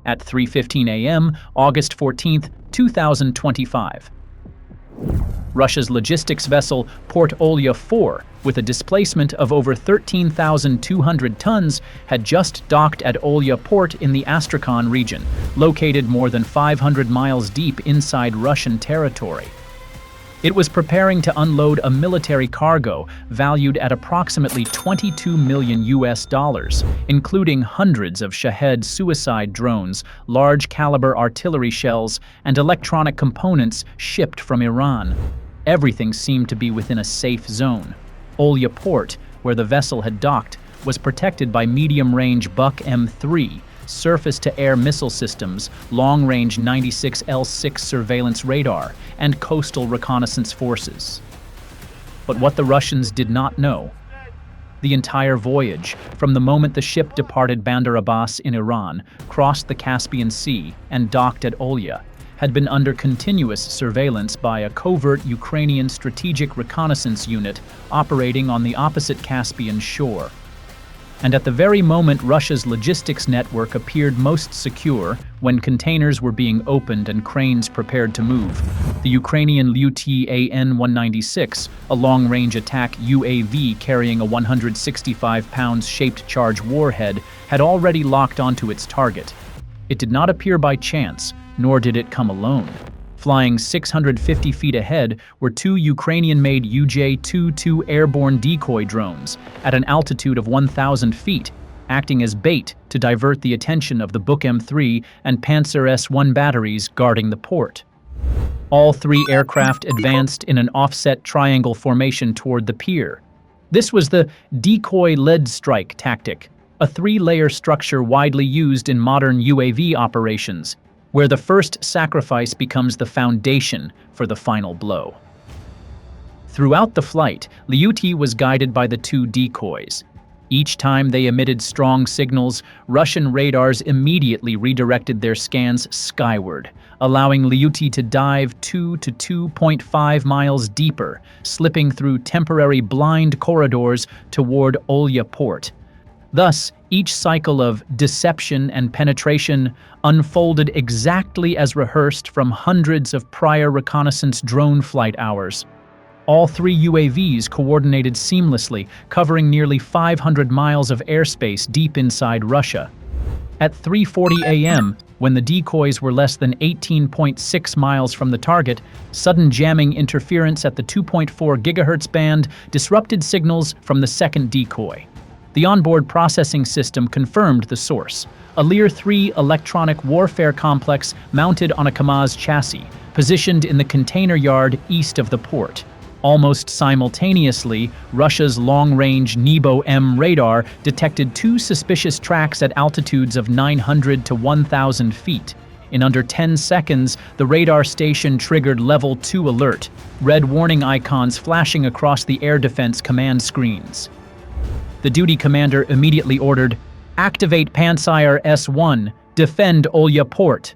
at 3:15 a.m., August 14, 2025. Russia's logistics vessel Port Olya 4, with a displacement of over 13,200 tons, had just docked at Olya Port in the Astrakhan region, located more than 500 miles deep inside Russian territory. It was preparing to unload a military cargo valued at approximately $22 million, including hundreds of Shahed suicide drones, large-caliber artillery shells, and electronic components shipped from Iran. Everything seemed to be within a safe zone. Olya Port, where the vessel had docked, was protected by medium-range Buk M3, surface-to-air missile systems, long-range 96L6 surveillance radar, and coastal reconnaissance forces. But what the Russians did not know: the entire voyage, from the moment the ship departed Bandar Abbas in Iran, crossed the Caspian Sea, and docked at Olya, had been under continuous surveillance by a covert Ukrainian strategic reconnaissance unit operating on the opposite Caspian shore. And at the very moment Russia's logistics network appeared most secure, when containers were being opened and cranes prepared to move, the Ukrainian An-196, a long-range attack UAV carrying a 165-pound shaped charge warhead, had already locked onto its target. It did not appear by chance, nor did it come alone. Flying 650 feet ahead were two Ukrainian-made UJ-22 airborne decoy drones at an altitude of 1,000 feet, acting as bait to divert the attention of the Buk M3 and Panzer S-1 batteries guarding the port. All three aircraft advanced in an offset triangle formation toward the pier. This was the decoy lead strike tactic, a three-layer structure widely used in modern UAV operations, where the first sacrifice becomes the foundation for the final blow. Throughout the flight, Lyuty was guided by the two decoys. Each time they emitted strong signals, Russian radars immediately redirected their scans skyward, allowing Lyuty to dive 2 to 2.5 miles deeper, slipping through temporary blind corridors toward Olya Port. Thus, each cycle of deception and penetration unfolded exactly as rehearsed from hundreds of prior reconnaissance drone flight hours. All three UAVs coordinated seamlessly, covering nearly 500 miles of airspace deep inside Russia. At 3:40 a.m., when the decoys were less than 18.6 miles from the target, sudden jamming interference at the 2.4 GHz band disrupted signals from the second decoy. The onboard processing system confirmed the source: a Lear-3 electronic warfare complex mounted on a Kamaz chassis, positioned in the container yard east of the port. Almost simultaneously, Russia's long-range Nebo-M radar detected two suspicious tracks at altitudes of 900 to 1,000 feet. In under 10 seconds, the radar station triggered Level 2 alert, red warning icons flashing across the air defense command screens. The duty commander immediately ordered, "Activate Panzer S-1, defend Olya Port."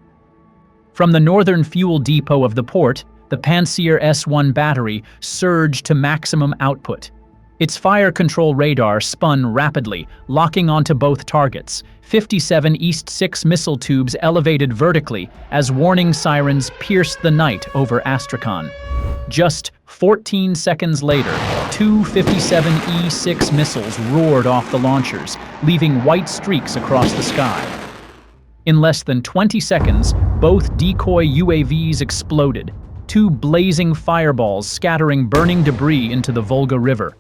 From the northern fuel depot of the port, the Panzer S-1 battery surged to maximum output. Its fire control radar spun rapidly, locking onto both targets. 57 East 6 missile tubes elevated vertically as warning sirens pierced the night over Astrakhan. Just 14 seconds later, two 57E6 missiles roared off the launchers, leaving white streaks across the sky. In less than 20 seconds, both decoy UAVs exploded, two blazing fireballs scattering burning debris into the Volga River.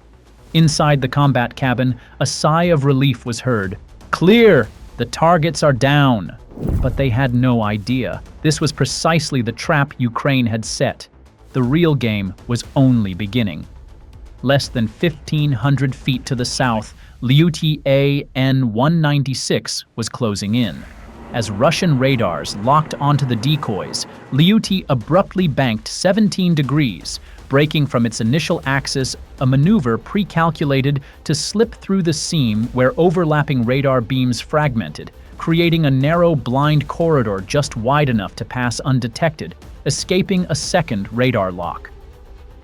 Inside the combat cabin, a sigh of relief was heard. "Clear! The targets are down!" But they had no idea this was precisely the trap Ukraine had set. The real game was only beginning. Less than 1,500 feet to the south, Lyuty An-196 was closing in. As Russian radars locked onto the decoys, Lyuty abruptly banked 17 degrees, breaking from its initial axis, a maneuver pre-calculated to slip through the seam where overlapping radar beams fragmented, creating a narrow blind corridor just wide enough to pass undetected, escaping a second radar lock.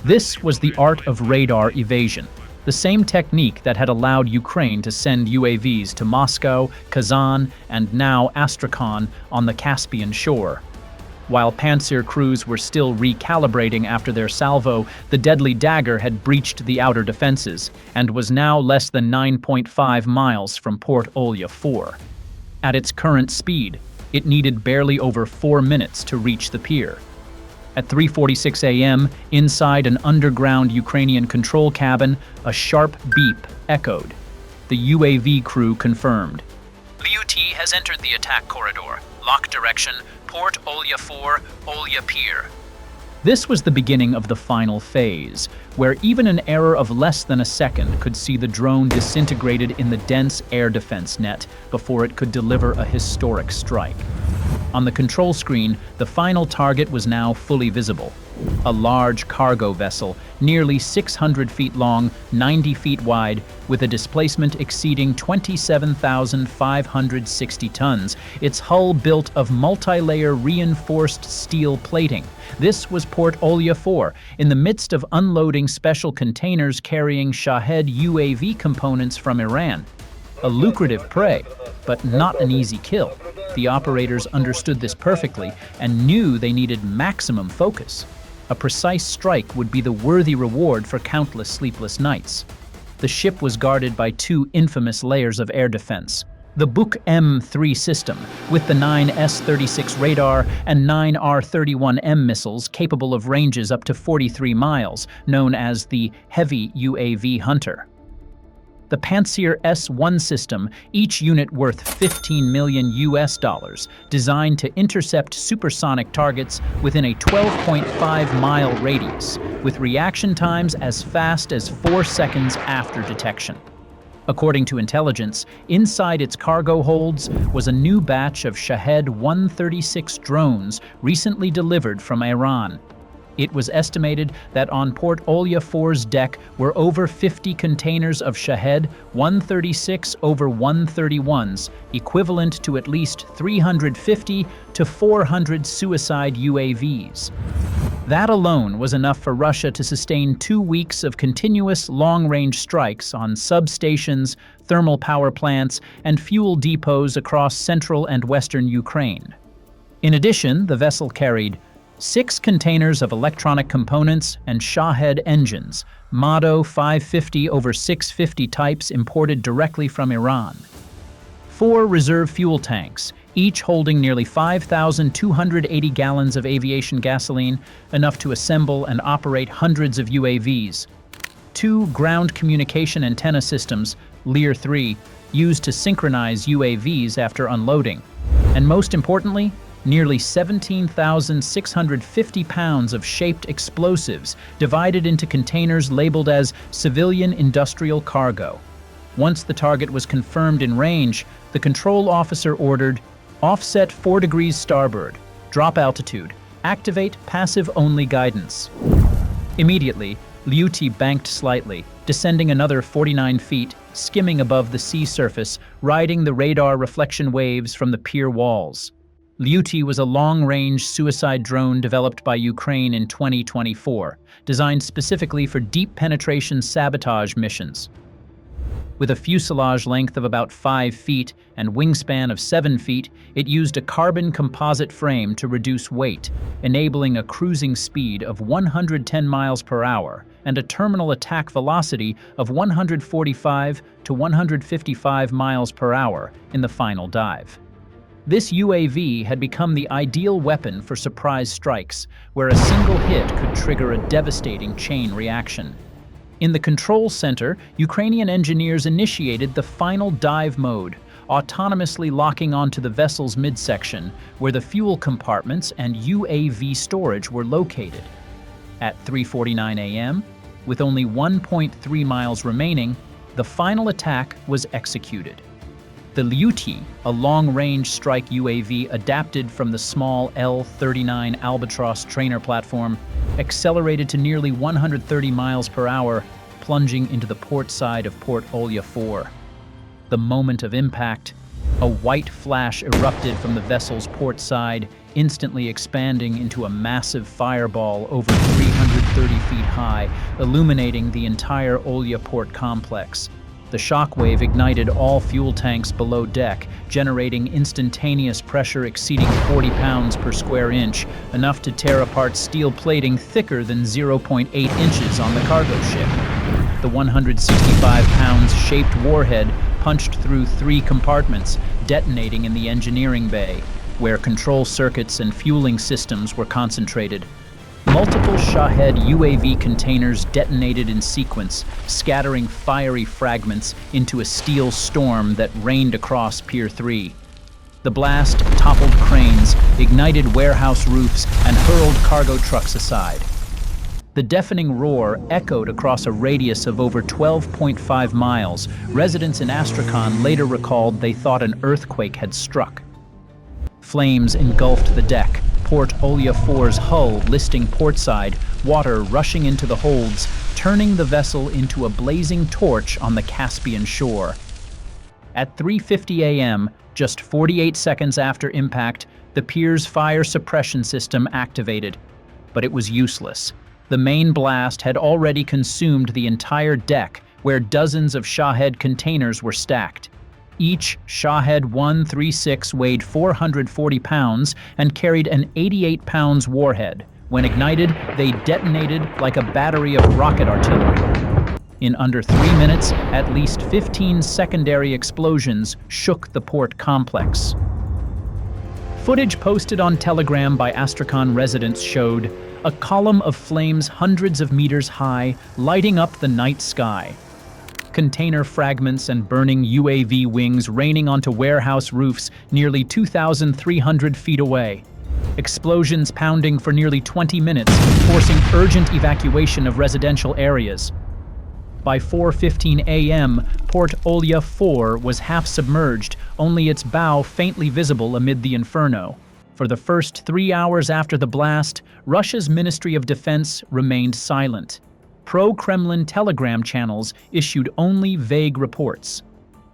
This was the art of radar evasion, the same technique that had allowed Ukraine to send UAVs to Moscow, Kazan, and now Astrakhan on the Caspian shore. While Pantsir crews were still recalibrating after their salvo, the deadly dagger had breached the outer defenses and was now less than 9.5 miles from Port Olya 4. At its current speed, it needed barely over 4 minutes to reach the pier. At 3:46 a.m., inside an underground Ukrainian control cabin, a sharp beep echoed. The UAV crew confirmed. "Lyuty has entered the attack corridor. Lock direction, Port Olya 4, Olya Pier." This was the beginning of the final phase, where even an error of less than a second could see the drone disintegrated in the dense air defense net before it could deliver a historic strike. On the control screen, the final target was now fully visible. A large cargo vessel, nearly 600 feet long, 90 feet wide, with a displacement exceeding 27,560 tons, its hull built of multi-layer reinforced steel plating. This was Port Olya 4, in the midst of unloading special containers carrying Shahed UAV components from Iran. A lucrative prey, but not an easy kill. The operators understood this perfectly and knew they needed maximum focus. A precise strike would be the worthy reward for countless sleepless nights. The ship was guarded by two infamous layers of air defense. The Buk M3 system, with the 9 S-36 radar and 9 R-31M missiles capable of ranges up to 43 miles, known as the Heavy UAV Hunter. The Pantsir S-1 system, each unit worth $15 million, designed to intercept supersonic targets within a 12.5-mile radius, with reaction times as fast as 4 seconds after detection. According to intelligence, inside its cargo holds was a new batch of Shahed 136 drones recently delivered from Iran. It was estimated that on Port Olya 4's deck were over 50 containers of Shahed 136 over 131s, equivalent to at least 350 to 400 suicide UAVs. That alone was enough for Russia to sustain 2 weeks of continuous long-range strikes on substations, thermal power plants, and fuel depots across central and western Ukraine. In addition, the vessel carried 6 containers of electronic components and Shahed engines, Mado 550 over 650 types imported directly from Iran. 4 reserve fuel tanks, each holding nearly 5,280 gallons of aviation gasoline, enough to assemble and operate hundreds of UAVs. 2 ground communication antenna systems, Lear 3, used to synchronize UAVs after unloading. And most importantly, nearly 17,650 pounds of shaped explosives divided into containers labeled as civilian industrial cargo. Once the target was confirmed in range, the control officer ordered, "Offset 4 degrees starboard, drop altitude, activate passive-only guidance." Immediately, Lyuty banked slightly, descending another 49 feet, skimming above the sea surface, riding the radar reflection waves from the pier walls. Lyuty was a long-range suicide drone developed by Ukraine in 2024, designed specifically for deep penetration sabotage missions. With a fuselage length of about 5 feet and wingspan of 7 feet, it used a carbon composite frame to reduce weight, enabling a cruising speed of 110 miles per hour and a terminal attack velocity of 145 to 155 miles per hour in the final dive. This UAV had become the ideal weapon for surprise strikes, where a single hit could trigger a devastating chain reaction. In the control center, Ukrainian engineers initiated the final dive mode, autonomously locking onto the vessel's midsection, where the fuel compartments and UAV storage were located. At 3:49 a.m., with only 1.3 miles remaining, the final attack was executed. The Lyuty, a long-range strike UAV adapted from the small L-39 Albatross trainer platform, accelerated to nearly 130 miles per hour, plunging into the port side of Port Olya 4. The moment of impact, a white flash erupted from the vessel's port side, instantly expanding into a massive fireball over 300 130 feet high, illuminating the entire Olya port complex. The shockwave ignited all fuel tanks below deck, generating instantaneous pressure exceeding 40 pounds per square inch, enough to tear apart steel plating thicker than 0.8 inches on the cargo ship. The 165-pound shaped warhead punched through 3 compartments, detonating in the engineering bay, where control circuits and fueling systems were concentrated. Multiple Shahed UAV containers detonated in sequence, scattering fiery fragments into a steel storm that rained across Pier 3. The blast toppled cranes, ignited warehouse roofs, and hurled cargo trucks aside. The deafening roar echoed across a radius of over 12.5 miles. Residents in Astrakhan later recalled they thought an earthquake had struck. Flames engulfed the deck, Port Olya 4's hull listing portside, water rushing into the holds, turning the vessel into a blazing torch on the Caspian shore. At 3:50 a.m., just 48 seconds after impact, the pier's fire suppression system activated. But it was useless. The main blast had already consumed the entire deck, where dozens of Shahed containers were stacked. Each Shahed 136 weighed 440 pounds and carried an 88 pounds warhead. When ignited, they detonated like a battery of rocket artillery. In under 3 minutes, at least 15 secondary explosions shook the port complex. Footage posted on Telegram by Astrakhan residents showed a column of flames hundreds of meters high, lighting up the night sky. Container fragments and burning UAV wings raining onto warehouse roofs nearly 2,300 feet away. Explosions pounding for nearly 20 minutes, forcing urgent evacuation of residential areas. By 4:15 a.m., Port Olya 4 was half submerged, only its bow faintly visible amid the inferno. For the first 3 hours after the blast, Russia's Ministry of Defense remained silent. Pro-Kremlin Telegram channels issued only vague reports.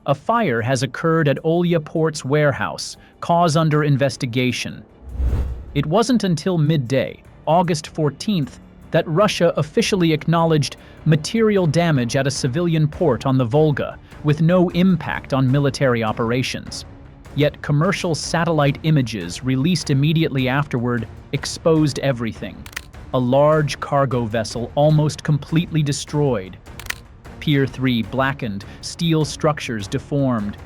A fire has occurred at Olya Port's warehouse, cause under investigation. It wasn't until midday, August 14th, that Russia officially acknowledged material damage at a civilian port on the Volga, with no impact on military operations. Yet commercial satellite images released immediately afterward exposed everything. A large cargo vessel almost completely destroyed. Pier 3 blackened, steel structures deformed.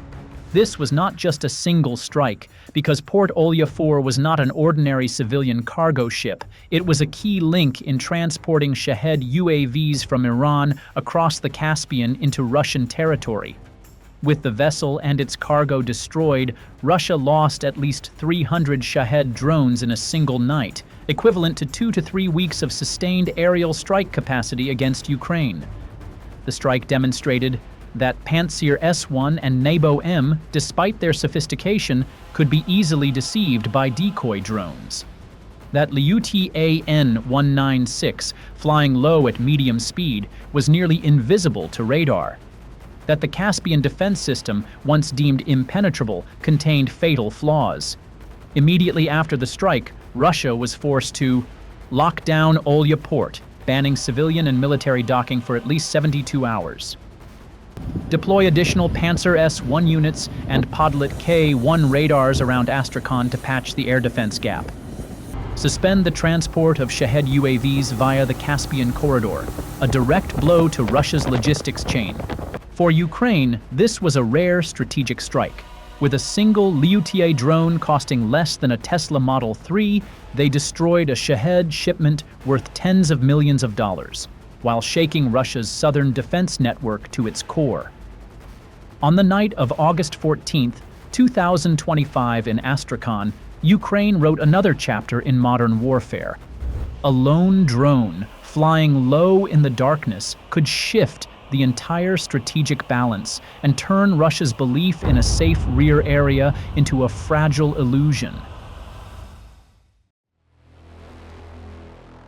This was not just a single strike, because Port Olya 4 was not an ordinary civilian cargo ship. It was a key link in transporting Shahed UAVs from Iran across the Caspian into Russian territory. With the vessel and its cargo destroyed, Russia lost at least 300 Shahed drones in a single night, equivalent to 2 to 3 weeks of sustained aerial strike capacity against Ukraine. The strike demonstrated that Pantsir S-1 and Nabo-M, despite their sophistication, could be easily deceived by decoy drones. That Lyuty-AN-196, flying low at medium speed, was nearly invisible to radar. That the Caspian defense system, once deemed impenetrable, contained fatal flaws. Immediately after the strike, Russia was forced to lock down Olya Port, banning civilian and military docking for at least 72 hours. Deploy additional Pantsir S-1 units and Podlet K-1 radars around Astrakhan to patch the air defense gap. Suspend the transport of Shahed UAVs via the Caspian corridor, a direct blow to Russia's logistics chain. For Ukraine, this was a rare strategic strike. With a single Lyuty drone costing less than a Tesla Model 3, they destroyed a Shahed shipment worth tens of millions of dollars, while shaking Russia's southern defense network to its core. On the night of August 14, 2025 in Astrakhan, Ukraine wrote another chapter in modern warfare. A lone drone, flying low in the darkness, could shift the entire strategic balance and turn Russia's belief in a safe rear area into a fragile illusion.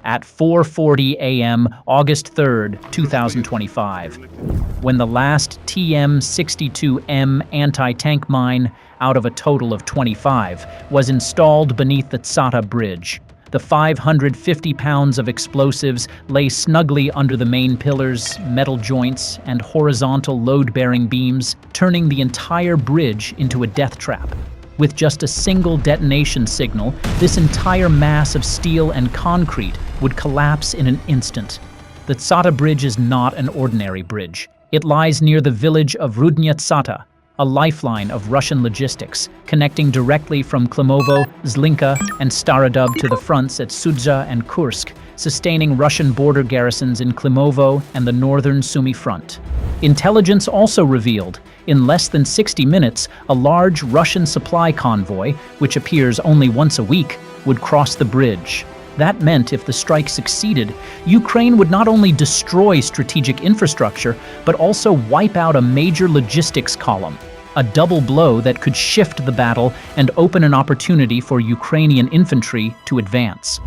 At 4:40 a.m., August 3, 2025, when the last TM-62M anti-tank mine, out of a total of 25, was installed beneath the Tsata Bridge. The 550 pounds of explosives lay snugly under the main pillars, metal joints, and horizontal load-bearing beams, turning the entire bridge into a death trap. With just a single detonation signal, this entire mass of steel and concrete would collapse in an instant. The Tsata Bridge is not an ordinary bridge. It lies near the village of Rudnya Tsata, a lifeline of Russian logistics, connecting directly from Klimovo, Zlinka, and Starodub to the fronts at Sudzha and Kursk, sustaining Russian border garrisons in Klimovo and the northern Sumy front. Intelligence also revealed, in less than 60 minutes, a large Russian supply convoy, which appears only once a week, would cross the bridge. That meant if the strike succeeded, Ukraine would not only destroy strategic infrastructure, but also wipe out a major logistics column, a double blow that could shift the battle and open an opportunity for Ukrainian infantry to advance.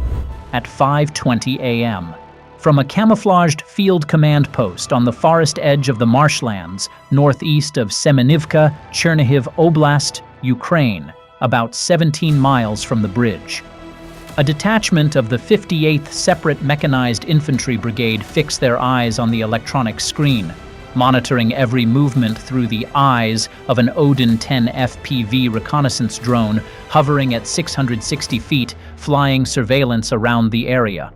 At 5:20 a.m., from a camouflaged field command post on the forest edge of the marshlands, northeast of Semenivka, Chernihiv Oblast, Ukraine, about 17 miles from the bridge. A detachment of the 58th Separate Mechanized Infantry Brigade fixed their eyes on the electronic screen, monitoring every movement through the eyes of an Odin 10 FPV reconnaissance drone hovering at 660 feet, flying surveillance around the area.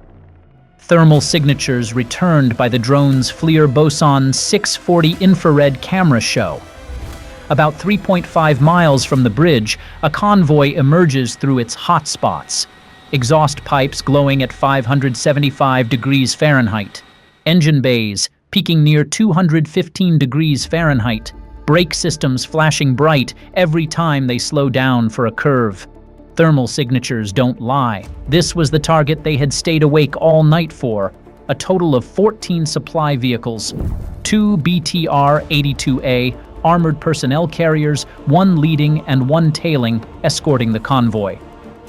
Thermal signatures returned by the drone's FLIR Boson 640 infrared camera show. About 3.5 miles from the bridge, a convoy emerges through its hot spots. Exhaust pipes glowing at 575 degrees Fahrenheit. Engine bays peaking near 215 degrees Fahrenheit. Brake systems flashing bright every time they slow down for a curve. Thermal signatures don't lie. This was the target they had stayed awake all night for. A total of 14 supply vehicles, 2 BTR-82A armored personnel carriers, 1 leading and 1 tailing, escorting the convoy.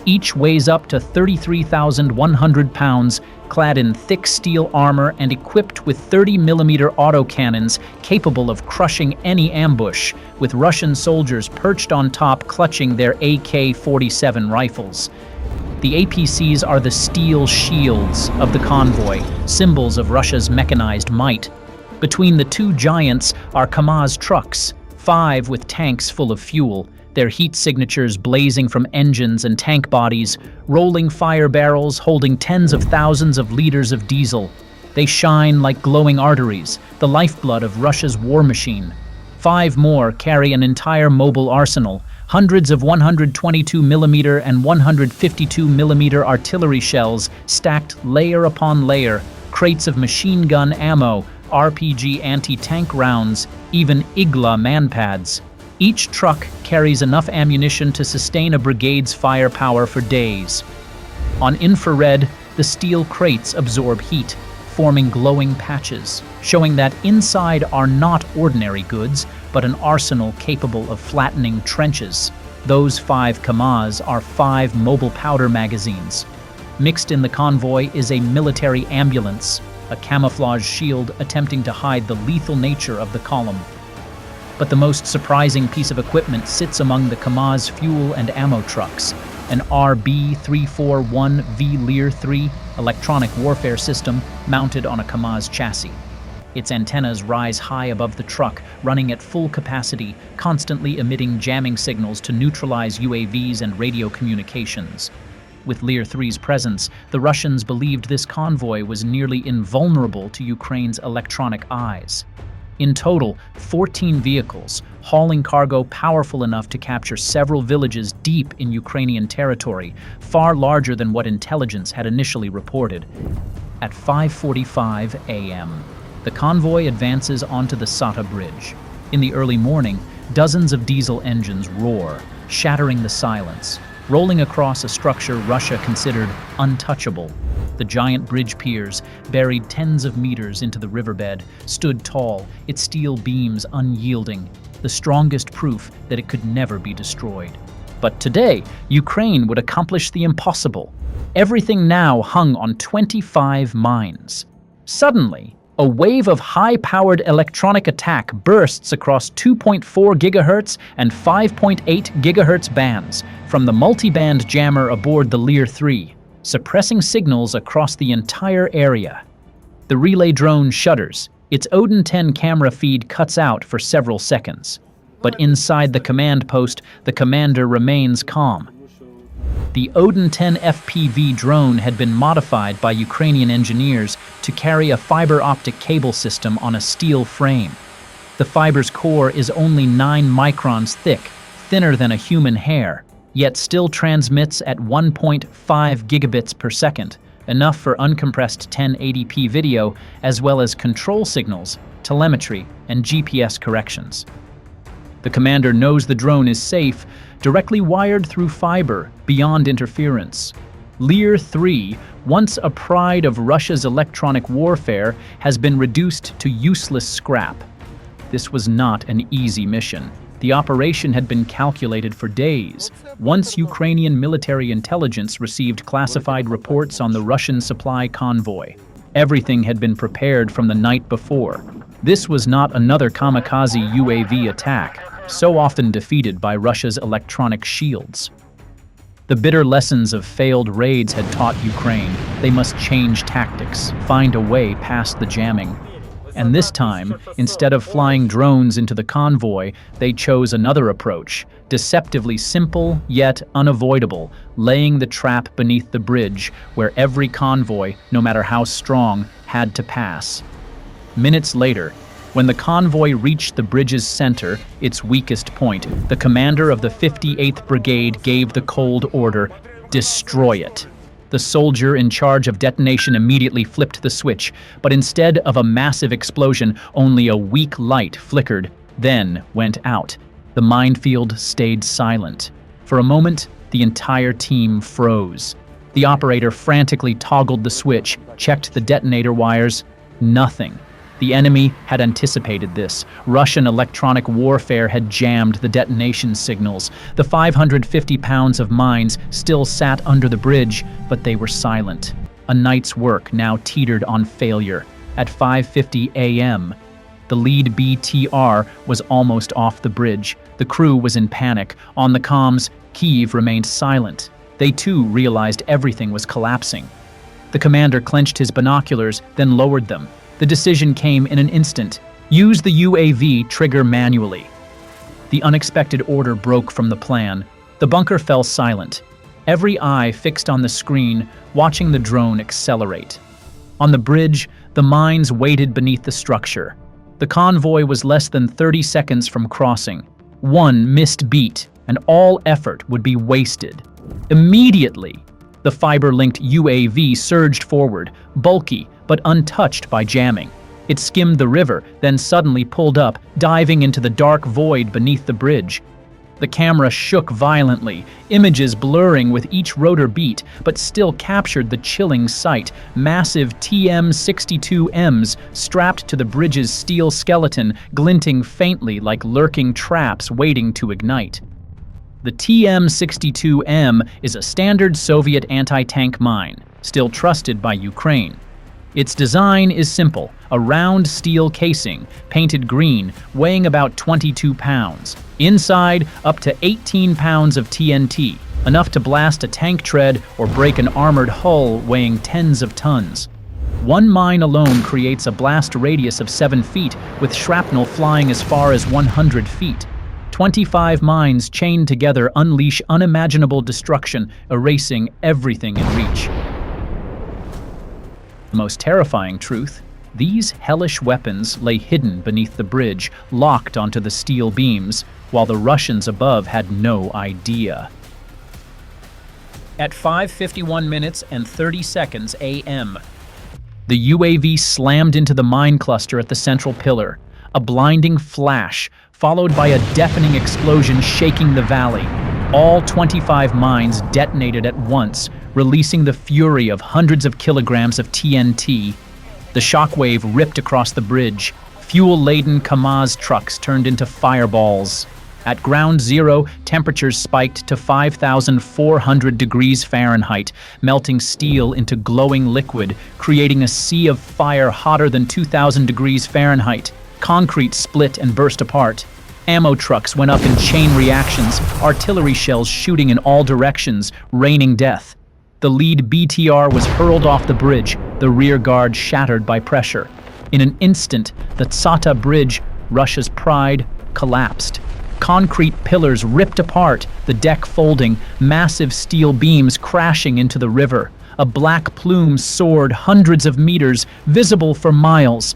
Each weighs up to 33,100 pounds, clad in thick steel armor and equipped with 30mm autocannons capable of crushing any ambush, with Russian soldiers perched on top clutching their AK-47 rifles. The APCs are the steel shields of the convoy, symbols of Russia's mechanized might. Between the two giants are Kamaz trucks, 5 with tanks full of fuel, their heat signatures blazing from engines and tank bodies, rolling fire barrels holding tens of thousands of liters of diesel. They shine like glowing arteries, the lifeblood of Russia's war machine. 5 more carry an entire mobile arsenal, hundreds of 122mm and 152mm artillery shells stacked layer upon layer, crates of machine gun ammo, RPG anti-tank rounds, even Igla manpads. Each truck carries enough ammunition to sustain a brigade's firepower for days. On infrared, the steel crates absorb heat, forming glowing patches, showing that inside are not ordinary goods, but an arsenal capable of flattening trenches. Those 5 Kamaz are 5 mobile powder magazines. Mixed in the convoy is a military ambulance, a camouflage shield attempting to hide the lethal nature of the column. But the most surprising piece of equipment sits among the Kamaz fuel and ammo trucks, an RB-341V Lear-3 electronic warfare system mounted on a Kamaz chassis. Its antennas rise high above the truck, running at full capacity, constantly emitting jamming signals to neutralize UAVs and radio communications. With Lear-3's presence, the Russians believed this convoy was nearly invulnerable to Ukraine's electronic eyes. In total, 14 vehicles, hauling cargo powerful enough to capture several villages deep in Ukrainian territory, far larger than what intelligence had initially reported. At 5:45 a.m., the convoy advances onto the Tsata Bridge. In the early morning, dozens of diesel engines roar, shattering the silence, rolling across a structure Russia considered untouchable. The giant bridge piers, buried tens of meters into the riverbed, stood tall, its steel beams unyielding, the strongest proof that it could never be destroyed. But today, Ukraine would accomplish the impossible. Everything now hung on 25 mines. Suddenly, a wave of high-powered electronic attack bursts across 2.4 GHz and 5.8 GHz bands from the multiband jammer aboard the Lear-3. suppressing signals across the entire area. The relay drone shudders. Its Odin 10 camera feed cuts out for several seconds. But inside the command post, the commander remains calm. The Odin 10 FPV drone had been modified by Ukrainian engineers to carry a fiber optic cable system on a steel frame. The fiber's core is only 9 microns thick, thinner than a human hair, yet still transmits at 1.5 gigabits per second, enough for uncompressed 1080p video as well as control signals, telemetry, and GPS corrections. The commander knows the drone is safe, directly wired through fiber, beyond interference. Lear 3, once a pride of Russia's electronic warfare, has been reduced to useless scrap. This was not an easy mission. The operation had been calculated for days. Once Ukrainian military intelligence received classified reports on the Russian supply convoy. Everything had been prepared from the night before. This was not another kamikaze UAV attack, so often defeated by Russia's electronic shields. The bitter lessons of failed raids had taught Ukraine they must change tactics, find a way past the jamming. And this time, instead of flying drones into the convoy, they chose another approach, deceptively simple yet unavoidable, laying the trap beneath the bridge where every convoy, no matter how strong, had to pass. Minutes later, when the convoy reached the bridge's center, its weakest point, the commander of the 58th Brigade gave the cold order, "Destroy it." The soldier in charge of detonation immediately flipped the switch, but instead of a massive explosion, only a weak light flickered, then went out. The minefield stayed silent. For a moment, the entire team froze. The operator frantically toggled the switch, checked the detonator wires. Nothing. The enemy had anticipated this. Russian electronic warfare had jammed the detonation signals. The 550 pounds of mines still sat under the bridge, but they were silent. A night's work now teetered on failure. At 5:50 a.m., the lead BTR was almost off the bridge. The crew was in panic. On the comms, Kyiv remained silent. They too realized everything was collapsing. The commander clenched his binoculars, then lowered them. The decision came in an instant. Use the UAV trigger manually. The unexpected order broke from the plan. The bunker fell silent. Every eye fixed on the screen, watching the drone accelerate. On the bridge, the mines waited beneath the structure. The convoy was less than 30 seconds from crossing. One missed beat, and all effort would be wasted. Immediately, the fiber-linked UAV surged forward, bulky but untouched by jamming. It skimmed the river, then suddenly pulled up, diving into the dark void beneath the bridge. The camera shook violently, images blurring with each rotor beat, but still captured the chilling sight. Massive TM-62Ms strapped to the bridge's steel skeleton, glinting faintly like lurking traps waiting to ignite. The TM-62M is a standard Soviet anti-tank mine, still trusted by Ukraine. Its design is simple, a round steel casing, painted green, weighing about 22 pounds. Inside, up to 18 pounds of TNT, enough to blast a tank tread or break an armored hull weighing tens of tons. One mine alone creates a blast radius of 7 feet, with shrapnel flying as far as 100 feet. 25 mines chained together unleash unimaginable destruction, erasing everything in reach. The most terrifying truth, these hellish weapons lay hidden beneath the bridge, locked onto the steel beams, while the Russians above had no idea. At 5:51 minutes and 30 seconds a.m., the UAV slammed into the mine cluster at the central pillar. A blinding flash, followed by a deafening explosion shaking the valley. All 25 mines detonated at once, releasing the fury of hundreds of kilograms of TNT. The shockwave ripped across the bridge. Fuel-laden Kamaz trucks turned into fireballs. At ground zero, temperatures spiked to 5,400 degrees Fahrenheit, melting steel into glowing liquid, creating a sea of fire hotter than 2,000 degrees Fahrenheit. Concrete split and burst apart. Ammo trucks went up in chain reactions, artillery shells shooting in all directions, raining death. The lead BTR was hurled off the bridge, the rear guard shattered by pressure. In an instant, the Tsata Bridge, Russia's pride, collapsed. Concrete pillars ripped apart, the deck folding, massive steel beams crashing into the river. A black plume soared hundreds of meters, visible for miles.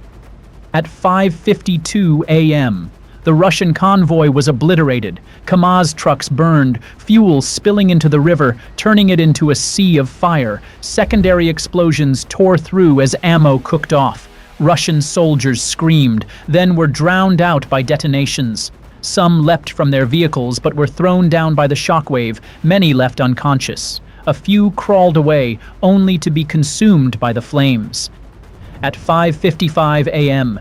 At 5:52 a.m., the Russian convoy was obliterated. Kamaz trucks burned, fuel spilling into the river, turning it into a sea of fire. Secondary explosions tore through as ammo cooked off. Russian soldiers screamed, then were drowned out by detonations. Some leapt from their vehicles but were thrown down by the shockwave, many left unconscious. A few crawled away, only to be consumed by the flames. At 5:55 a.m.,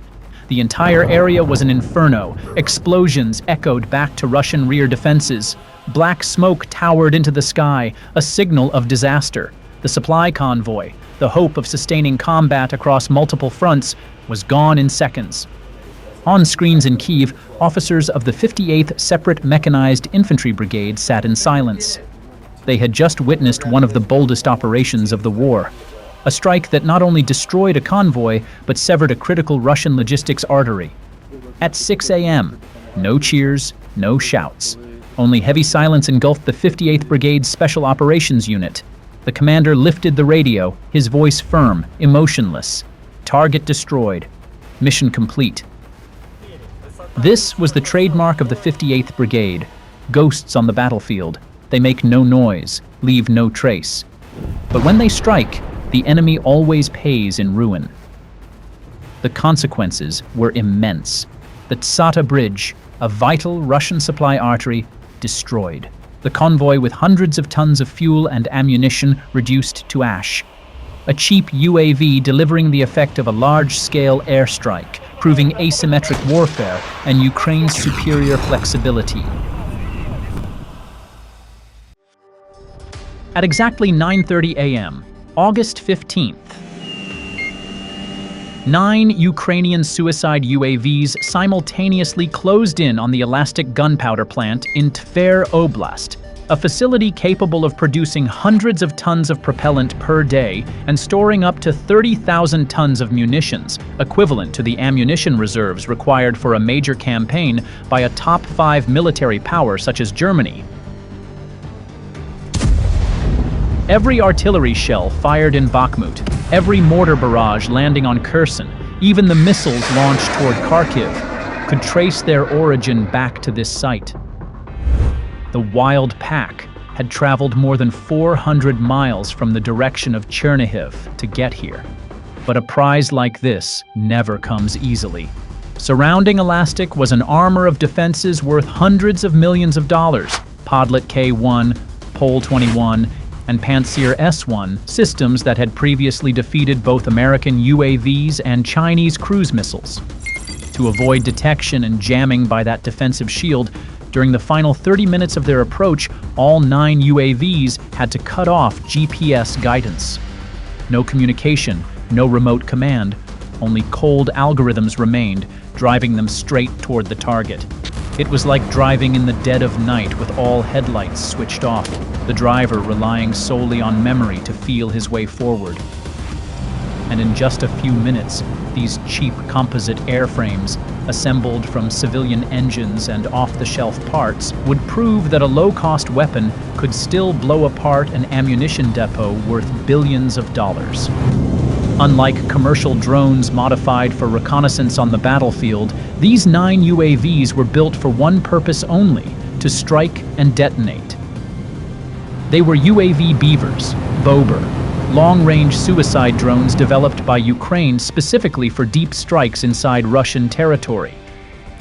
the entire area was an inferno. Explosions echoed back to Russian rear defenses. Black smoke towered into the sky, a signal of disaster. The supply convoy, the hope of sustaining combat across multiple fronts, was gone in seconds. On screens in Kyiv, officers of the 58th Separate Mechanized Infantry Brigade sat in silence. They had just witnessed one of the boldest operations of the war. A strike that not only destroyed a convoy, but severed a critical Russian logistics artery. At 6 a.m., no cheers, no shouts. Only heavy silence engulfed the 58th Brigade's Special Operations Unit. The commander lifted the radio, his voice firm, emotionless. Target destroyed. Mission complete. This was the trademark of the 58th Brigade. Ghosts on the battlefield. They make no noise, leave no trace. But when they strike, the enemy always pays in ruin. The consequences were immense. The Tsata Bridge, a vital Russian supply artery, destroyed. The convoy with hundreds of tons of fuel and ammunition reduced to ash. A cheap UAV delivering the effect of a large-scale airstrike, proving asymmetric warfare and Ukraine's superior flexibility. At exactly 9:30 a.m., August 15th, 9 Ukrainian suicide UAVs simultaneously closed in on the elastic gunpowder plant in Tver Oblast, a facility capable of producing hundreds of tons of propellant per day and storing up to 30,000 tons of munitions, equivalent to the ammunition reserves required for a major campaign by a top 5 military power such as Germany. Every artillery shell fired in Bakhmut, every mortar barrage landing on Kherson, even the missiles launched toward Kharkiv, could trace their origin back to this site. The wild pack had traveled more than 400 miles from the direction of Chernihiv to get here. But a prize like this never comes easily. Surrounding Elastic was an armor of defenses worth hundreds of millions of dollars. Podlet K-1, Pol 21, and Pantsir S-1 systems that had previously defeated both American UAVs and Chinese cruise missiles. To avoid detection and jamming by that defensive shield, during the final 30 minutes of their approach, all 9 UAVs had to cut off GPS guidance. No communication, no remote command, only cold algorithms remained, driving them straight toward the target. It was like driving in the dead of night with all headlights switched off, the driver relying solely on memory to feel his way forward. And in just a few minutes, these cheap composite airframes, assembled from civilian engines and off-the-shelf parts, would prove that a low-cost weapon could still blow apart an ammunition depot worth billions of dollars. Unlike commercial drones modified for reconnaissance on the battlefield, these 9 UAVs were built for one purpose only: to strike and detonate. They were UAV Beavers, Bober, long-range suicide drones developed by Ukraine specifically for deep strikes inside Russian territory.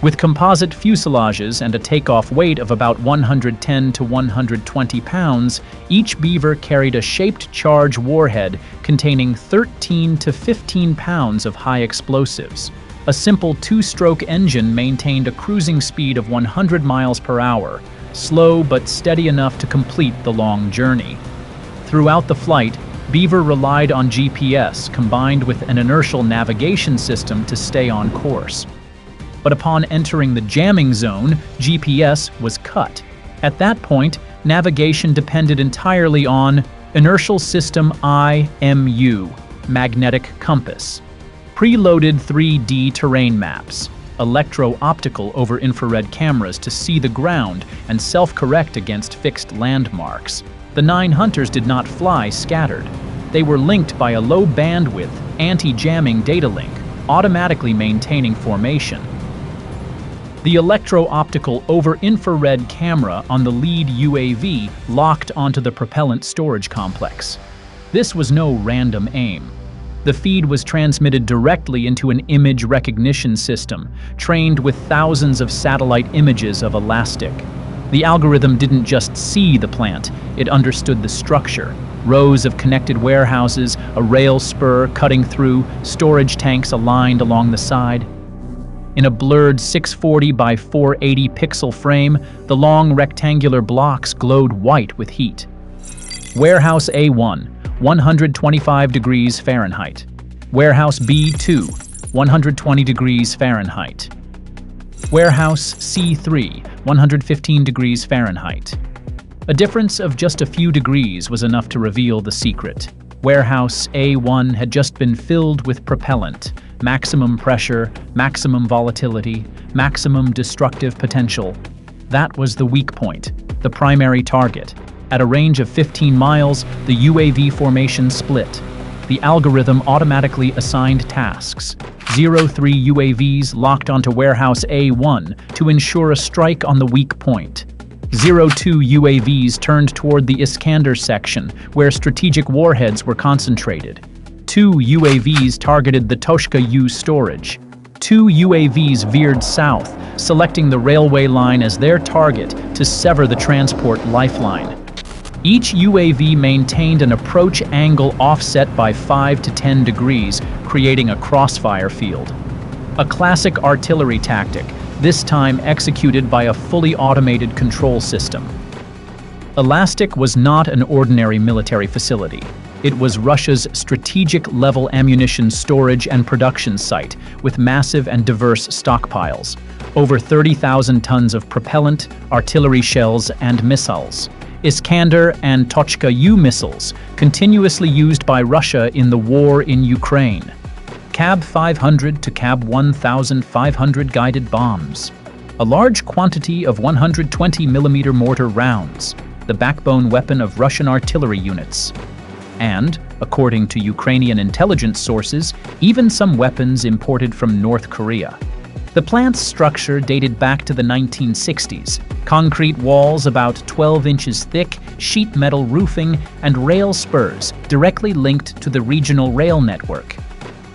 With composite fuselages and a takeoff weight of about 110 to 120 pounds, each Beaver carried a shaped charge warhead containing 13 to 15 pounds of high explosives. A simple 2-stroke engine maintained a cruising speed of 100 miles per hour, slow but steady enough to complete the long journey. Throughout the flight, Beaver relied on GPS combined with an inertial navigation system to stay on course. But upon entering the jamming zone, GPS was cut. At that point, navigation depended entirely on Inertial System IMU, magnetic compass. Preloaded 3D terrain maps. Electro-optical over infrared cameras to see the ground and self-correct against fixed landmarks. The 9 hunters did not fly scattered. They were linked by a low-bandwidth, anti-jamming data link, automatically maintaining formation. The electro-optical over-infrared camera on the lead UAV locked onto the propellant storage complex. This was no random aim. The feed was transmitted directly into an image recognition system, trained with thousands of satellite images of Elastic. The algorithm didn't just see the plant, it understood the structure. Rows of connected warehouses, a rail spur cutting through, storage tanks aligned along the side. In a blurred 640 by 480 pixel frame, the long rectangular blocks glowed white with heat. Warehouse A1, 125 degrees Fahrenheit. Warehouse B2, 120 degrees Fahrenheit. Warehouse C3, 115 degrees Fahrenheit. A difference of just a few degrees was enough to reveal the secret. Warehouse A1 had just been filled with propellant, maximum pressure, maximum volatility, maximum destructive potential. That was the weak point, the primary target. At a range of 15 miles, the UAV formation split. The algorithm automatically assigned tasks. 03 UAVs locked onto Warehouse A1 to ensure a strike on the weak point. 02 UAVs turned toward the Iskander section, where strategic warheads were concentrated. 2 UAVs targeted the Toshka U storage. 2 UAVs veered south, selecting the railway line as their target to sever the transport lifeline. Each UAV maintained an approach angle offset by 5 to 10 degrees, creating a crossfire field. A classic artillery tactic, this time executed by a fully automated control system. Elastic was not an ordinary military facility. It was Russia's strategic-level ammunition storage and production site, with massive and diverse stockpiles. Over 30,000 tons of propellant, artillery shells, and missiles. Iskander and Tochka U missiles, continuously used by Russia in the war in Ukraine. Cab 500 to Cab 1,500 guided bombs. A large quantity of 120mm mortar rounds, the backbone weapon of Russian artillery units. And, according to Ukrainian intelligence sources, even some weapons imported from North Korea. The plant's structure dated back to the 1960s. Concrete walls about 12 inches thick, sheet metal roofing, and rail spurs directly linked to the regional rail network.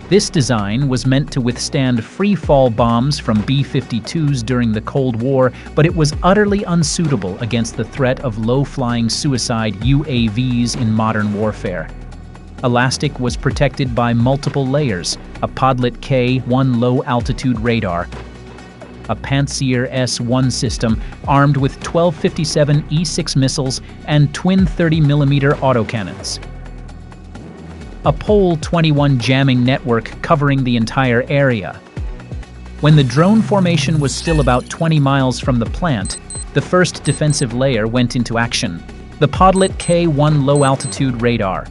This design was meant to withstand free-fall bombs from B-52s during the Cold War, but it was utterly unsuitable against the threat of low-flying suicide UAVs in modern warfare. Elastic was protected by multiple layers, a Podlet K-1 low-altitude radar, a Pantsir S-1 system armed with 1257 E-6 missiles and twin 30mm autocannons. A Pole 21 jamming network covering the entire area. When the drone formation was still about 20 miles from the plant, the first defensive layer went into action, the Podlet K-1 low-altitude radar.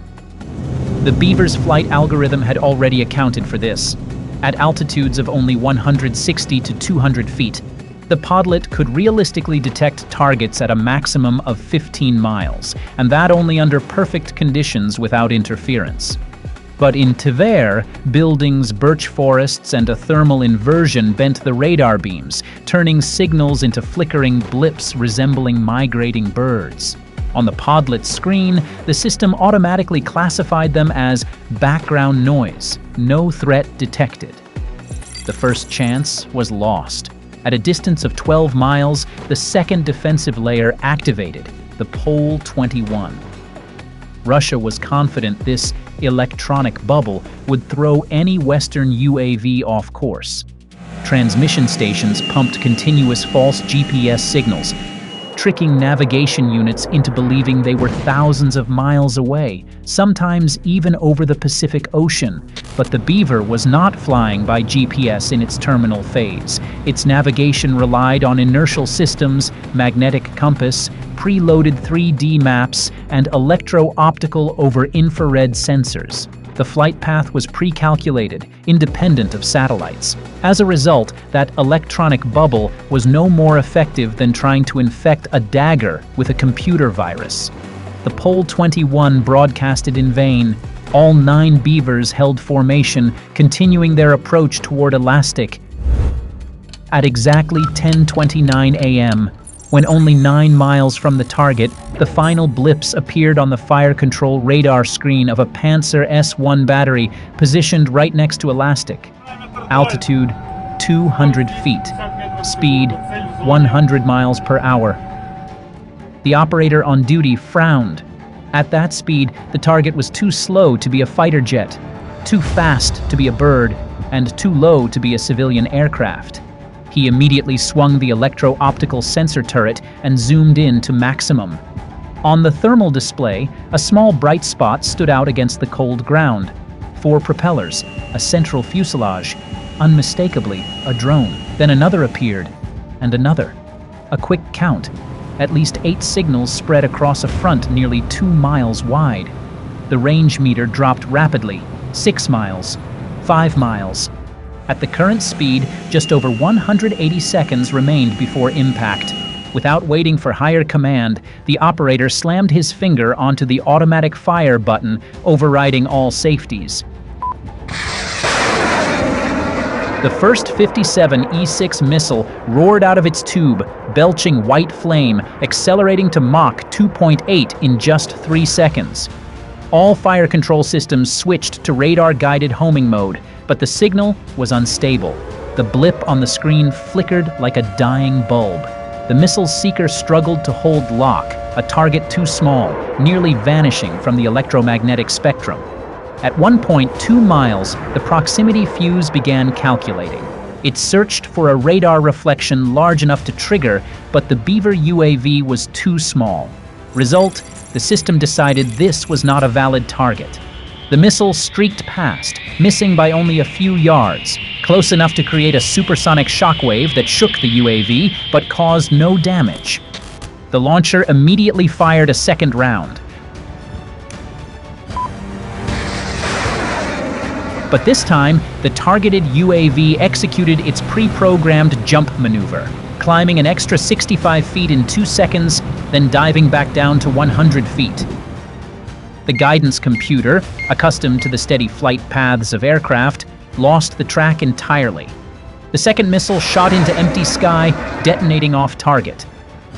The Beaver's flight algorithm had already accounted for this. At altitudes of only 160 to 200 feet, the Podlet could realistically detect targets at a maximum of 15 miles, and that only under perfect conditions without interference. But in Tver, buildings, birch forests, and a thermal inversion bent the radar beams, turning signals into flickering blips resembling migrating birds. On the Podlet screen, the system automatically classified them as background noise, no threat detected. The first chance was lost. At a distance of 12 miles, the second defensive layer activated, the Pole 21. Russia was confident this electronic bubble would throw any Western UAV off course. Transmission stations pumped continuous false GPS signals, tricking navigation units into believing they were thousands of miles away, sometimes even over the Pacific Ocean. But the Beaver was not flying by GPS in its terminal phase. Its navigation relied on inertial systems, magnetic compass, preloaded 3D maps, and electro-optical over infrared sensors. The flight path was pre-calculated, independent of satellites. As a result, that electronic bubble was no more effective than trying to infect a dagger with a computer virus. The Pole 21 broadcasted in vain. All 9 Beavers held formation, continuing their approach toward Elastic. At exactly 10:29 a.m., when only 9 miles from the target, the final blips appeared on the fire control radar screen of a Panzer S-1 battery positioned right next to Elastic. Altitude 200 feet. Speed 100 miles per hour. The operator on duty frowned. At that speed, the target was too slow to be a fighter jet, too fast to be a bird, and too low to be a civilian aircraft. He immediately swung the electro-optical sensor turret and zoomed in to maximum. On the thermal display, a small bright spot stood out against the cold ground. 4 propellers, a central fuselage, unmistakably a drone. Then another appeared, and another. A quick count. At least 8 signals spread across a front nearly 2 miles wide. The range meter dropped rapidly. 6 miles, 5 miles. At the current speed, just over 180 seconds remained before impact. Without waiting for higher command, the operator slammed his finger onto the automatic fire button, overriding all safeties. The first 57 E-6 missile roared out of its tube, belching white flame, accelerating to Mach 2.8 in just 3 seconds. All fire control systems switched to radar-guided homing mode, but the signal was unstable. The blip on the screen flickered like a dying bulb. The missile's seeker struggled to hold lock, a target too small, nearly vanishing from the electromagnetic spectrum. At 1.2 miles, the proximity fuse began calculating. It searched for a radar reflection large enough to trigger, but the Beaver UAV was too small. Result, the system decided this was not a valid target. The missile streaked past, missing by only a few yards, close enough to create a supersonic shockwave that shook the UAV but caused no damage. The launcher immediately fired a second round. But this time, the targeted UAV executed its pre-programmed jump maneuver, climbing an extra 65 feet in 2 seconds, then diving back down to 100 feet. The guidance computer, accustomed to the steady flight paths of aircraft, lost the track entirely. The second missile shot into empty sky, detonating off target.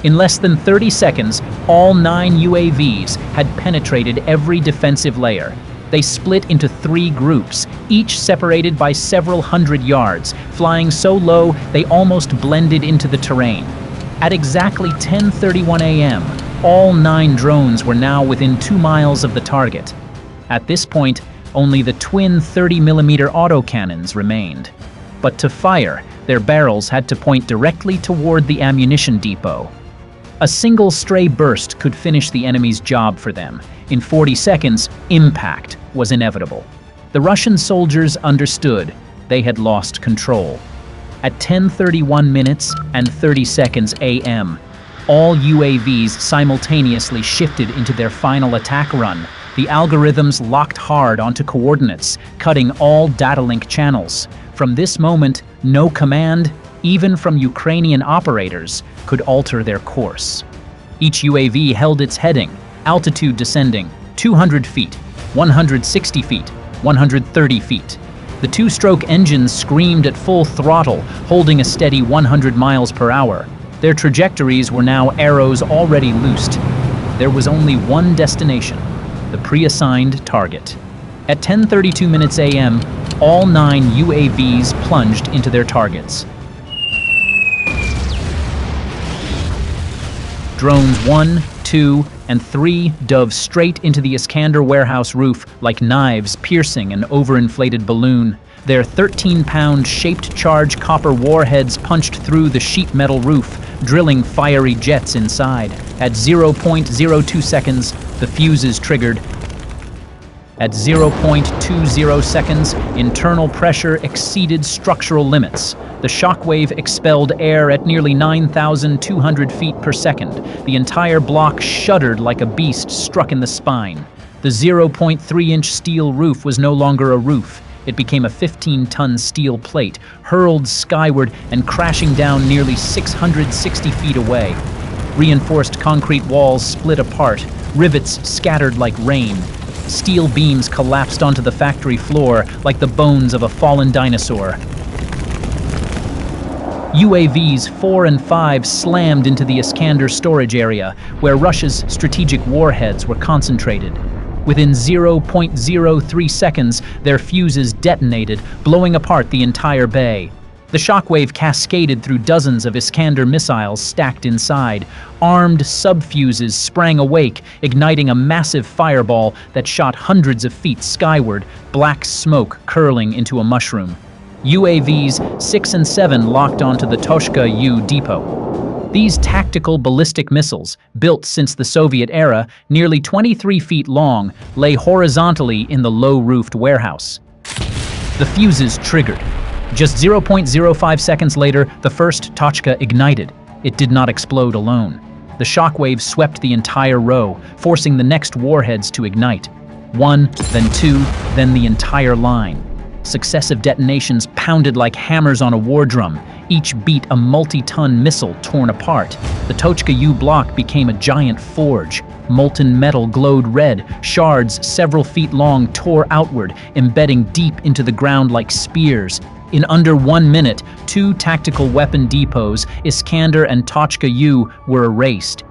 In less than 30 seconds, all 9 UAVs had penetrated every defensive layer. They split into 3 groups, each separated by several hundred yards, flying so low they almost blended into the terrain. At exactly 10:31 a.m., all 9 drones were now within 2 miles of the target. At this point, only the twin 30mm autocannons remained. But to fire, their barrels had to point directly toward the ammunition depot. A single stray burst could finish the enemy's job for them. In 40 seconds, impact was inevitable. The Russian soldiers understood they had lost control. At 10:31 minutes and 30 seconds a.m., all UAVs simultaneously shifted into their final attack run. The algorithms locked hard onto coordinates, cutting all data link channels. From this moment, no command, even from Ukrainian operators, could alter their course. Each UAV held its heading, altitude descending, 200 feet, 160 feet, 130 feet. The 2-stroke engines screamed at full throttle, holding a steady 100 miles per hour. Their trajectories were now arrows already loosed. There was only one destination, the pre-assigned target. At 10:32 minutes a.m., all 9 UAVs plunged into their targets. Drones 1, 2, and 3 dove straight into the Iskander warehouse roof like knives piercing an overinflated balloon. Their 13-pound shaped charge copper warheads punched through the sheet metal roof, drilling fiery jets inside. At 0.02 seconds, the fuses triggered. At 0.20 seconds, internal pressure exceeded structural limits. The shockwave expelled air at nearly 9,200 feet per second. The entire block shuddered like a beast struck in the spine. The 0.3-inch steel roof was no longer a roof. It became a 15-ton steel plate, hurled skyward and crashing down nearly 660 feet away. Reinforced concrete walls split apart, rivets scattered like rain. Steel beams collapsed onto the factory floor like the bones of a fallen dinosaur. UAVs 4 and 5 slammed into the Iskander storage area, where Russia's strategic warheads were concentrated. Within 0.03 seconds, their fuses detonated, blowing apart the entire bay. The shockwave cascaded through dozens of Iskander missiles stacked inside. Armed sub-fuses sprang awake, igniting a massive fireball that shot hundreds of feet skyward, black smoke curling into a mushroom. UAVs 6 and 7 locked onto the Toshka U depot. These tactical ballistic missiles, built since the Soviet era, nearly 23 feet long, lay horizontally in the low-roofed warehouse. The fuses triggered. Just 0.05 seconds later, the first Tochka ignited. It did not explode alone. The shockwave swept the entire row, forcing the next warheads to ignite. One, then two, then the entire line. Successive detonations pounded like hammers on a war drum. Each beat a multi-ton missile torn apart. The Tochka U block became a giant forge. Molten metal glowed red. Shards several feet long tore outward, embedding deep into the ground like spears. In under 1 minute, 2 tactical weapon depots, Iskander and Tochka U, were erased.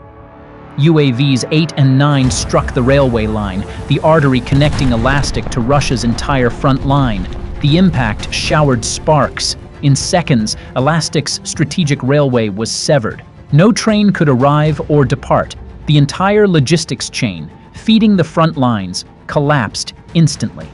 UAVs 8 and 9 struck the railway line, the artery connecting Elastic to Russia's entire front line. The impact showered sparks. In seconds, Elastic's strategic railway was severed. No train could arrive or depart. The entire logistics chain, feeding the front lines, collapsed instantly.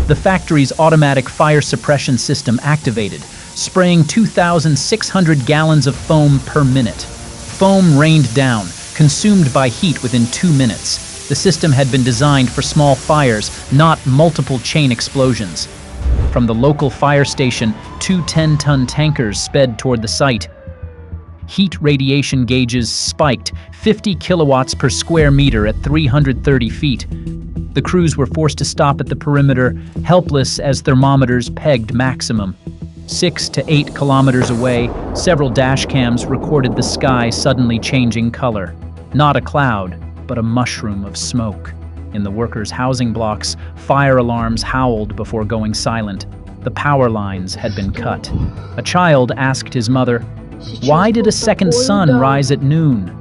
The factory's automatic fire suppression system activated, spraying 2,600 gallons of foam per minute. Foam rained down, consumed by heat within 2 minutes. The system had been designed for small fires, not multiple chain explosions. From the local fire station, 2 10-ton tankers sped toward the site. Heat radiation gauges spiked 50 kilowatts per square meter at 330 feet. The crews were forced to stop at the perimeter, helpless as thermometers pegged maximum. 6 to 8 kilometers away, several dash cams recorded the sky suddenly changing color. Not a cloud, but a mushroom of smoke. In the workers' housing blocks, fire alarms howled before going silent. The power lines had been cut. A child asked his mother, "Why did a second sun rise at noon?"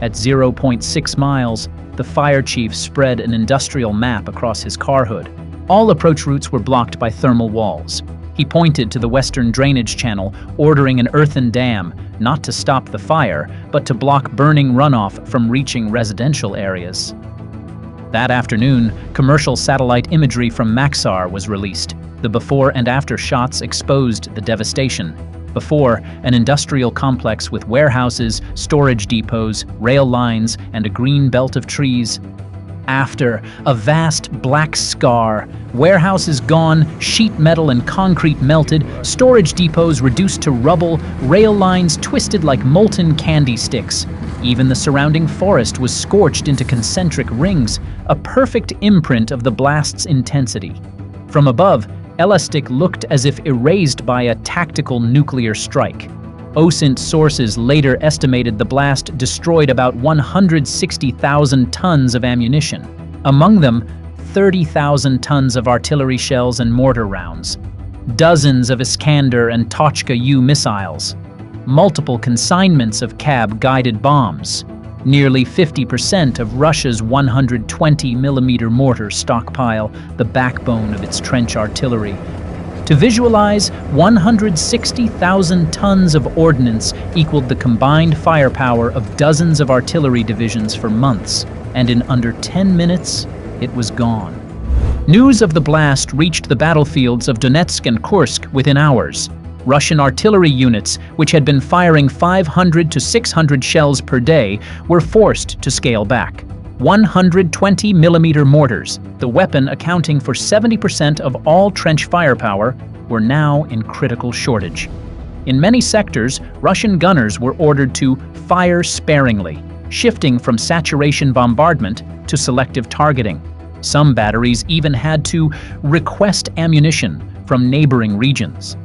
At 0.6 miles, the fire chief spread an industrial map across his car hood. All approach routes were blocked by thermal walls. He pointed to the western drainage channel, ordering an earthen dam, not to stop the fire, but to block burning runoff from reaching residential areas. That afternoon, commercial satellite imagery from Maxar was released. The before and after shots exposed the devastation. Before, an industrial complex with warehouses, storage depots, rail lines, and a green belt of trees. After, a vast black scar. Warehouses gone, sheet metal and concrete melted, storage depots reduced to rubble, rail lines twisted like molten candy sticks. Even the surrounding forest was scorched into concentric rings, a perfect imprint of the blast's intensity. From above, Elastic looked as if erased by a tactical nuclear strike. OSINT sources later estimated the blast destroyed about 160,000 tons of ammunition. Among them, 30,000 tons of artillery shells and mortar rounds, dozens of Iskander and Tochka U missiles, multiple consignments of CAB-guided bombs, nearly 50% of Russia's 120mm mortar stockpile, the backbone of its trench artillery. To visualize, 160,000 tons of ordnance equaled the combined firepower of dozens of artillery divisions for months, and in under 10 minutes, it was gone. News of the blast reached the battlefields of Donetsk and Kursk within hours. Russian artillery units, which had been firing 500 to 600 shells per day, were forced to scale back. 120-millimeter mortars, the weapon accounting for 70% of all trench firepower, were now in critical shortage. In many sectors, Russian gunners were ordered to fire sparingly, shifting from saturation bombardment to selective targeting. Some batteries even had to request ammunition from neighboring regions.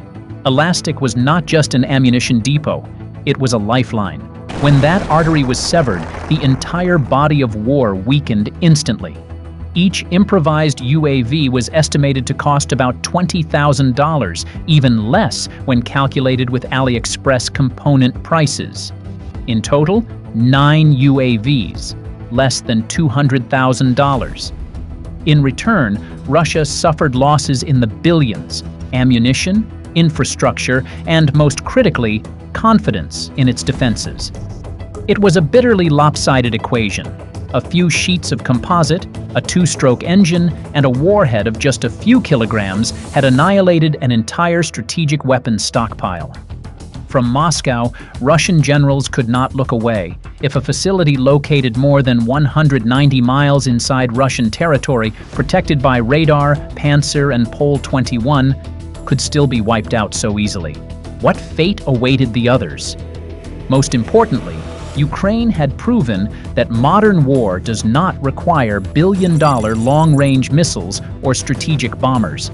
Elastic was not just an ammunition depot, it was a lifeline. When that artery was severed, the entire body of war weakened instantly. Each improvised UAV was estimated to cost about $20,000, even less when calculated with AliExpress component prices. In total, 9 UAVs, less than $200,000. In return, Russia suffered losses in the billions: ammunition, infrastructure, and most critically, confidence in its defenses. It was a bitterly lopsided equation. A few sheets of composite, a two-stroke engine, and a warhead of just a few kilograms had annihilated an entire strategic weapons stockpile. From Moscow, Russian generals could not look away. If a facility located more than 190 miles inside Russian territory, protected by radar, Panzer, and Pole 21, could still be wiped out so easily. What fate awaited the others? Most importantly, Ukraine had proven that modern war does not require billion-dollar long-range missiles or strategic bombers.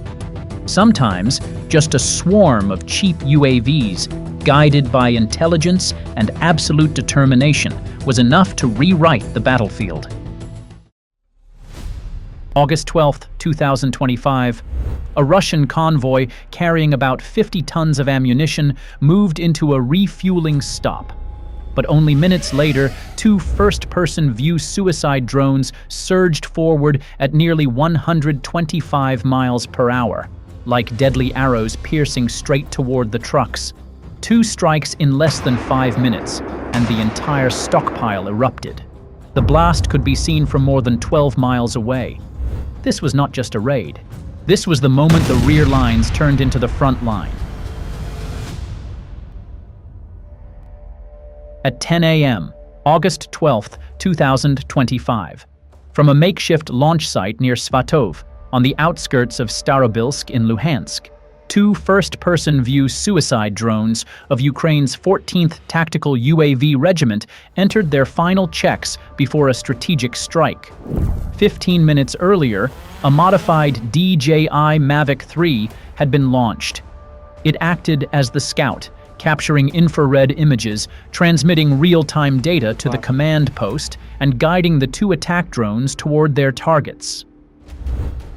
Sometimes, just a swarm of cheap UAVs, guided by intelligence and absolute determination, was enough to rewrite the battlefield. August 12, 2025. A Russian convoy carrying about 50 tons of ammunition moved into a refueling stop. But only minutes later, 2 first-person view suicide drones surged forward at nearly 125 miles per hour, like deadly arrows piercing straight toward the trucks. 2 strikes in less than 5 minutes, and the entire stockpile erupted. The blast could be seen from more than 12 miles away. This was not just a raid. This was the moment the rear lines turned into the front line. At 10 a.m., August 12, 2025, from a makeshift launch site near Svatov, on the outskirts of Starobilsk in Luhansk, 2 first-person view suicide drones of Ukraine's 14th Tactical UAV Regiment entered their final checks before a strategic strike. 15 minutes earlier, a modified DJI Mavic 3 had been launched. It acted as the scout, capturing infrared images, transmitting real-time data to the command post, and guiding the 2 attack drones toward their targets.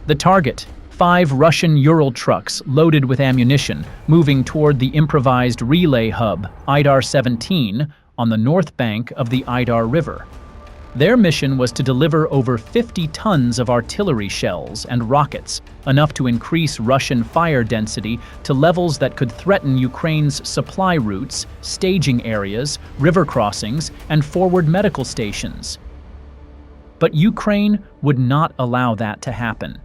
The target, 5 Russian Ural trucks loaded with ammunition, moving toward the improvised relay hub, Idar-17, on the north bank of the Idar River. Their mission was to deliver over 50 tons of artillery shells and rockets, enough to increase Russian fire density to levels that could threaten Ukraine's supply routes, staging areas, river crossings, and forward medical stations. But Ukraine would not allow that to happen.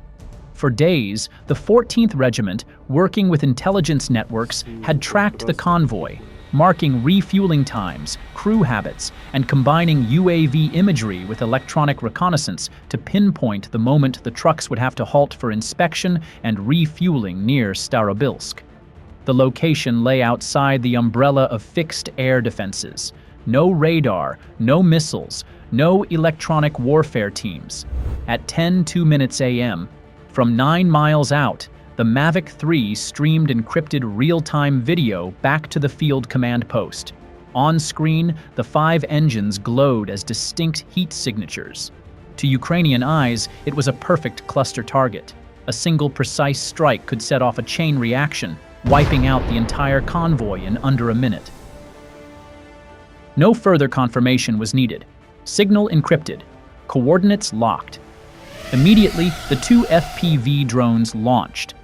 For days, the 14th Regiment, working with intelligence networks, had tracked the convoy, marking refueling times, crew habits, and combining UAV imagery with electronic reconnaissance to pinpoint the moment the trucks would have to halt for inspection and refueling near Starobilsk. The location lay outside the umbrella of fixed air defenses. No radar, no missiles, no electronic warfare teams. At 10:02 a.m., from 9 miles out, the Mavic 3 streamed encrypted real-time video back to the field command post. On screen, the 5 engines glowed as distinct heat signatures. To Ukrainian eyes, it was a perfect cluster target. A single precise strike could set off a chain reaction, wiping out the entire convoy in under a minute. No further confirmation was needed. Signal encrypted. Coordinates locked. Immediately, the 2 FPV drones launched.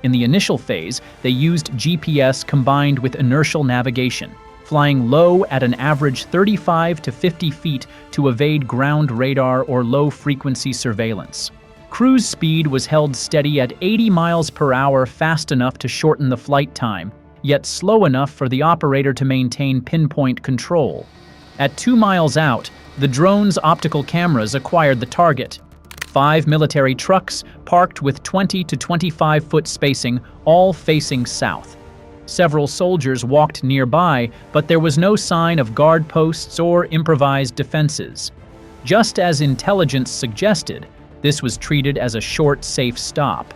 In the initial phase, they used GPS combined with inertial navigation, flying low at an average 35 to 50 feet to evade ground radar or low-frequency surveillance. Cruise speed was held steady at 80 miles per hour, fast enough to shorten the flight time, yet slow enough for the operator to maintain pinpoint control. At 2 miles out, the drone's optical cameras acquired the target. 5 military trucks parked with 20 to 25-foot spacing, all facing south. Several soldiers walked nearby, but there was no sign of guard posts or improvised defenses. Just as intelligence suggested, this was treated as a short, safe stop.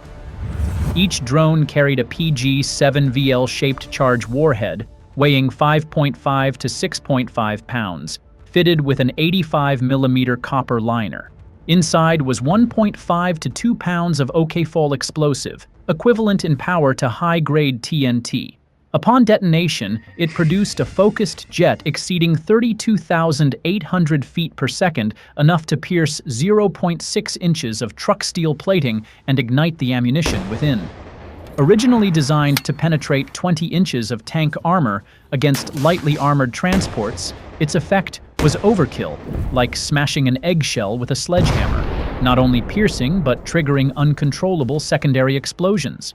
Each drone carried a PG-7VL-shaped charge warhead, weighing 5.5 to 6.5 pounds, fitted with an 85mm copper liner. Inside was 1.5 to 2 pounds of OKFOL explosive, equivalent in power to high-grade TNT. Upon detonation, it produced a focused jet exceeding 32,800 feet per second, enough to pierce 0.6 inches of truck steel plating and ignite the ammunition within. Originally designed to penetrate 20 inches of tank armor against lightly armored transports, its effect was overkill, like smashing an eggshell with a sledgehammer, not only piercing but triggering uncontrollable secondary explosions.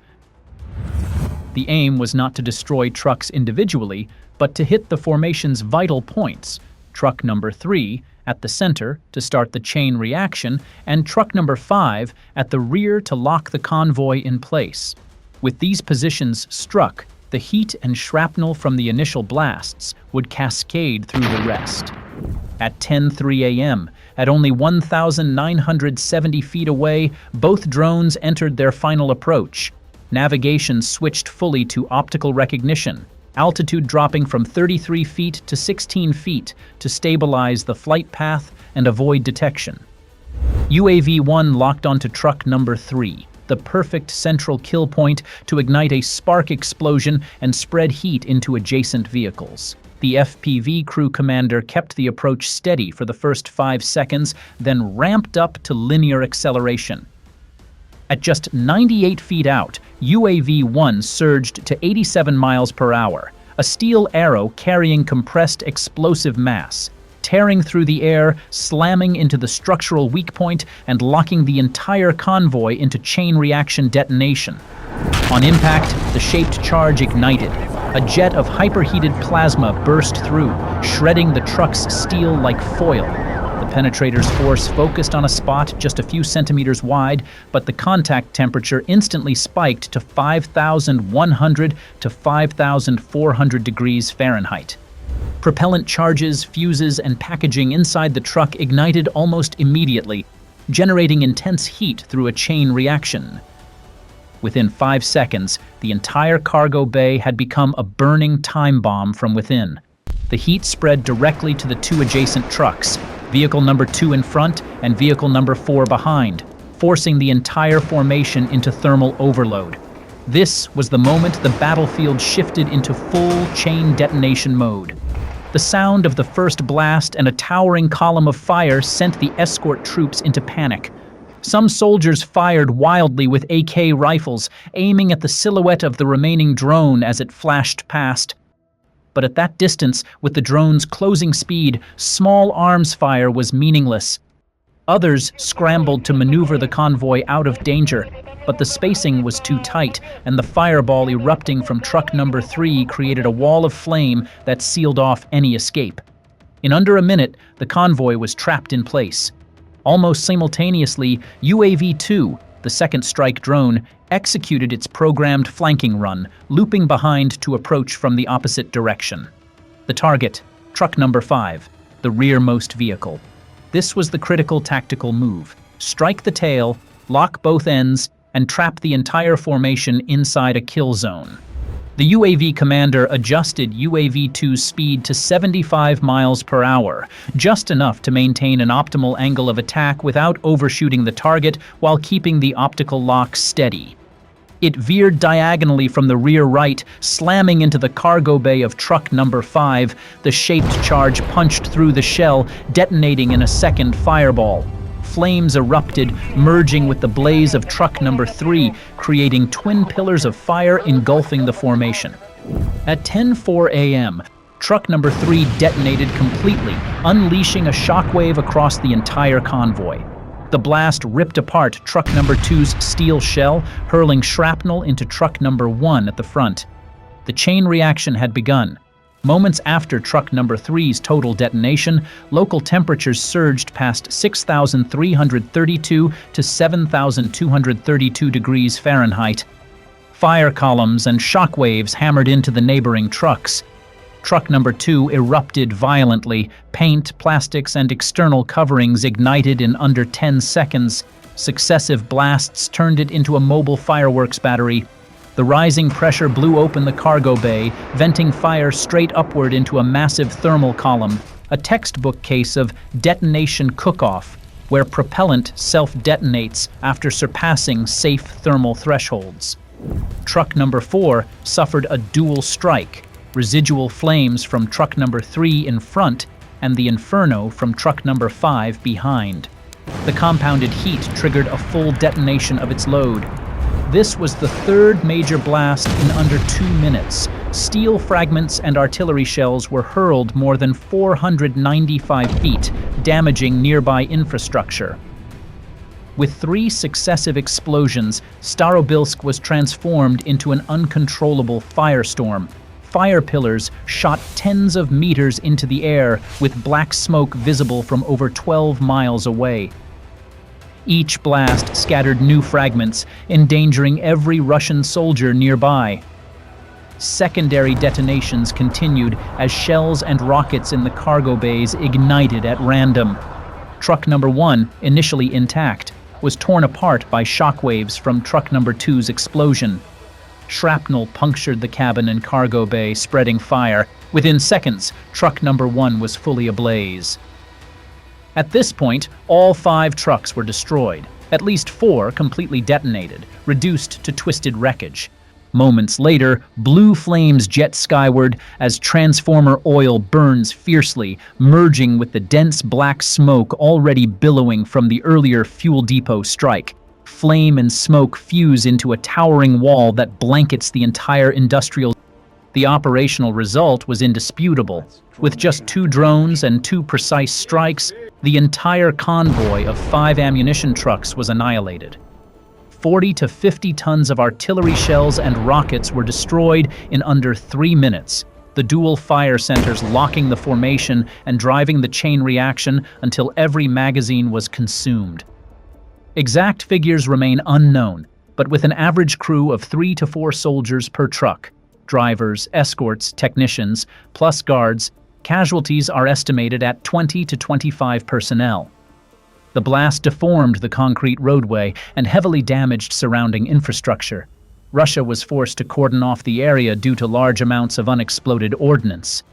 The aim was not to destroy trucks individually, but to hit the formation's vital points, truck number 3 at the center to start the chain reaction, and truck number 5 at the rear to lock the convoy in place. With these positions struck, the heat and shrapnel from the initial blasts would cascade through the rest. At 10:03 a.m., at only 1,970 feet away, both drones entered their final approach. Navigation switched fully to optical recognition, altitude dropping from 33 feet to 16 feet to stabilize the flight path and avoid detection. UAV-1 locked onto truck number 3, the perfect central kill point to ignite a spark explosion and spread heat into adjacent vehicles. The FPV crew commander kept the approach steady for the first 5 seconds, then ramped up to linear acceleration. At just 98 feet out, UAV-1 surged to 87 miles per hour, a steel arrow carrying compressed explosive mass, tearing through the air, slamming into the structural weak point, and locking the entire convoy into chain reaction detonation. On impact, the shaped charge ignited. A jet of hyperheated plasma burst through, shredding the truck's steel like foil. The penetrator's force focused on a spot just a few centimeters wide, but the contact temperature instantly spiked to 5,100 to 5,400 degrees Fahrenheit. Propellant charges, fuses, and packaging inside the truck ignited almost immediately, generating intense heat through a chain reaction. Within 5 seconds, the entire cargo bay had become a burning time bomb from within. The heat spread directly to the 2 adjacent trucks, vehicle number 2 in front and vehicle number 4 behind, forcing the entire formation into thermal overload. This was the moment the battlefield shifted into full chain detonation mode. The sound of the first blast and a towering column of fire sent the escort troops into panic. Some soldiers fired wildly with AK rifles, aiming at the silhouette of the remaining drone as it flashed past. But at that distance, with the drone's closing speed, small arms fire was meaningless. Others scrambled to maneuver the convoy out of danger, but the spacing was too tight, and the fireball erupting from truck number 3 created a wall of flame that sealed off any escape. In under a minute, the convoy was trapped in place. Almost simultaneously, UAV-2, the second strike drone, executed its programmed flanking run, looping behind to approach from the opposite direction. The target, truck number 5, the rearmost vehicle. This was the critical tactical move. Strike the tail, lock both ends, and trap the entire formation inside a kill zone. The UAV commander adjusted UAV-2's speed to 75 miles per hour, just enough to maintain an optimal angle of attack without overshooting the target while keeping the optical lock steady. It veered diagonally from the rear right, slamming into the cargo bay of truck number 5. The shaped charge punched through the shell, detonating in a second fireball. Flames erupted, merging with the blaze of truck number 3, creating twin pillars of fire engulfing the formation. At 10:04 a.m., truck number 3 detonated completely, unleashing a shockwave across the entire convoy. The blast ripped apart truck number 2's steel shell, hurling shrapnel into truck number 1 at the front. The chain reaction had begun. Moments after truck number 3's total detonation, local temperatures surged past 6,332 to 7,232 degrees Fahrenheit. Fire columns and shock waves hammered into the neighboring trucks. Truck number 2 erupted violently. Paint, plastics, and external coverings ignited in under 10 seconds. Successive blasts turned it into a mobile fireworks battery. The rising pressure blew open the cargo bay, venting fire straight upward into a massive thermal column, a textbook case of detonation cook-off, where propellant self-detonates after surpassing safe thermal thresholds. Truck number 4 suffered a dual strike, residual flames from truck number 3 in front and the inferno from truck number 5 behind. The compounded heat triggered a full detonation of its load. This was the third major blast in under 2 minutes. Steel fragments and artillery shells were hurled more than 495 feet, damaging nearby infrastructure. With 3 successive explosions, Starobilsk was transformed into an uncontrollable firestorm. Fire pillars shot tens of meters into the air, with black smoke visible from over 12 miles away. Each blast scattered new fragments, endangering every Russian soldier nearby. Secondary detonations continued as shells and rockets in the cargo bays ignited at random. Truck number 1, initially intact, was torn apart by shockwaves from truck number 2's explosion. Shrapnel punctured the cabin and cargo bay, spreading fire. Within seconds, truck number 1 was fully ablaze. At this point, all 5 trucks were destroyed. At least 4 completely detonated, reduced to twisted wreckage. Moments later, blue flames jet skyward as transformer oil burns fiercely, merging with the dense black smoke already billowing from the earlier fuel depot strike. Flame and smoke fuse into a towering wall that blankets the entire industrial. The operational result was indisputable. With just 2 drones and 2 precise strikes, the entire convoy of 5 ammunition trucks was annihilated. 40 to 50 tons of artillery shells and rockets were destroyed in under 3 minutes, the dual fire centers locking the formation and driving the chain reaction until every magazine was consumed. Exact figures remain unknown, but with an average crew of 3 to 4 soldiers per truck, drivers, escorts, technicians, plus guards, casualties are estimated at 20 to 25 personnel. The blast deformed the concrete roadway and heavily damaged surrounding infrastructure. Russia was forced to cordon off the area due to large amounts of unexploded ordnance.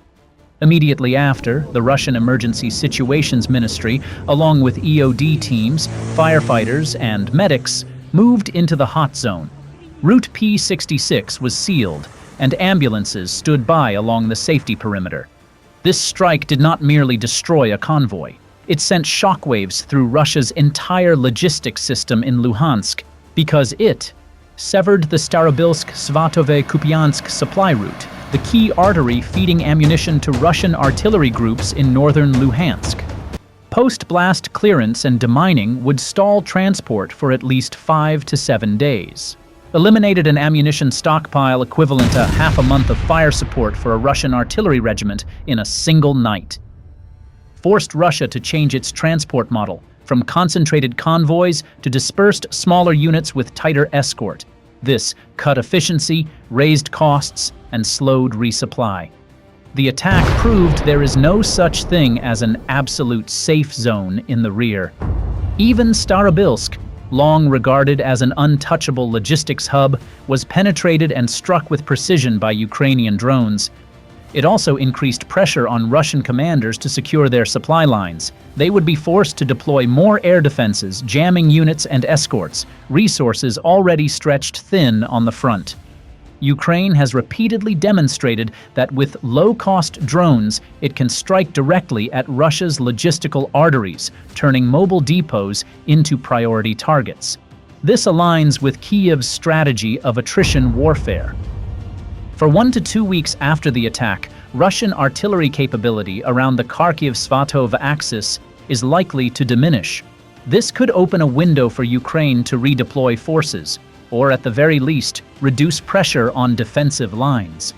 Immediately after, the Russian Emergency Situations Ministry, along with EOD teams, firefighters, and medics, moved into the hot zone. Route P66 was sealed, and ambulances stood by along the safety perimeter. This strike did not merely destroy a convoy. It sent shockwaves through Russia's entire logistics system in Luhansk because it severed the Starobilsk-Svatove-Kupiansk supply route, the key artery feeding ammunition to Russian artillery groups in northern Luhansk. Post-blast clearance and demining would stall transport for at least 5 to 7 days. Eliminated an ammunition stockpile equivalent to half a month of fire support for a Russian artillery regiment in a single night. Forced Russia to change its transport model from concentrated convoys to dispersed smaller units with tighter escort. This cut efficiency, raised costs, and slowed resupply. The attack proved there is no such thing as an absolute safe zone in the rear. Even Starobilsk, long regarded as an untouchable logistics hub, was penetrated and struck with precision by Ukrainian drones. It also increased pressure on Russian commanders to secure their supply lines. They would be forced to deploy more air defenses, jamming units and escorts, resources already stretched thin on the front. Ukraine has repeatedly demonstrated that with low-cost drones, it can strike directly at Russia's logistical arteries, turning mobile depots into priority targets. This aligns with Kiev's strategy of attrition warfare. For 1 to 2 weeks after the attack, Russian artillery capability around the Kharkiv-Svatove axis is likely to diminish. This could open a window for Ukraine to redeploy forces, or at the very least, reduce pressure on defensive lines.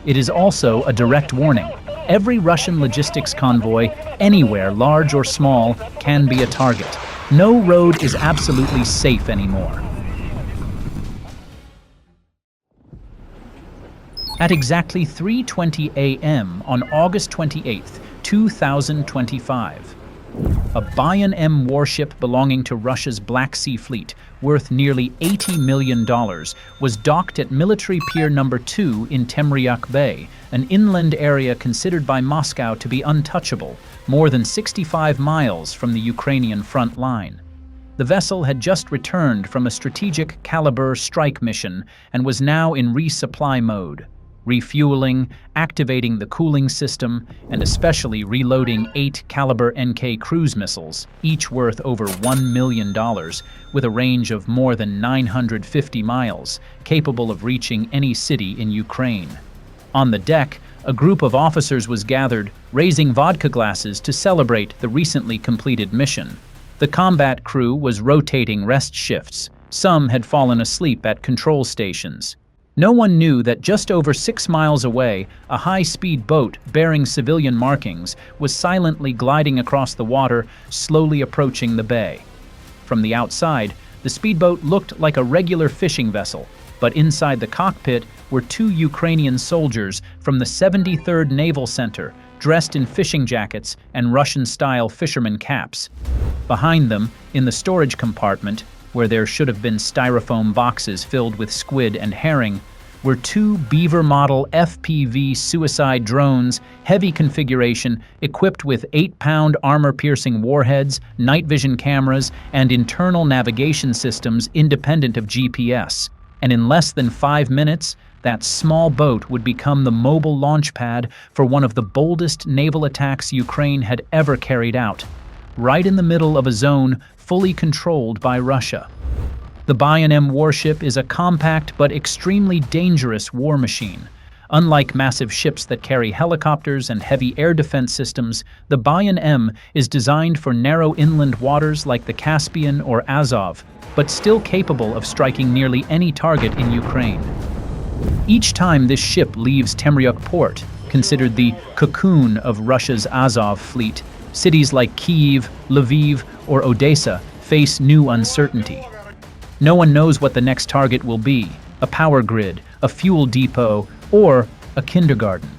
It is also a direct warning. Every Russian logistics convoy, anywhere large or small, can be a target. No road is absolutely safe anymore. At exactly 3:20 a.m. on August 28, 2025, a Bayan M warship belonging to Russia's Black Sea Fleet, worth nearly $80 million, was docked at Military Pier No. 2 in Temryak Bay, an inland area considered by Moscow to be untouchable, more than 65 miles from the Ukrainian front line. The vessel had just returned from a strategic caliber strike mission and was now in resupply mode, refueling, activating the cooling system, and especially reloading 8 caliber NK cruise missiles, each worth over $1 million, with a range of more than 950 miles, capable of reaching any city in Ukraine. On the deck, a group of officers was gathered, raising vodka glasses to celebrate the recently completed mission. The combat crew was rotating rest shifts. Some had fallen asleep at control stations. No one knew that just over 6 miles away, a high-speed boat bearing civilian markings was silently gliding across the water, slowly approaching the bay. From the outside, the speedboat looked like a regular fishing vessel, but inside the cockpit were 2 Ukrainian soldiers from the 73rd Naval Center, dressed in fishing jackets and Russian-style fisherman caps. Behind them, in the storage compartment, where there should have been styrofoam boxes filled with squid and herring, were 2 Beaver model FPV suicide drones, heavy configuration, equipped with 8-pound armor-piercing warheads, night vision cameras, and internal navigation systems independent of GPS. And in less than 5 minutes, that small boat would become the mobile launch pad for one of the boldest naval attacks Ukraine had ever carried out, right in the middle of a zone fully controlled by Russia. The Bayan M warship is a compact but extremely dangerous war machine. Unlike massive ships that carry helicopters and heavy air defense systems, the Bayan M is designed for narrow inland waters like the Caspian or Azov, but still capable of striking nearly any target in Ukraine. Each time this ship leaves Temryak port, considered the cocoon of Russia's Azov fleet, cities like Kyiv, Lviv, or Odessa face new uncertainty. No one knows what the next target will be: a power grid, a fuel depot, or a kindergarten.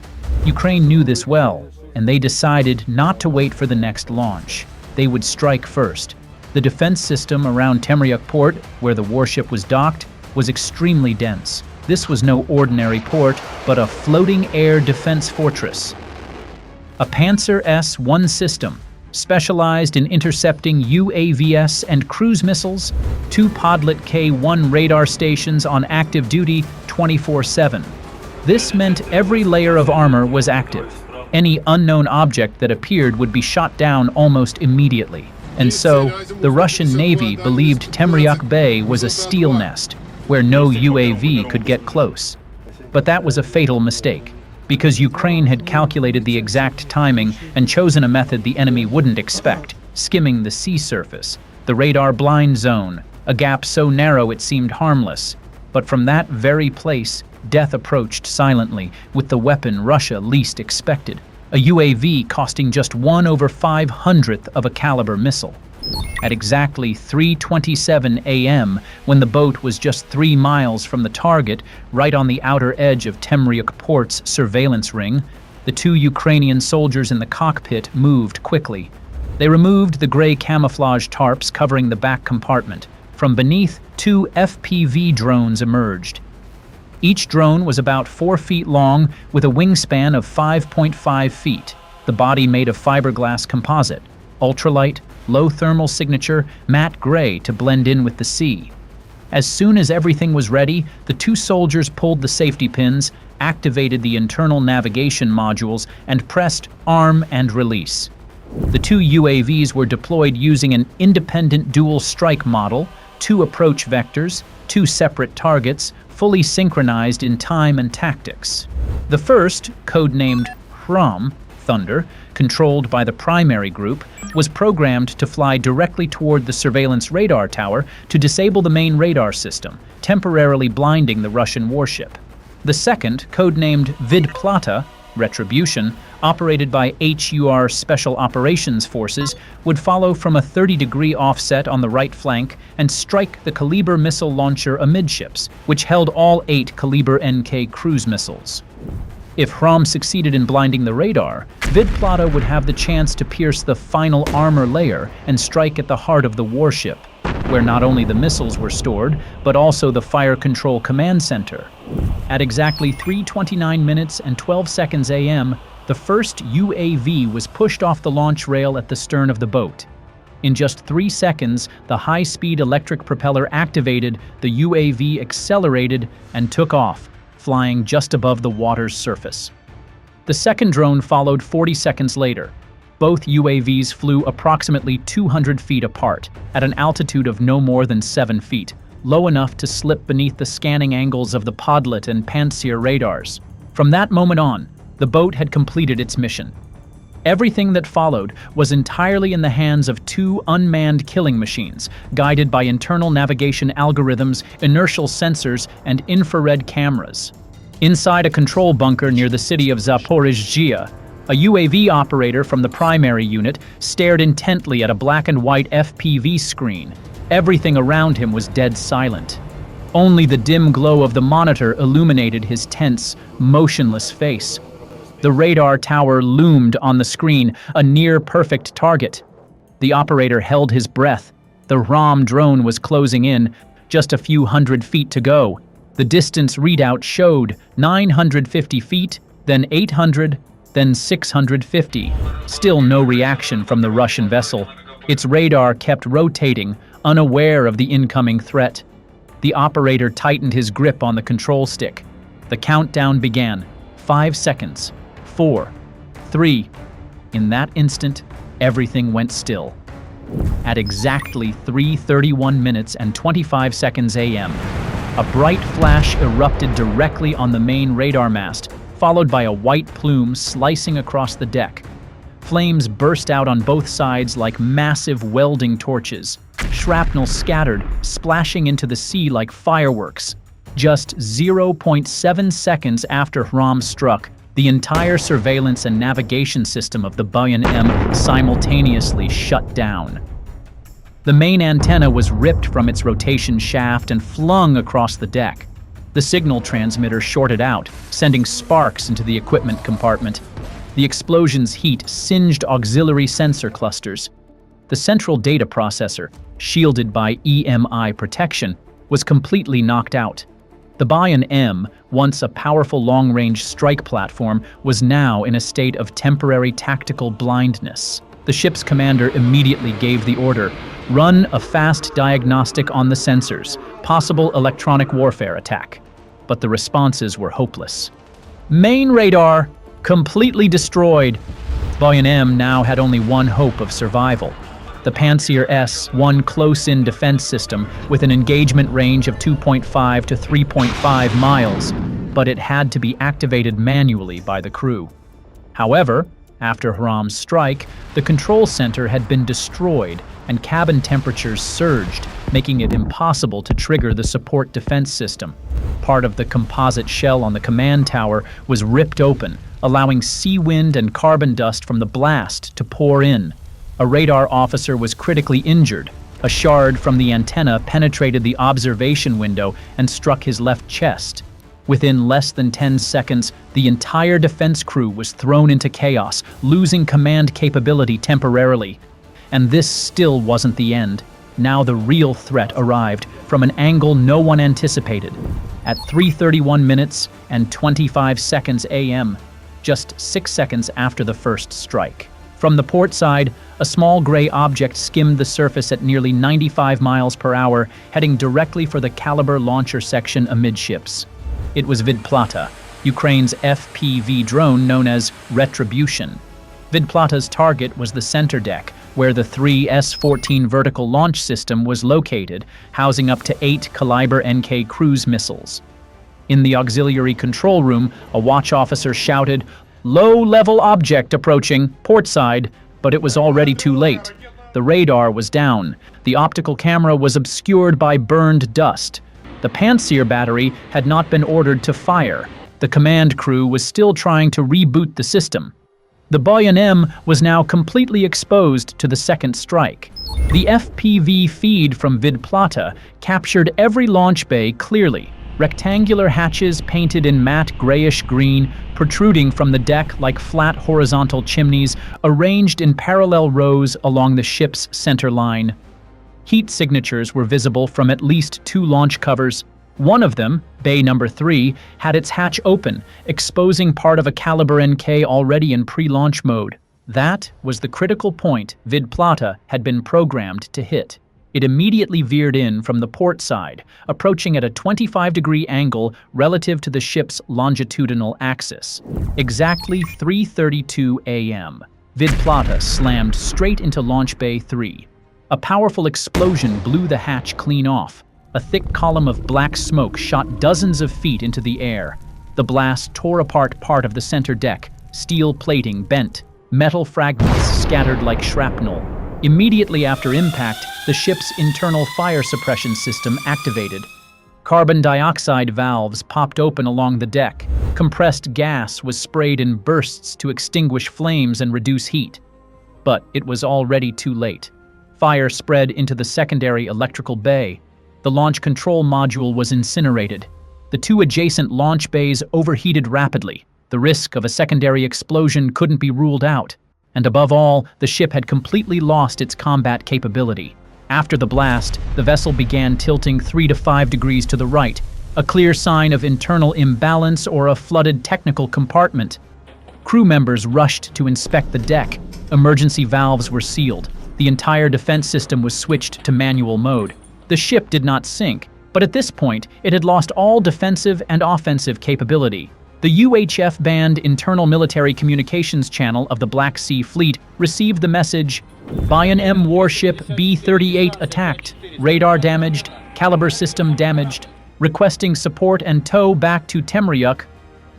Ukraine knew this well, and they decided not to wait for the next launch. They would strike first. The defense system around Temryak port, where the warship was docked, was extremely dense. This was no ordinary port, but a floating air defense fortress. A Panzer S-1 system, specialized in intercepting UAVs and cruise missiles, 2 Podlet K-1 radar stations on active duty 24/7. This meant every layer of armor was active. Any unknown object that appeared would be shot down almost immediately. And so, the Russian Navy believed Temryak Bay was a steel nest, where no UAV could get close. But that was a fatal mistake, because Ukraine had calculated the exact timing and chosen a method the enemy wouldn't expect: skimming the sea surface, the radar blind zone, a gap so narrow it seemed harmless. But from that very place, death approached silently, with the weapon Russia least expected: a UAV costing just 1/500th of a caliber missile. At exactly 3:27 a.m., when the boat was just 3 miles from the target, right on the outer edge of Temryak port's surveillance ring, the 2 Ukrainian soldiers in the cockpit moved quickly. They removed the gray camouflage tarps covering the back compartment. From beneath, 2 FPV drones emerged. Each drone was about 4 feet long, with a wingspan of 5.5 feet, the body made of fiberglass composite, ultralight, low thermal signature, matte gray to blend in with the sea. As soon as everything was ready, the 2 soldiers pulled the safety pins, activated the internal navigation modules, and pressed arm and release. The 2 UAVs were deployed using an independent dual strike model, 2 approach vectors, 2 separate targets, fully synchronized in time and tactics. The first, codenamed Thunder, controlled by the primary group, was programmed to fly directly toward the surveillance radar tower to disable the main radar system, temporarily blinding the Russian warship. The second, codenamed Vidplata, Retribution, operated by HUR Special Operations Forces, would follow from a 30-degree offset on the right flank and strike the Kaliber missile launcher amidships, which held all 8 Kaliber NK cruise missiles. If Hram succeeded in blinding the radar, Vidplata would have the chance to pierce the final armor layer and strike at the heart of the warship, where not only the missiles were stored, but also the Fire Control Command Center. At exactly 3:29 minutes and 12 seconds AM, the first UAV was pushed off the launch rail at the stern of the boat. In just 3 seconds, the high-speed electric propeller activated, the UAV accelerated and took off, flying just above the water's surface. The second drone followed 40 seconds later. Both UAVs flew approximately 200 feet apart, at an altitude of no more than 7 feet, low enough to slip beneath the scanning angles of the Podlet and Pantsir radars. From that moment on, the boat had completed its mission. Everything that followed was entirely in the hands of 2 unmanned killing machines, guided by internal navigation algorithms, inertial sensors, and infrared cameras. Inside a control bunker near the city of Zaporizhzhia, a UAV operator from the primary unit stared intently at a black and white FPV screen. Everything around him was dead silent. Only the dim glow of the monitor illuminated his tense, motionless face. The radar tower loomed on the screen, a near-perfect target. The operator held his breath. The Hram drone was closing in, just a few hundred feet to go. The distance readout showed 950 feet, then 800, then 650. Still no reaction from the Russian vessel. Its radar kept rotating, unaware of the incoming threat. The operator tightened his grip on the control stick. The countdown began. 5 seconds. 4, 3. In that instant, everything went still. At exactly 3:31 minutes and 25 seconds AM, a bright flash erupted directly on the main radar mast, followed by a white plume slicing across the deck. Flames burst out on both sides like massive welding torches. Shrapnel scattered, splashing into the sea like fireworks. Just 0.7 seconds after Hram struck, the entire surveillance and navigation system of the Bayan M simultaneously shut down. The main antenna was ripped from its rotation shaft and flung across the deck. The signal transmitter shorted out, sending sparks into the equipment compartment. The explosion's heat singed auxiliary sensor clusters. The central data processor, shielded by EMI protection, was completely knocked out. The Bayan M, once a powerful long-range strike platform, was now in a state of temporary tactical blindness. The ship's commander immediately gave the order, "Run a fast diagnostic on the sensors, possible electronic warfare attack." But the responses were hopeless. Main radar, completely destroyed. Bayan M now had only one hope of survival. The Pantsir S-1 close-in defense system with an engagement range of 2.5 to 3.5 miles, but it had to be activated manually by the crew. However, after Hram's strike, the control center had been destroyed and cabin temperatures surged, making it impossible to trigger the support defense system. Part of the composite shell on the command tower was ripped open, allowing sea wind and carbon dust from the blast to pour in. A radar officer was critically injured. A shard from the antenna penetrated the observation window and struck his left chest. Within less than 10 seconds, the entire defense crew was thrown into chaos, losing command capability temporarily. And this still wasn't the end. Now the real threat arrived from an angle no one anticipated. At 3:31 minutes and 25 seconds AM, just 6 seconds after the first strike. From the port side, a small gray object skimmed the surface at nearly 95 miles per hour, heading directly for the Kaliber launcher section amidships. It was Vidplata, Ukraine's FPV drone known as Retribution. Vidplata's target was the center deck, where the 3 S-14 vertical launch system was located, housing up to 8 Kaliber NK cruise missiles. In the auxiliary control room, a watch officer shouted, "Low-level object approaching, port side," But it was already too late. The radar was down. The optical camera was obscured by burned dust. The Pantsir battery had not been ordered to fire. The command crew was still trying to reboot the system. The Boyan-M was now completely exposed to the second strike. The FPV feed from Vidplata captured every launch bay clearly. Rectangular hatches painted in matte grayish-green, protruding from the deck like flat horizontal chimneys, arranged in parallel rows along the ship's center line. Heat signatures were visible from at least 2 launch covers. One of them, bay number 3, had its hatch open, exposing part of a Caliber NK already in pre-launch mode. That was the critical point Vidplata had been programmed to hit. It immediately veered in from the port side, approaching at a 25-degree angle relative to the ship's longitudinal axis. Exactly 3:32 a.m., Vidplata slammed straight into Launch Bay 3. A powerful explosion blew the hatch clean off. A thick column of black smoke shot dozens of feet into the air. The blast tore apart part of the center deck, steel plating bent, metal fragments scattered like shrapnel. Immediately after impact, the ship's internal fire suppression system activated. Carbon dioxide valves popped open along the deck. Compressed gas was sprayed in bursts to extinguish flames and reduce heat. But it was already too late. Fire spread into the secondary electrical bay. The launch control module was incinerated. The 2 adjacent launch bays overheated rapidly. The risk of a secondary explosion couldn't be ruled out. And above all, the ship had completely lost its combat capability. After the blast, the vessel began tilting 3 to 5 degrees to the right, a clear sign of internal imbalance or a flooded technical compartment. Crew members rushed to inspect the deck. Emergency valves were sealed. The entire defense system was switched to manual mode. The ship did not sink, but at this point, it had lost all defensive and offensive capability. The UHF-banned internal military communications channel of the Black Sea Fleet received the message, Boyan-M warship B-38 attacked, radar damaged, Caliber system damaged, requesting support and tow back to Temryuk.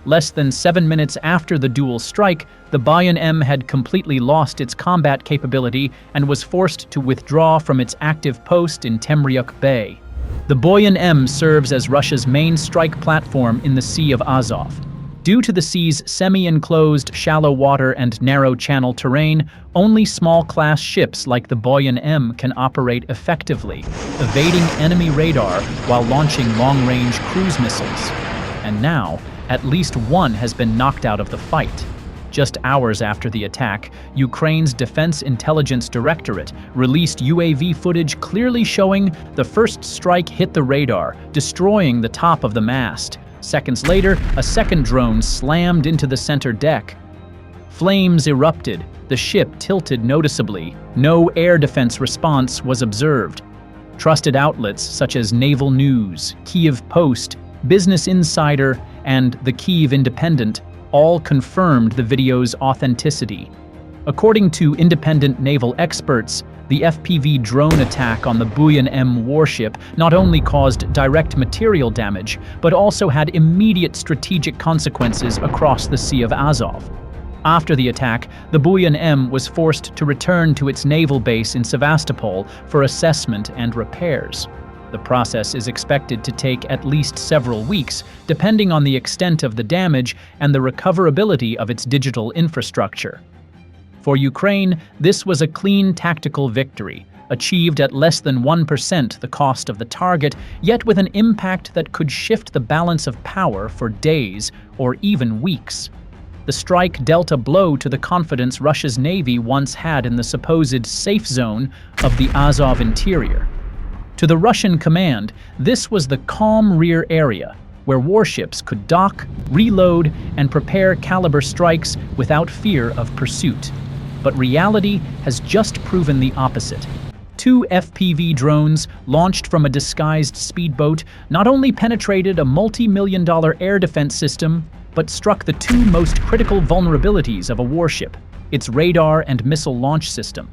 Less than 7 minutes after the dual strike, the Boyan-M had completely lost its combat capability and was forced to withdraw from its active post in Temryuk Bay. The Boyan-M serves as Russia's main strike platform in the Sea of Azov. Due to the sea's semi-enclosed, shallow water and narrow channel terrain, only small-class ships like the Boyan-M can operate effectively, evading enemy radar while launching long-range cruise missiles. And now, at least one has been knocked out of the fight. Just hours after the attack, Ukraine's Defense Intelligence Directorate released UAV footage clearly showing the first strike hit the radar, destroying the top of the mast. Seconds later, a second drone slammed into the center deck. Flames erupted. The ship tilted noticeably. No air defense response was observed. Trusted outlets such as Naval News, Kyiv Post, Business Insider, and the Kyiv Independent all confirmed the video's authenticity. According to independent naval experts, the FPV drone attack on the Boyan-M warship not only caused direct material damage, but also had immediate strategic consequences across the Sea of Azov. After the attack, the Boyan-M was forced to return to its naval base in Sevastopol for assessment and repairs. The process is expected to take at least several weeks, depending on the extent of the damage and the recoverability of its digital infrastructure. For Ukraine, this was a clean tactical victory, achieved at less than 1% the cost of the target, yet with an impact that could shift the balance of power for days or even weeks. The strike dealt a blow to the confidence Russia's navy once had in the supposed safe zone of the Azov interior. To the Russian command, this was the calm rear area, where warships could dock, reload, and prepare Caliber strikes without fear of pursuit. But reality has just proven the opposite. 2 FPV drones, launched from a disguised speedboat, not only penetrated a multi-million-dollar air defense system, but struck the 2 most critical vulnerabilities of a warship, its radar and missile launch system.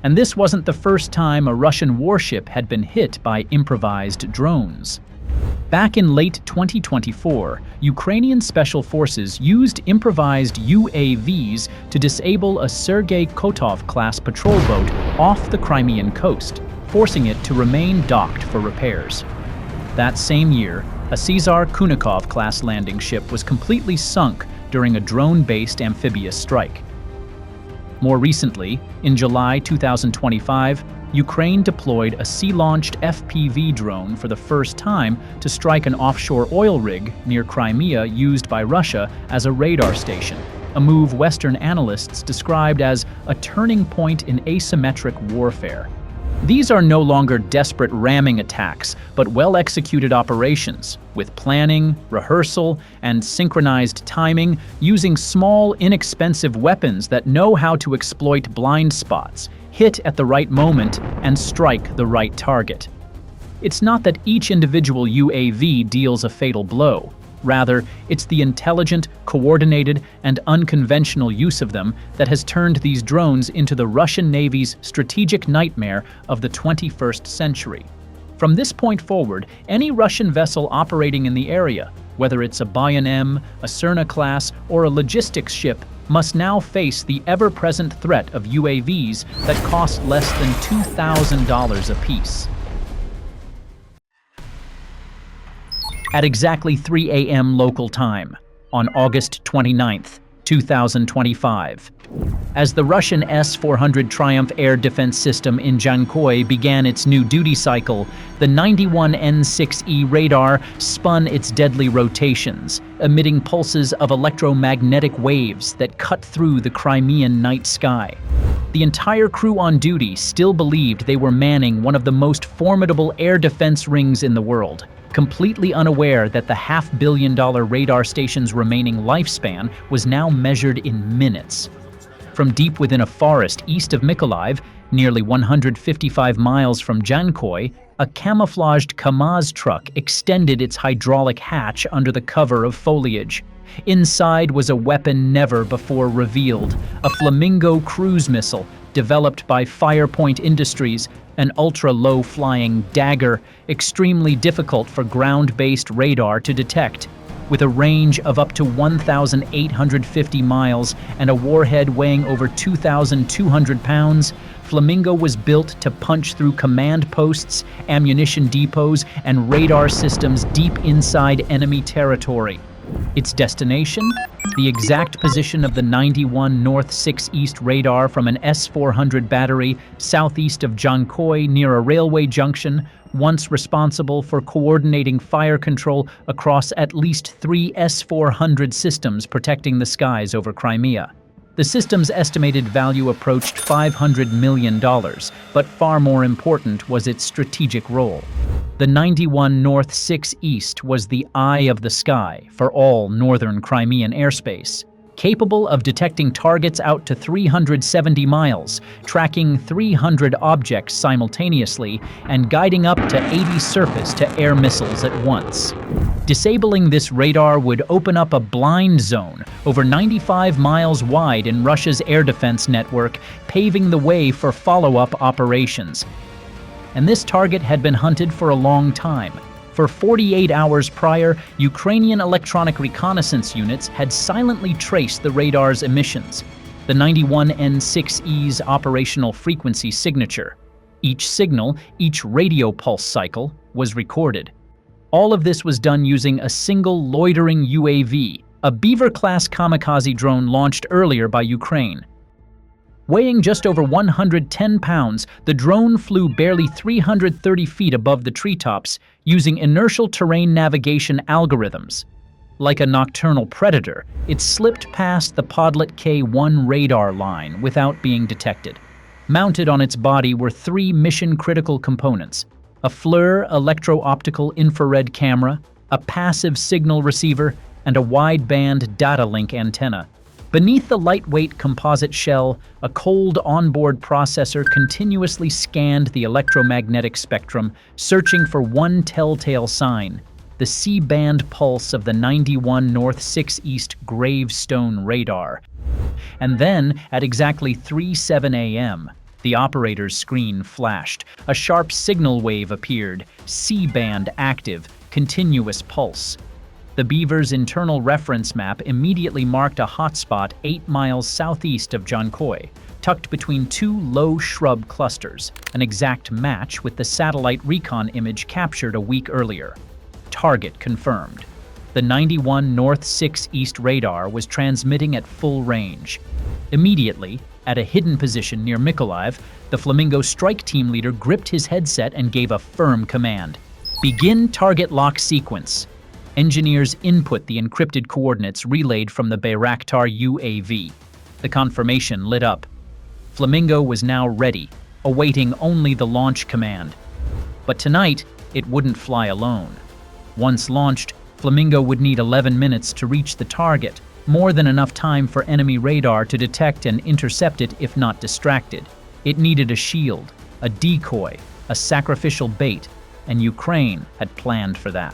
And this wasn't the first time a Russian warship had been hit by improvised drones. Back in late 2024, Ukrainian special forces used improvised UAVs to disable a Sergei Kotov-class patrol boat off the Crimean coast, forcing it to remain docked for repairs. That same year, a Cesar Kunikov-class landing ship was completely sunk during a drone-based amphibious strike. More recently, in July 2025, Ukraine deployed a sea-launched FPV drone for the first time to strike an offshore oil rig near Crimea used by Russia as a radar station, a move Western analysts described as a turning point in asymmetric warfare. These are no longer desperate ramming attacks, but well-executed operations, with planning, rehearsal, and synchronized timing, using small, inexpensive weapons that know how to exploit blind spots, hit at the right moment, and strike the right target. It's not that each individual UAV deals a fatal blow. Rather, it's the intelligent, coordinated, and unconventional use of them that has turned these drones into the Russian Navy's strategic nightmare of the 21st century. From this point forward, any Russian vessel operating in the area, whether it's a Bayan-M, a Cerna-class, or a logistics ship, must now face the ever-present threat of UAVs that cost less than $2,000 apiece. At exactly 3 a.m. local time, on August 29th, 2025, as the Russian S-400 Triumph air defense system in Jankoy began its new duty cycle, the 91N6E radar spun its deadly rotations, emitting pulses of electromagnetic waves that cut through the Crimean night sky. The entire crew on duty still believed they were manning one of the most formidable air defense rings in the world, completely unaware that the $500 million radar station's remaining lifespan was now measured in minutes. From deep within a forest east of Mykolaiv, nearly 155 miles from Jankoy, a camouflaged Kamaz truck extended its hydraulic hatch under the cover of foliage. Inside was a weapon never before revealed, a Flamingo cruise missile developed by Firepoint Industries, an ultra-low-flying dagger, extremely difficult for ground-based radar to detect. With a range of up to 1,850 miles and a warhead weighing over 2,200 pounds, Flamingo was built to punch through command posts, ammunition depots, and radar systems deep inside enemy territory. Its destination? The exact position of the 91 North 6 East radar from an S-400 battery southeast of Jankoy near a railway junction, once responsible for coordinating fire control across at least 3 S-400 systems protecting the skies over Crimea. The system's estimated value approached $500 million, but far more important was its strategic role. The 91 North 6 East was the eye of the sky for all northern Crimean airspace, capable of detecting targets out to 370 miles, tracking 300 objects simultaneously, and guiding up to 80 surface-to-air missiles at once. Disabling this radar would open up a blind zone over 95 miles wide in Russia's air defense network, paving the way for follow-up operations. And this target had been hunted for a long time. For 48 hours prior, Ukrainian electronic reconnaissance units had silently traced the radar's emissions, the 91N6E's operational frequency signature. Each signal, each radio pulse cycle, was recorded. All of this was done using a single loitering UAV, a Beaver-class kamikaze drone launched earlier by Ukraine. Weighing just over 110 pounds, the drone flew barely 330 feet above the treetops using inertial terrain navigation algorithms. Like a nocturnal predator, it slipped past the Podlet K1 radar line without being detected. Mounted on its body were 3 mission-critical components: a FLIR electro-optical infrared camera, a passive signal receiver, and a wideband data link antenna. Beneath the lightweight composite shell, a cold onboard processor continuously scanned the electromagnetic spectrum, searching for one telltale sign: the C-band pulse of the 91 North 6 East Gravestone radar. And then, at exactly 3:07 a.m., the operator's screen flashed. A sharp signal wave appeared, C-band active, continuous pulse. The Beaver's internal reference map immediately marked a hotspot 8 miles southeast of Jankoy, tucked between two low shrub clusters, an exact match with the satellite recon image captured a week earlier. Target confirmed. The 91 North 6 East radar was transmitting at full range. Immediately, at a hidden position near Mykolaiv, the Flamingo strike team leader gripped his headset and gave a firm command. Begin target lock sequence. Engineers input the encrypted coordinates relayed from the Bayraktar UAV. The confirmation lit up. Flamingo was now ready, awaiting only the launch command. But tonight, it wouldn't fly alone. Once launched, Flamingo would need 11 minutes to reach the target, more than enough time for enemy radar to detect and intercept it if not distracted. It needed a shield, a decoy, a sacrificial bait, and Ukraine had planned for that.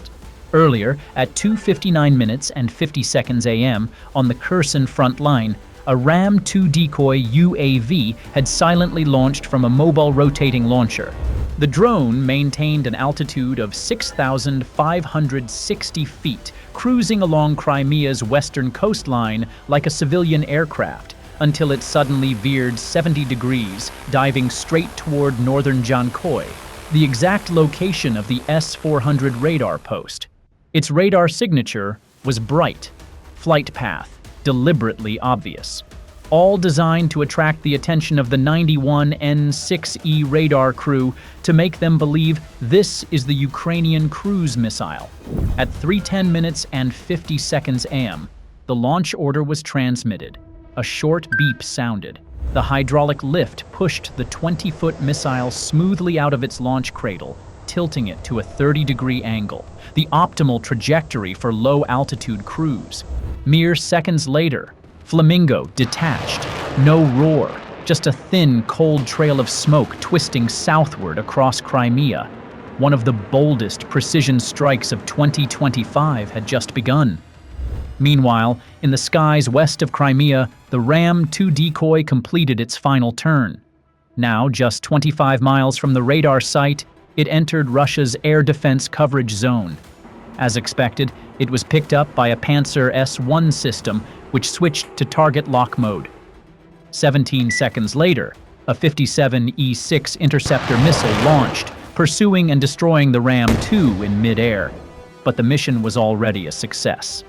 Earlier, at 2:59 minutes and 50 seconds AM, on the Kherson front line, a Ram-2 decoy UAV had silently launched from a mobile rotating launcher. The drone maintained an altitude of 6,560 feet, cruising along Crimea's western coastline like a civilian aircraft, until it suddenly veered 70 degrees, diving straight toward northern Jankoy, the exact location of the S-400 radar post. Its radar signature was bright, flight path deliberately obvious, all designed to attract the attention of the 91 N-6E radar crew to make them believe this is the Ukrainian cruise missile. At 3:10 minutes and 50 seconds AM, the launch order was transmitted. A short beep sounded. The hydraulic lift pushed the 20-foot missile smoothly out of its launch cradle, tilting it to a 30-degree angle, the optimal trajectory for low-altitude cruise. Mere seconds later, Flamingo detached. No roar, just a thin, cold trail of smoke twisting southward across Crimea. One of the boldest precision strikes of 2025 had just begun. Meanwhile, in the skies west of Crimea, the Ram-2 decoy completed its final turn. Now, just 25 miles from the radar site, it entered Russia's air defense coverage zone. As expected, it was picked up by a Panzer S-1 system, which switched to target lock mode. 17 seconds later, a 57E-6 interceptor missile launched, pursuing and destroying the Ram-2 in mid-air. But the mission was already a success.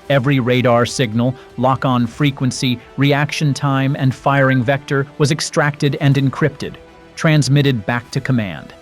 Every radar signal, lock-on frequency, reaction time, and firing vector was extracted and encrypted, transmitted back to command.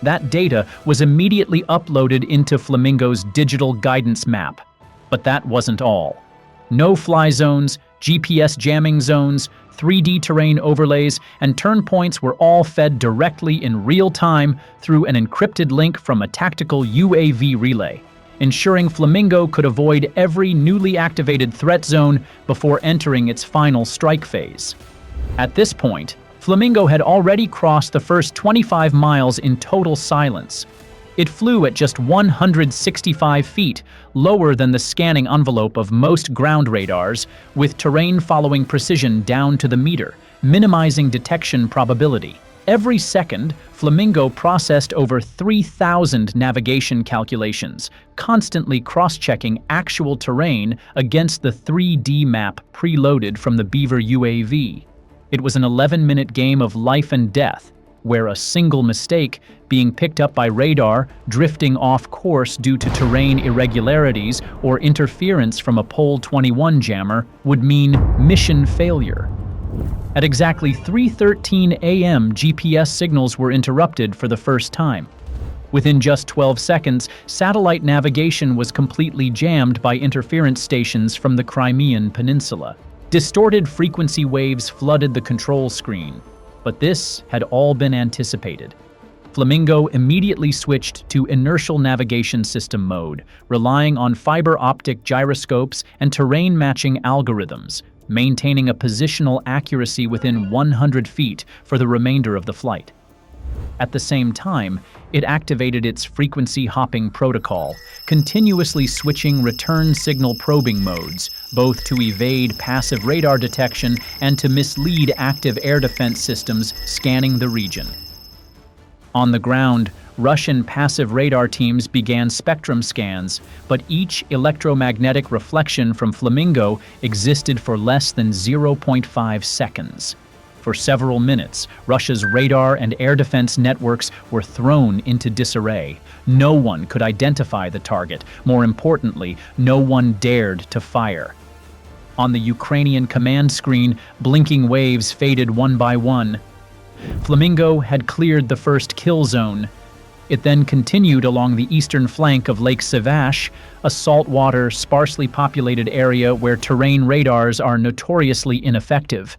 That data was immediately uploaded into Flamingo's digital guidance map. But that wasn't all. No-fly zones, GPS jamming zones, 3D terrain overlays, and turn points were all fed directly in real time through an encrypted link from a tactical UAV relay, ensuring Flamingo could avoid every newly activated threat zone before entering its final strike phase. At this point, Flamingo had already crossed the first 25 miles in total silence. It flew at just 165 feet, lower than the scanning envelope of most ground radars, with terrain-following precision down to the meter, minimizing detection probability. Every second, Flamingo processed over 3,000 navigation calculations, constantly cross-checking actual terrain against the 3D map preloaded from the Beaver UAV. It was an 11-minute game of life and death, where a single mistake, being picked up by radar, drifting off course due to terrain irregularities, or interference from a Pole 21 jammer, would mean mission failure. At exactly 3:13 a.m., GPS signals were interrupted for the first time. Within just 12 seconds, satellite navigation was completely jammed by interference stations from the Crimean Peninsula. Distorted frequency waves flooded the control screen, but this had all been anticipated. Flamingo immediately switched to inertial navigation system mode, relying on fiber optic gyroscopes and terrain-matching algorithms, maintaining a positional accuracy within 100 feet for the remainder of the flight. At the same time, it activated its frequency hopping protocol, continuously switching return signal probing modes, both to evade passive radar detection and to mislead active air defense systems scanning the region. On the ground, Russian passive radar teams began spectrum scans, but each electromagnetic reflection from Flamingo existed for less than 0.5 seconds. For several minutes, Russia's radar and air defense networks were thrown into disarray. No one could identify the target. More importantly, no one dared to fire. On the Ukrainian command screen, blinking waves faded one by one. Flamingo had cleared the first kill zone. It then continued along the eastern flank of Lake Savash, a saltwater, sparsely populated area where terrain radars are notoriously ineffective.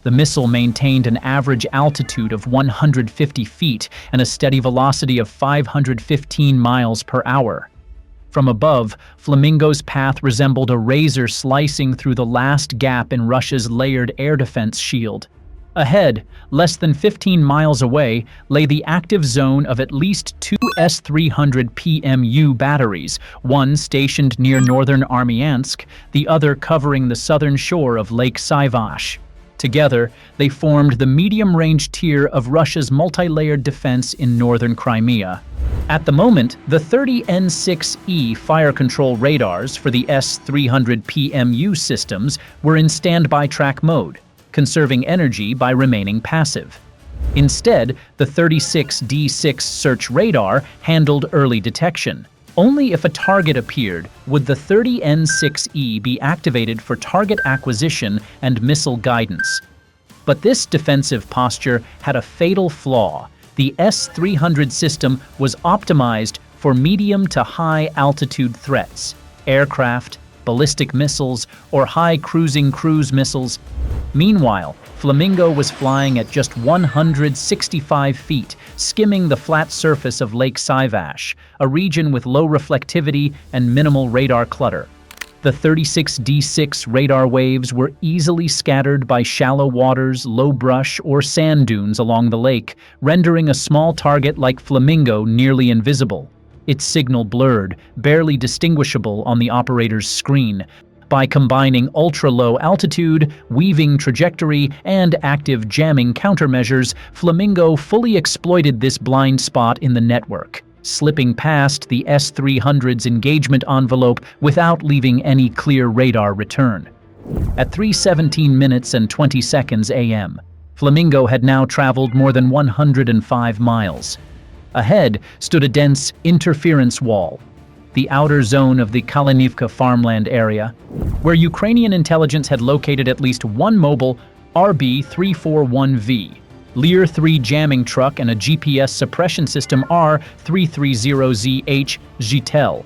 The missile maintained an average altitude of 150 feet and a steady velocity of 515 miles per hour. From above, Flamingo's path resembled a razor slicing through the last gap in Russia's layered air defense shield. Ahead, less than 15 miles away, lay the active zone of at least two S-300 PMU batteries, one stationed near northern Armyansk, the other covering the southern shore of Lake Savash. Together, they formed the medium-range tier of Russia's multi-layered defense in northern Crimea. At the moment, the 30 N6E fire control radars for the S-300 PMU systems were in standby track mode, conserving energy by remaining passive. Instead, the 36D6 search radar handled early detection. Only if a target appeared would the 30N6E be activated for target acquisition and missile guidance. But this defensive posture had a fatal flaw. The S-300 system was optimized for medium to high altitude threats, aircraft, ballistic missiles, or high cruising cruise missiles. Meanwhile, Flamingo was flying at just 165 feet, skimming the flat surface of Lake Savash, a region with low reflectivity and minimal radar clutter. The 36D6 radar waves were easily scattered by shallow waters, low brush, or sand dunes along the lake, rendering a small target like Flamingo nearly invisible. Its signal blurred, barely distinguishable on the operator's screen. By combining ultra-low altitude, weaving trajectory, and active jamming countermeasures, Flamingo fully exploited this blind spot in the network, slipping past the S-300's engagement envelope without leaving any clear radar return. At 3:17 minutes and 20 seconds a.m., Flamingo had now traveled more than 105 miles. Ahead stood a dense interference wall, the outer zone of the Kalinivka farmland area, where Ukrainian intelligence had located at least one mobile RB-341V, Lear-3 jamming truck and a GPS suppression system R-330ZH Zhitel.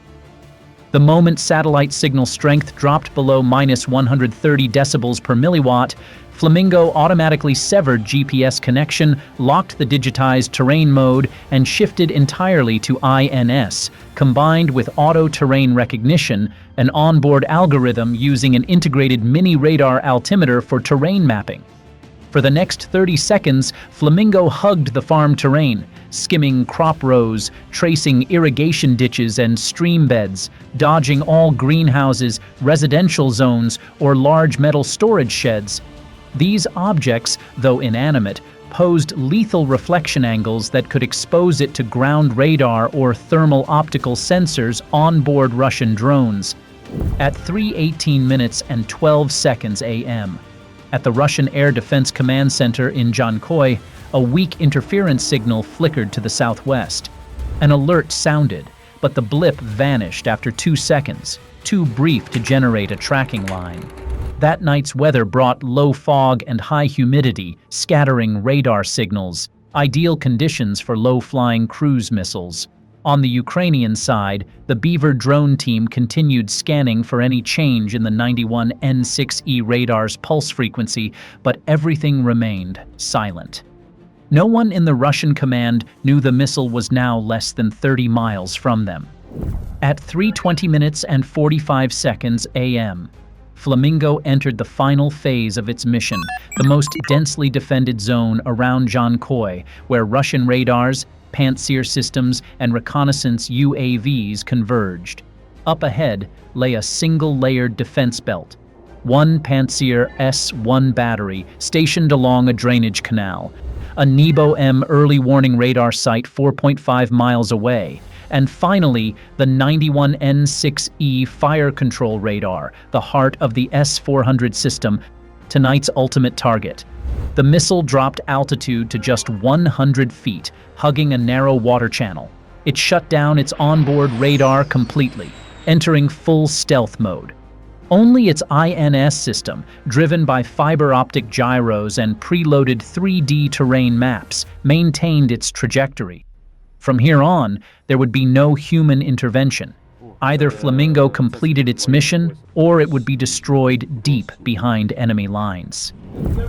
The moment satellite signal strength dropped below -130 decibels per milliwatt, Flamingo automatically severed GPS connection, locked the digitized terrain mode, and shifted entirely to INS, combined with auto-terrain recognition, an onboard algorithm using an integrated mini-radar altimeter for terrain mapping. For the next 30 seconds, Flamingo hugged the farm terrain, skimming crop rows, tracing irrigation ditches and stream beds, dodging all greenhouses, residential zones, or large metal storage sheds. These objects, though inanimate, posed lethal reflection angles that could expose it to ground radar or thermal optical sensors on board Russian drones. At 3:18 minutes and 12 seconds a.m., at the Russian Air Defense Command Center in Jankoy, a weak interference signal flickered to the southwest. An alert sounded, but the blip vanished after 2 seconds, too brief to generate a tracking line. That night's weather brought low fog and high humidity, scattering radar signals, ideal conditions for low-flying cruise missiles. On the Ukrainian side, the Beaver drone team continued scanning for any change in the 91 N6E radar's pulse frequency, but everything remained silent. No one in the Russian command knew the missile was now less than 30 miles from them. At 3:20 minutes and 45 seconds a.m., Flamingo entered the final phase of its mission, the most densely defended zone around Jankoy, where Russian radars, Pantsir systems, and reconnaissance UAVs converged. Up ahead lay a single-layered defense belt, one Pantsir S-1 battery stationed along a drainage canal, a Nebo-M early warning radar site 4.5 miles away, and finally, the 91N6E fire control radar, the heart of the S-400 system, tonight's ultimate target. The missile dropped altitude to just 100 feet, hugging a narrow water channel. It shut down its onboard radar completely, entering full stealth mode. Only its INS system, driven by fiber optic gyros and preloaded 3D terrain maps, maintained its trajectory. From here on, there would be no human intervention. Either Flamingo completed its mission, or it would be destroyed deep behind enemy lines.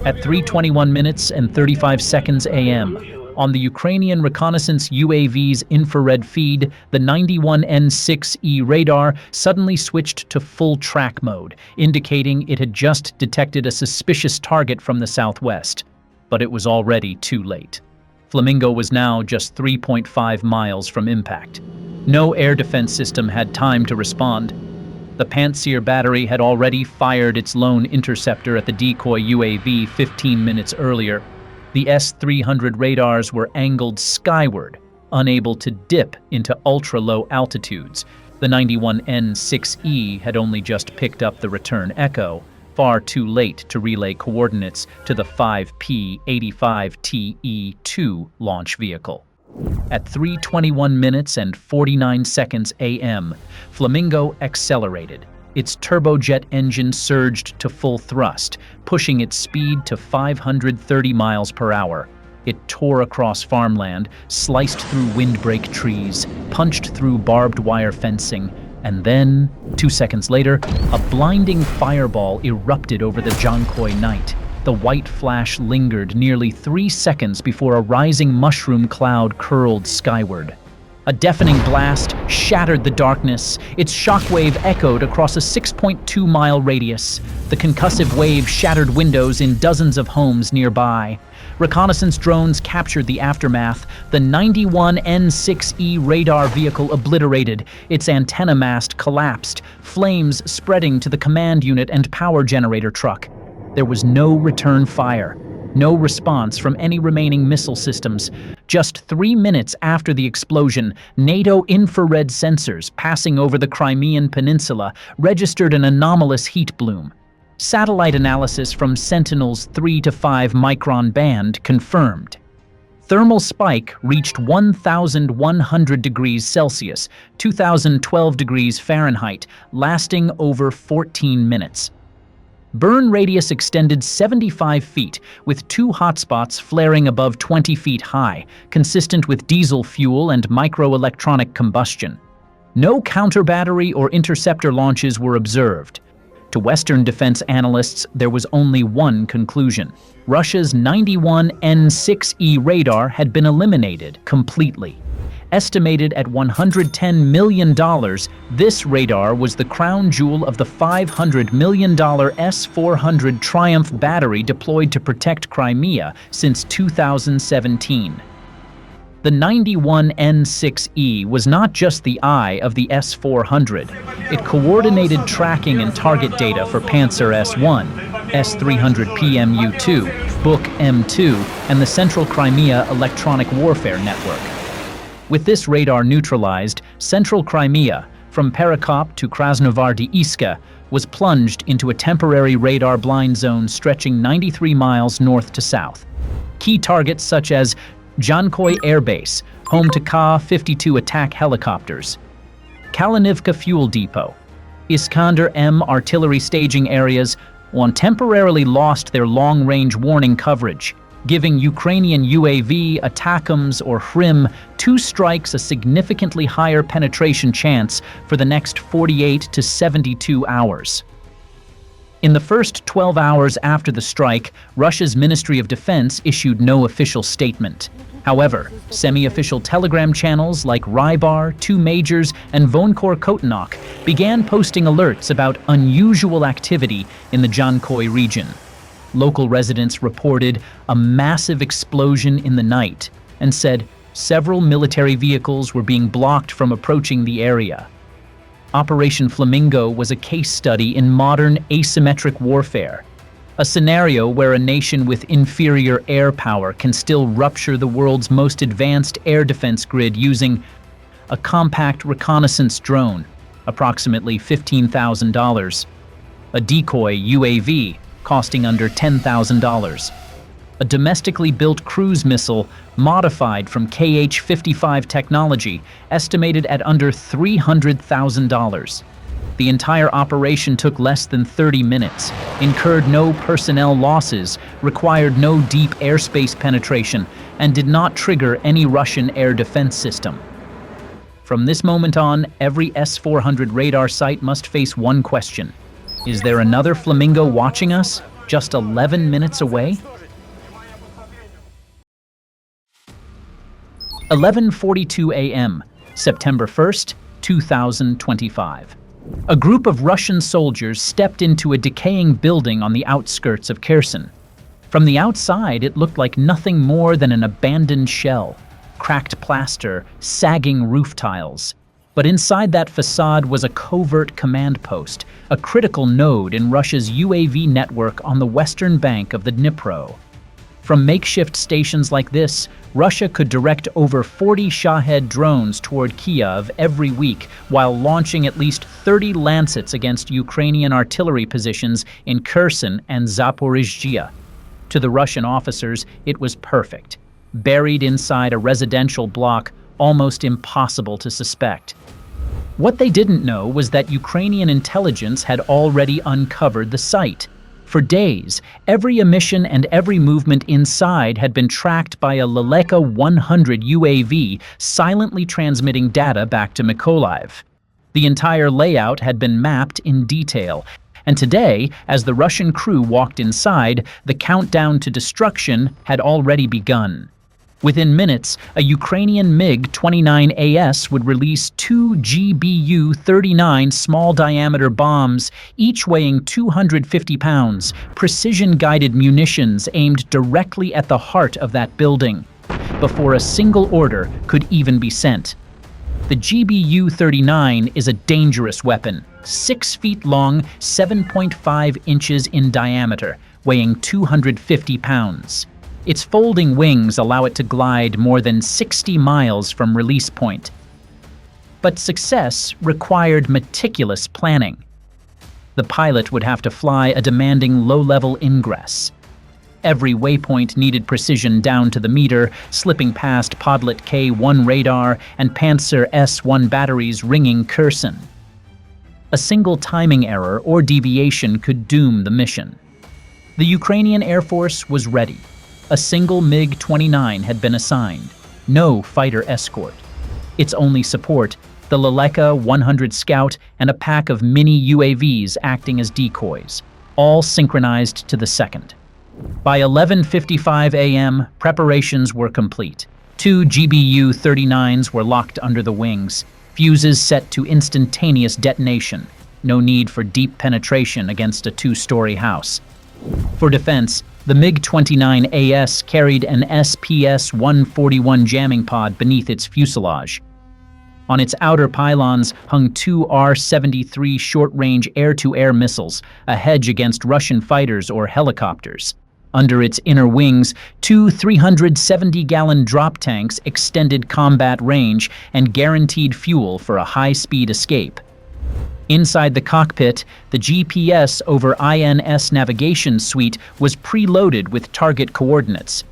At 3:21 minutes and 35 seconds a.m., on the Ukrainian reconnaissance UAV's infrared feed, the 91N6E radar suddenly switched to full track mode, indicating it had just detected a suspicious target from the southwest. But it was already too late. Flamingo was now just 3.5 miles from impact. No air defense system had time to respond. The Pantsir battery had already fired its lone interceptor at the decoy UAV 15 minutes earlier. The S-300 radars were angled skyward, unable to dip into ultra-low altitudes. The 91N6E had only just picked up the return echo, far too late to relay coordinates to the 5P-85TE2 launch vehicle. At 3:21 minutes and 49 seconds a.m., Flamingo accelerated. Its turbojet engine surged to full thrust, pushing its speed to 530 miles per hour. It tore across farmland, sliced through windbreak trees, punched through barbed wire fencing, and then, 2 seconds later, a blinding fireball erupted over the Jankoi night. The white flash lingered nearly 3 seconds before a rising mushroom cloud curled skyward. A deafening blast shattered the darkness. Its shockwave echoed across a 6.2-mile radius. The concussive wave shattered windows in dozens of homes nearby. Reconnaissance drones captured the aftermath. The 91N6E radar vehicle obliterated. Its antenna mast collapsed, flames spreading to the command unit and power generator truck. There was no return fire. No response from any remaining missile systems. Just 3 minutes after the explosion, NATO infrared sensors passing over the Crimean Peninsula registered an anomalous heat bloom. Satellite analysis from Sentinel's 3 to 5 micron band confirmed. Thermal spike reached 1,100 degrees Celsius, 2,012 degrees Fahrenheit, lasting over 14 minutes. Burn radius extended 75 feet, with 2 hotspots flaring above 20 feet high, consistent with diesel fuel and microelectronic combustion. No counter-battery or interceptor launches were observed. To Western defense analysts, there was only one conclusion. Russia's 91N6E radar had been eliminated completely. Estimated at $110 million, this radar was the crown jewel of the $500 million S-400 Triumph battery deployed to protect Crimea since 2017. The 91N6E was not just the eye of the S-400. It coordinated tracking and target data for Pantsir S-1, S-300 PMU-2, Buk M2, and the Central Crimea Electronic Warfare Network. With this radar neutralized, central Crimea, from Perekop to Krasnovar-Diiska, was plunged into a temporary radar blind zone stretching 93 miles north to south. Key targets such as Jankoi Air Base, home to Ka-52 attack helicopters, Kalinivka Fuel Depot, Iskander-M artillery staging areas, temporarily lost their long-range warning coverage, giving Ukrainian UAV, ATACMS, or HRIM 2 strikes a significantly higher penetration chance for the next 48 to 72 hours. In the first 12 hours after the strike, Russia's Ministry of Defense issued no official statement. However, semi-official telegram channels like Rybar, 2 Majors, and Vonkor Kotenok began posting alerts about unusual activity in the Jankoi region. Local residents reported a massive explosion in the night and said several military vehicles were being blocked from approaching the area. Operation Flamingo was a case study in modern asymmetric warfare. a scenario where a nation with inferior air power can still rupture the world's most advanced air defense grid using a compact reconnaissance drone, approximately $15,000, a decoy UAV, costing under $10,000, a domestically built cruise missile modified from KH-55 technology, estimated at under $300,000. The entire operation took less than 30 minutes, incurred no personnel losses, required no deep airspace penetration, and did not trigger any Russian air defense system. From this moment on, every S-400 radar site must face one question. Is there another Flamingo watching us, just 11 minutes away? 11:42 a.m., September 1st, 2025. A group of Russian soldiers stepped into a decaying building on the outskirts of Kherson. From the outside, it looked like nothing more than an abandoned shell, cracked plaster, sagging roof tiles. But inside that facade was a covert command post, a critical node in Russia's UAV network on the western bank of the Dnipro. From makeshift stations like this, Russia could direct over 40 Shahed drones toward Kiev every week, while launching at least 30 Lancets against Ukrainian artillery positions in Kherson and Zaporizhzhia. To the Russian officers, it was perfect. Buried inside a residential block, almost impossible to suspect. What they didn't know was that Ukrainian intelligence had already uncovered the site. For days, every emission and every movement inside had been tracked by a Leleka 100 UAV, silently transmitting data back to Mykolaiv. The entire layout had been mapped in detail, and today, as the Russian crew walked inside, the countdown to destruction had already begun. Within minutes, a Ukrainian MiG-29AS would release 2 GBU-39 small-diameter bombs, each weighing 250 pounds, precision-guided munitions aimed directly at the heart of that building, before a single order could even be sent. The GBU-39 is a dangerous weapon, 6 feet long, 7.5 inches in diameter, weighing 250 pounds. Its folding wings allow it to glide more than 60 miles from release point. But success required meticulous planning. The pilot would have to fly a demanding low-level ingress. Every waypoint needed precision down to the meter, slipping past Podlet K-1 radar and Panzer S-1 batteries ringing Kherson. A single timing error or deviation could doom the mission. The Ukrainian Air Force was ready. A single MiG-29 had been assigned, no fighter escort. Its only support, the Leleka 100 Scout and a pack of mini UAVs acting as decoys, all synchronized to the second. By 11:55 a.m., preparations were complete. 2 GBU-39s were locked under the wings, fuses set to instantaneous detonation, no need for deep penetration against a 2-story house. For defense, the MiG-29AS carried an SPS-141 jamming pod beneath its fuselage. On its outer pylons hung 2 R-73 short-range air-to-air missiles, a hedge against Russian fighters or helicopters. Under its inner wings, 2 370-gallon drop tanks extended combat range and guaranteed fuel for a high-speed escape. Inside the cockpit, the GPS over INS navigation suite was preloaded with target coordinates,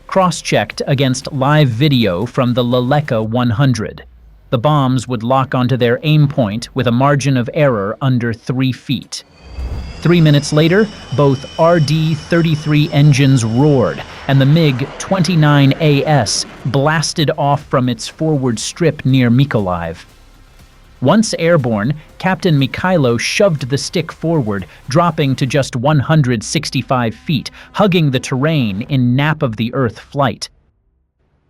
cross-checked against live video from the Leleka 100. The bombs would lock onto their aim point with a margin of error under 3 feet. 3 minutes later, both RD-33 engines roared, and the MiG-29AS blasted off from its forward strip near Mykolaiv. Once airborne, Captain Mikhailo shoved the stick forward, dropping to just 165 feet, hugging the terrain in nap-of-the-earth flight.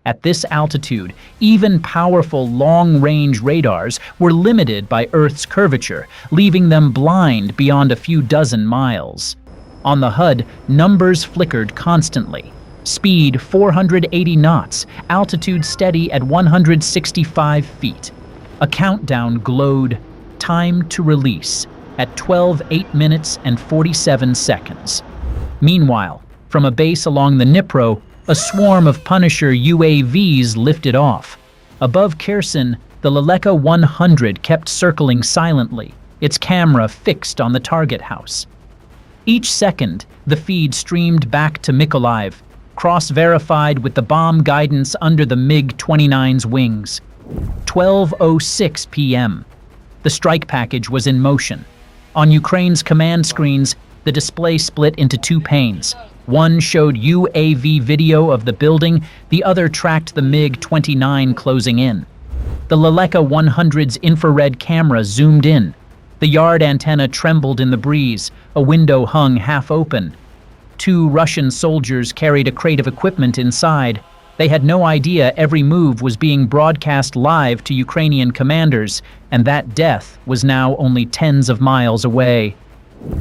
At this altitude, even powerful long-range radars were limited by Earth's curvature, leaving them blind beyond a few dozen miles. On the HUD, numbers flickered constantly. Speed 480 knots, altitude steady at 165 feet. A countdown glowed, time to release, at 12:08 minutes and 47 seconds. Meanwhile, from a base along the Dnipro, a swarm of Punisher UAVs lifted off. Above Kherson, the Leleka 100 kept circling silently, its camera fixed on the target house. Each second, the feed streamed back to Mykolaiv, cross-verified with the bomb guidance under the MiG-29's wings. 12:06 p.m. The strike package was in motion. On Ukraine's command screens, the display split into two panes. One showed UAV video of the building, the other tracked the MiG-29 closing in. The Leleka 100's infrared camera zoomed in. The yard antenna trembled in the breeze, a window hung half open. Two Russian soldiers carried a crate of equipment inside. They had no idea every move was being broadcast live to Ukrainian commanders, and that death was now only tens of miles away.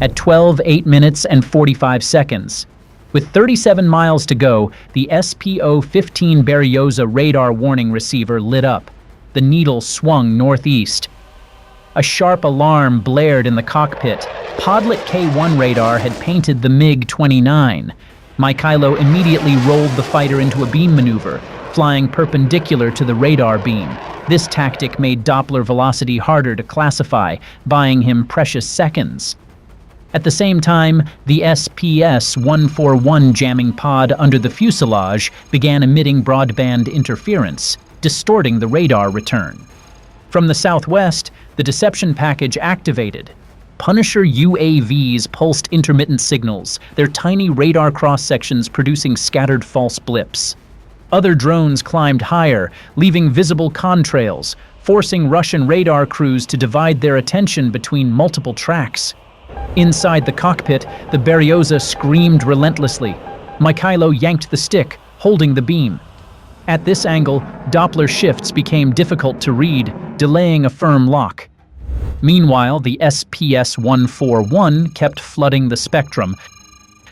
At 12:08 and 45 seconds, with 37 miles to go, the SPO-15 Beryoza radar warning receiver lit up. The needle swung northeast. A sharp alarm blared in the cockpit. Podlet K1 radar had painted the MiG-29. Mikhailo immediately rolled the fighter into a beam maneuver, flying perpendicular to the radar beam. This tactic made Doppler velocity harder to classify, buying him precious seconds. At the same time, the SPS-141 jamming pod under the fuselage began emitting broadband interference, distorting the radar return. From the southwest, the deception package activated. Punisher UAVs pulsed intermittent signals, their tiny radar cross-sections producing scattered false blips. Other drones climbed higher, leaving visible contrails, forcing Russian radar crews to divide their attention between multiple tracks. Inside the cockpit, the Beryoza screamed relentlessly. Mikhailo yanked the stick, holding the beam. At this angle, Doppler shifts became difficult to read, delaying a firm lock. Meanwhile, the SPS-141 kept flooding the spectrum,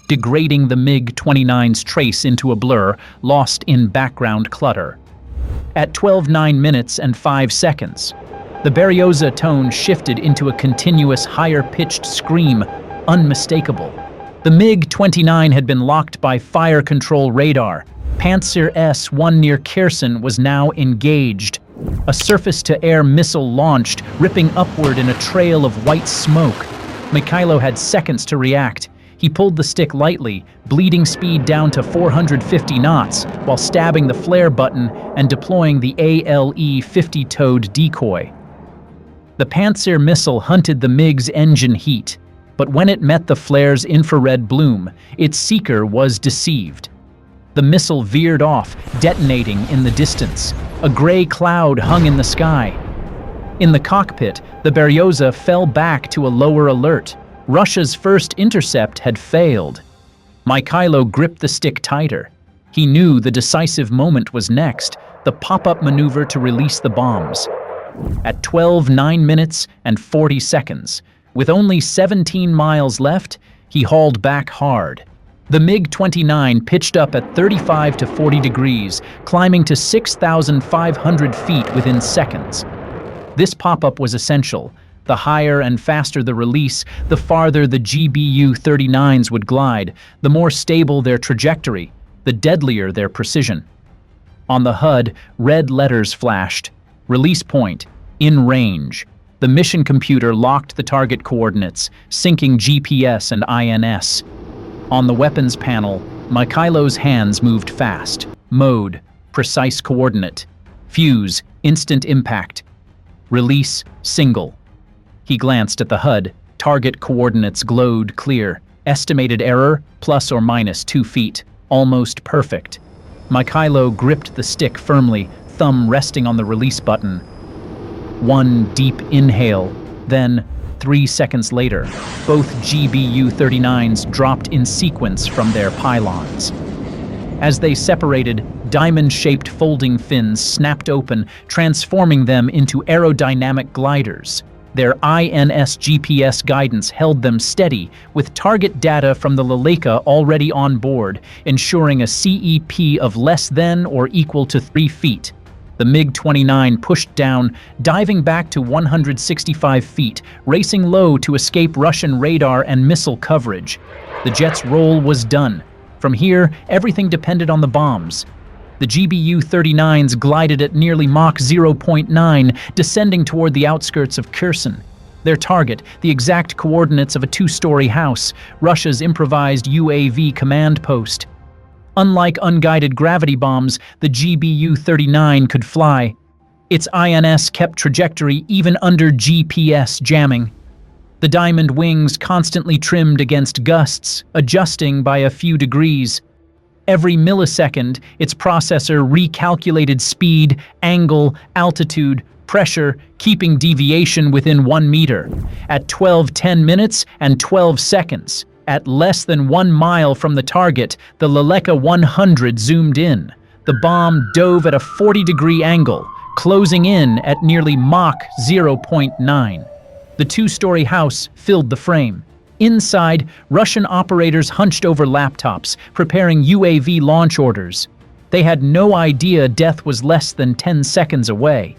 degrading the MiG-29's trace into a blur, lost in background clutter. At 12:09 and 5 seconds, the Beryoza tone shifted into a continuous higher-pitched scream, unmistakable. The MiG-29 had been locked by fire control radar. Panzer S-1 near Kherson was now engaged. A surface-to-air missile launched, ripping upward in a trail of white smoke. Mikhailo had seconds to react. He pulled the stick lightly, bleeding speed down to 450 knots, while stabbing the flare button and deploying the ALE 50-towed decoy. The Panzer missile hunted the MiG's engine heat, but when it met the flare's infrared bloom, its seeker was deceived. The missile veered off, detonating in the distance. A gray cloud hung in the sky. In the cockpit, the Beryoza fell back to a lower alert. Russia's first intercept had failed. Mikhailo gripped the stick tighter. He knew the decisive moment was next, the pop-up maneuver to release the bombs. At 12:09 and 40 seconds, with only 17 miles left, he hauled back hard. The MiG-29 pitched up at 35 to 40 degrees, climbing to 6,500 feet within seconds. This pop-up was essential. The higher and faster the release, the farther the GBU-39s would glide, the more stable their trajectory, the deadlier their precision. On the HUD, red letters flashed. Release point, in range. The mission computer locked the target coordinates, syncing GPS and INS. On the weapons panel, Mikhailo's hands moved fast. Mode, precise coordinate. Fuse, instant impact. Release, single. He glanced at the HUD. Target coordinates glowed clear. Estimated error, plus or minus 2 feet. Almost perfect. Mikhailo gripped the stick firmly, thumb resting on the release button. One deep inhale, then 3 seconds later, both GBU-39s dropped in sequence from their pylons. As they separated, diamond-shaped folding fins snapped open, transforming them into aerodynamic gliders. Their INS GPS guidance held them steady, with target data from the Leleka already on board, ensuring a CEP of less than or equal to 3 feet. The MiG-29 pushed down, diving back to 165 feet, racing low to escape Russian radar and missile coverage. The jet's role was done. From here, everything depended on the bombs. The GBU-39s glided at nearly Mach 0.9, descending toward the outskirts of Kherson. Their target, the exact coordinates of a two-story house, Russia's improvised UAV command post. Unlike unguided gravity bombs, the GBU-39 could fly. Its INS kept trajectory even under GPS jamming. The diamond wings constantly trimmed against gusts, adjusting by a few degrees. Every millisecond, its processor recalculated speed, angle, altitude, pressure, keeping deviation within 1 meter. At 12:10 minutes and 12 seconds, at less than 1 mile from the target, the Leleka 100 zoomed in. The bomb dove at a 40-degree angle, closing in at nearly Mach 0.9. The two-story house filled the frame. Inside, Russian operators hunched over laptops, preparing UAV launch orders. They had no idea death was less than 10 seconds away.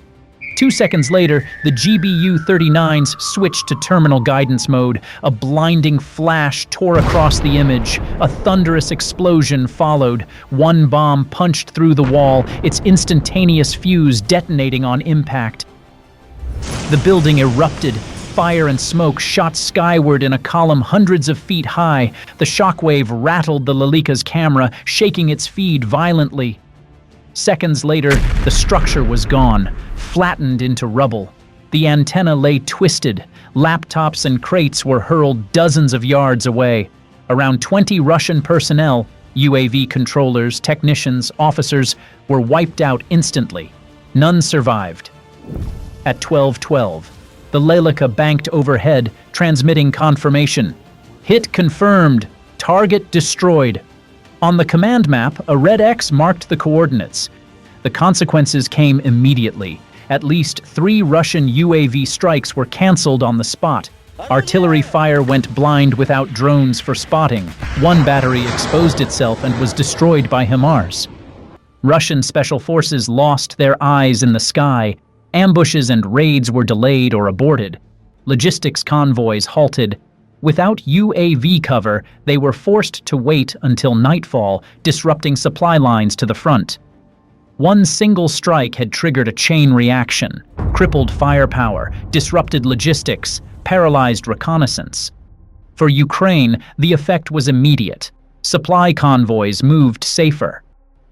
2 seconds later, the GBU-39s switched to terminal guidance mode. A blinding flash tore across the image. A thunderous explosion followed. One bomb punched through the wall, its instantaneous fuse detonating on impact. The building erupted. Fire and smoke shot skyward in a column hundreds of feet high. The shockwave rattled the Leleka's camera, shaking its feed violently. Seconds later, the structure was gone, flattened into rubble. The antenna lay twisted. Laptops and crates were hurled dozens of yards away. Around 20 Russian personnel, UAV controllers, technicians, officers, were wiped out instantly. None survived. At 12:12, the Leleka banked overhead, transmitting confirmation. Hit confirmed. Target destroyed. On the command map, a red X marked the coordinates. The consequences came immediately. At least 3 Russian UAV strikes were cancelled on the spot. Artillery fire went blind without drones for spotting. One battery exposed itself and was destroyed by HIMARS. Russian special forces lost their eyes in the sky. Ambushes and raids were delayed or aborted. Logistics convoys halted. Without UAV cover, they were forced to wait until nightfall, disrupting supply lines to the front. One single strike had triggered a chain reaction, crippled firepower, disrupted logistics, paralyzed reconnaissance. For Ukraine, the effect was immediate. Supply convoys moved safer.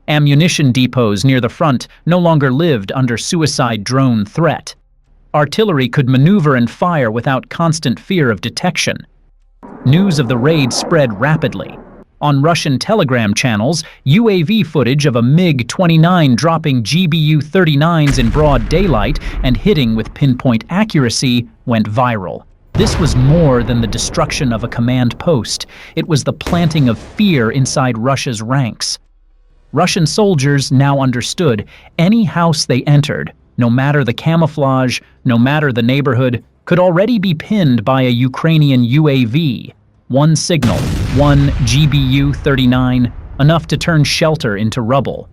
Ammunition depots near the front no longer lived under suicide drone threat. Artillery could maneuver and fire without constant fear of detection. News of the raid spread rapidly. On Russian telegram channels, UAV footage of a MiG-29 dropping GBU-39s in broad daylight and hitting with pinpoint accuracy went viral. This was more than the destruction of a command post. It was the planting of fear inside Russia's ranks. Russian soldiers now understood any house they entered, no matter the camouflage, no matter the neighborhood, could already be pinned by a Ukrainian UAV. One signal, one GBU-39, enough to turn shelter into rubble.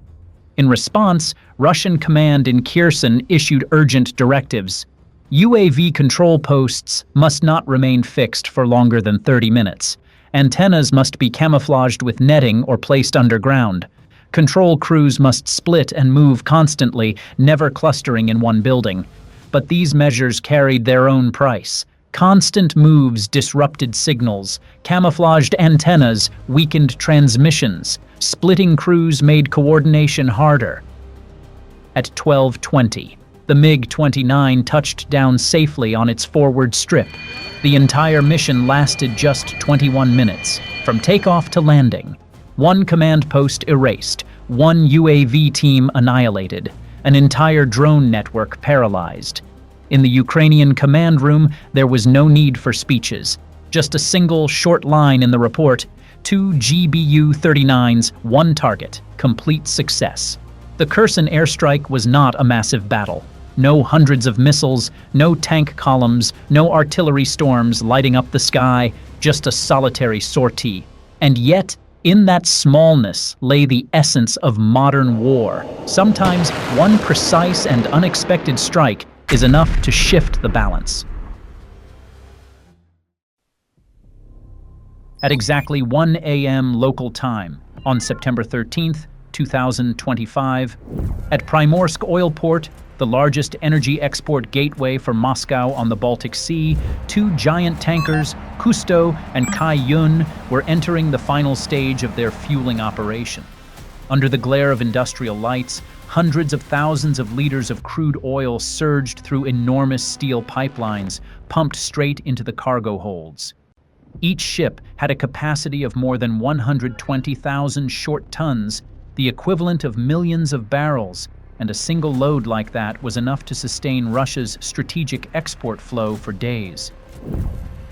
In response, Russian command in Kherson issued urgent directives. UAV control posts must not remain fixed for longer than 30 minutes. Antennas must be camouflaged with netting or placed underground. Control crews must split and move constantly, never clustering in one building. But these measures carried their own price. Constant moves disrupted signals. Camouflaged antennas weakened transmissions. Splitting crews made coordination harder. At 12:20, the MiG-29 touched down safely on its forward strip. The entire mission lasted just 21 minutes, from takeoff to landing. One command post erased, one UAV team annihilated, an entire drone network paralyzed. In the Ukrainian command room, there was no need for speeches. Just a single short line in the report: 2 GBU-39s, 1 target, complete success. The Kherson airstrike was not a massive battle. No hundreds of missiles, no tank columns, no artillery storms lighting up the sky, just a solitary sortie. And yet, In that smallness lay the essence of modern war. Sometimes one precise and unexpected strike is enough to shift the balance. At exactly 1 a.m. local time, on September 13th, 2025, at Primorsk Oil Port, the largest energy export gateway for Moscow on the Baltic Sea, two giant tankers, Kusto and Kai Yun, were entering the final stage of their fueling operation. Under the glare of industrial lights, hundreds of thousands of liters of crude oil surged through enormous steel pipelines, pumped straight into the cargo holds. Each ship had a capacity of more than 120,000 short tons, the equivalent of millions of barrels, and a single load like that was enough to sustain Russia's strategic export flow for days.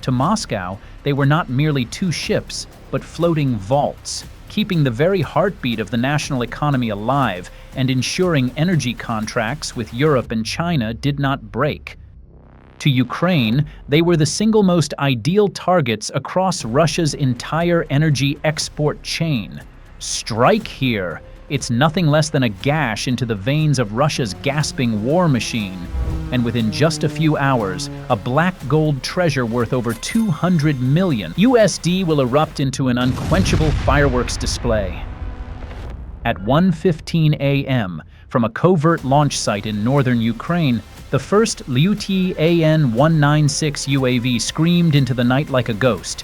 To Moscow, they were not merely two ships, but floating vaults, keeping the very heartbeat of the national economy alive and ensuring energy contracts with Europe and China did not break. To Ukraine, they were the single most ideal targets across Russia's entire energy export chain. Strike here! It's nothing less than a gash into the veins of Russia's gasping war machine. And within just a few hours, a black gold treasure worth over 200 million USD will erupt into an unquenchable fireworks display. At 1:15 a.m., from a covert launch site in northern Ukraine, the first Lyuty AN-196 UAV screamed into the night like a ghost.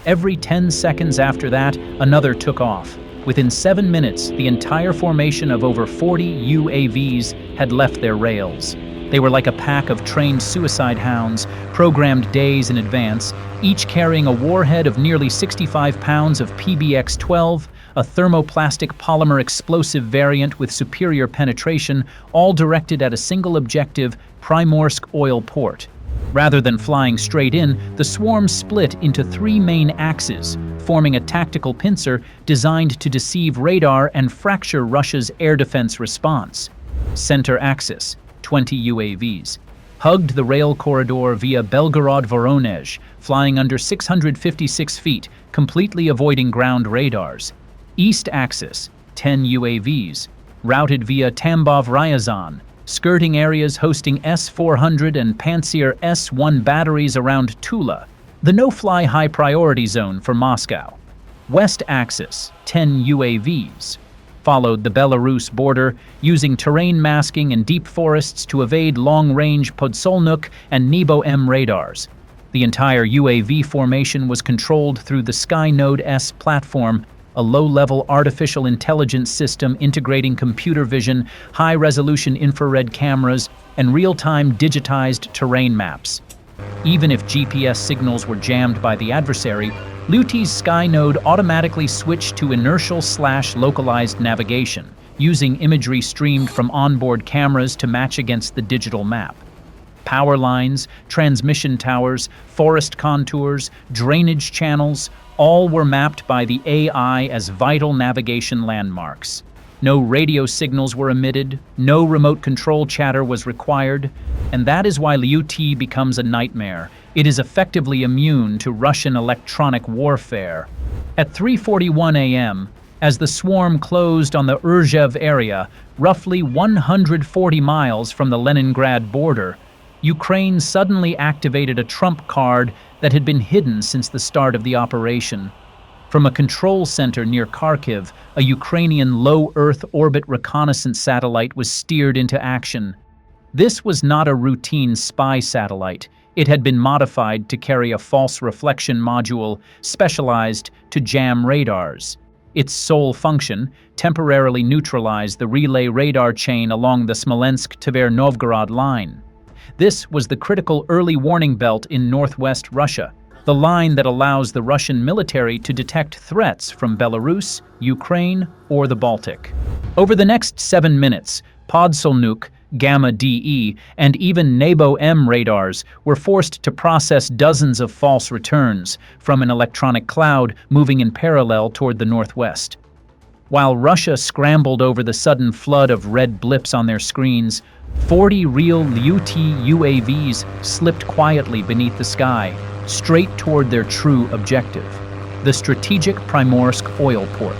Every 10 seconds after that, another took off. Within 7 minutes, the entire formation of over 40 UAVs had left their rails. They were like a pack of trained suicide hounds, programmed days in advance, each carrying a warhead of nearly 65 pounds of PBX-12, a thermoplastic polymer explosive variant with superior penetration, all directed at a single objective, Primorsk Oil Port. Rather than flying straight in, the swarm split into three main axes, forming a tactical pincer designed to deceive radar and fracture Russia's air defense response. Center axis, 20 UAVs, hugged the rail corridor via Belgorod-Voronezh, flying under 656 feet, completely avoiding ground radars. East axis, 10 UAVs, routed via Tambov-Ryazan, skirting areas hosting S-400 and Pantsir S-1 batteries around Tula, the no-fly high-priority zone for Moscow. West axis, 10 UAVs, followed the Belarus border, using terrain masking and deep forests to evade long-range Podsolnuk and Nebo-M radars. The entire UAV formation was controlled through the Skynode-S platform, a low-level artificial intelligence system integrating computer vision, high-resolution infrared cameras, and real-time digitized terrain maps. Even if GPS signals were jammed by the adversary, Lyuty's Skynode automatically switched to inertial/localized navigation, using imagery streamed from onboard cameras to match against the digital map. Power lines, transmission towers, forest contours, drainage channels, all were mapped by the AI as vital navigation landmarks. No radio signals were emitted, no remote control chatter was required, and that is why Lyuty becomes a nightmare. It is effectively immune to Russian electronic warfare. At 3:41 a.m., as the swarm closed on the Urzhev area, roughly 140 miles from the Leningrad border, Ukraine suddenly activated a trump card that had been hidden since the start of the operation. From a control center near Kharkiv, a Ukrainian low-Earth orbit reconnaissance satellite was steered into action. This was not a routine spy satellite. It had been modified to carry a false reflection module specialized to jam radars. Its sole function, temporarily neutralize the relay radar chain along the Smolensk-Tver-Novgorod line. This was the critical early warning belt in northwest Russia, the line that allows the Russian military to detect threats from Belarus, Ukraine, or the Baltic. Over the next 7 minutes, Podsolnuk, Gamma-DE, and even Nebo-M radars were forced to process dozens of false returns from an electronic cloud moving in parallel toward the northwest. While Russia scrambled over the sudden flood of red blips on their screens, 40 real Lyuty UAVs slipped quietly beneath the sky, straight toward their true objective. the strategic Primorsk oil port.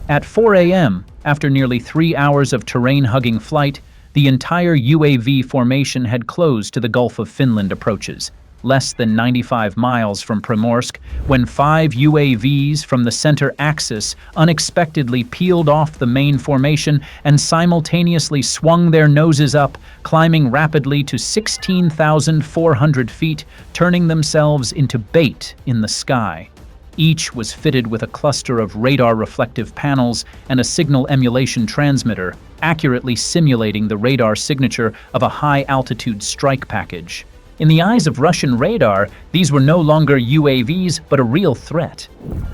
At 4 a.m., after nearly 3 hours of terrain-hugging flight, the entire UAV formation had closed to the Gulf of Finland approaches, less than 95 miles from Primorsk, when 5 UAVs from the center axis unexpectedly peeled off the main formation and simultaneously swung their noses up, climbing rapidly to 16,400 feet, turning themselves into bait in the sky. Each was fitted with a cluster of radar-reflective panels and a signal emulation transmitter, accurately simulating the radar signature of a high-altitude strike package. In the eyes of Russian radar, these were no longer UAVs, but a real threat.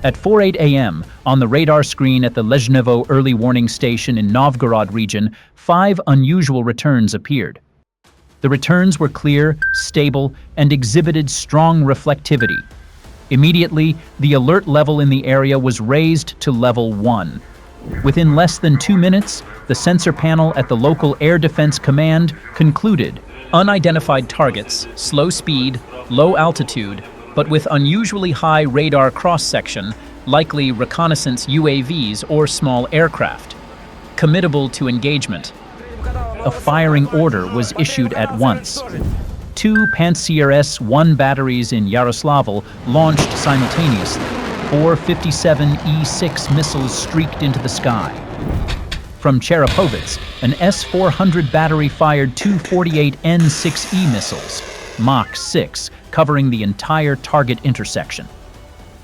At 4:08 a.m., on the radar screen at the Lezhnevo early warning station in Novgorod region, 5 unusual returns appeared. The returns were clear, stable, and exhibited strong reflectivity. Immediately, the alert level in the area was raised to level 1. Within less than 2 minutes, the sensor panel at the local Air Defense Command concluded unidentified targets, slow speed, low altitude, but with unusually high radar cross-section, likely reconnaissance UAVs or small aircraft. Committable to engagement. A firing order was issued at once. 2 Pantsir S-1 batteries in Yaroslavl launched simultaneously. 4 57E-6 missiles streaked into the sky. From Cherepovets, an S-400 battery fired 2 48N-6E missiles, Mach 6, covering the entire target intersection.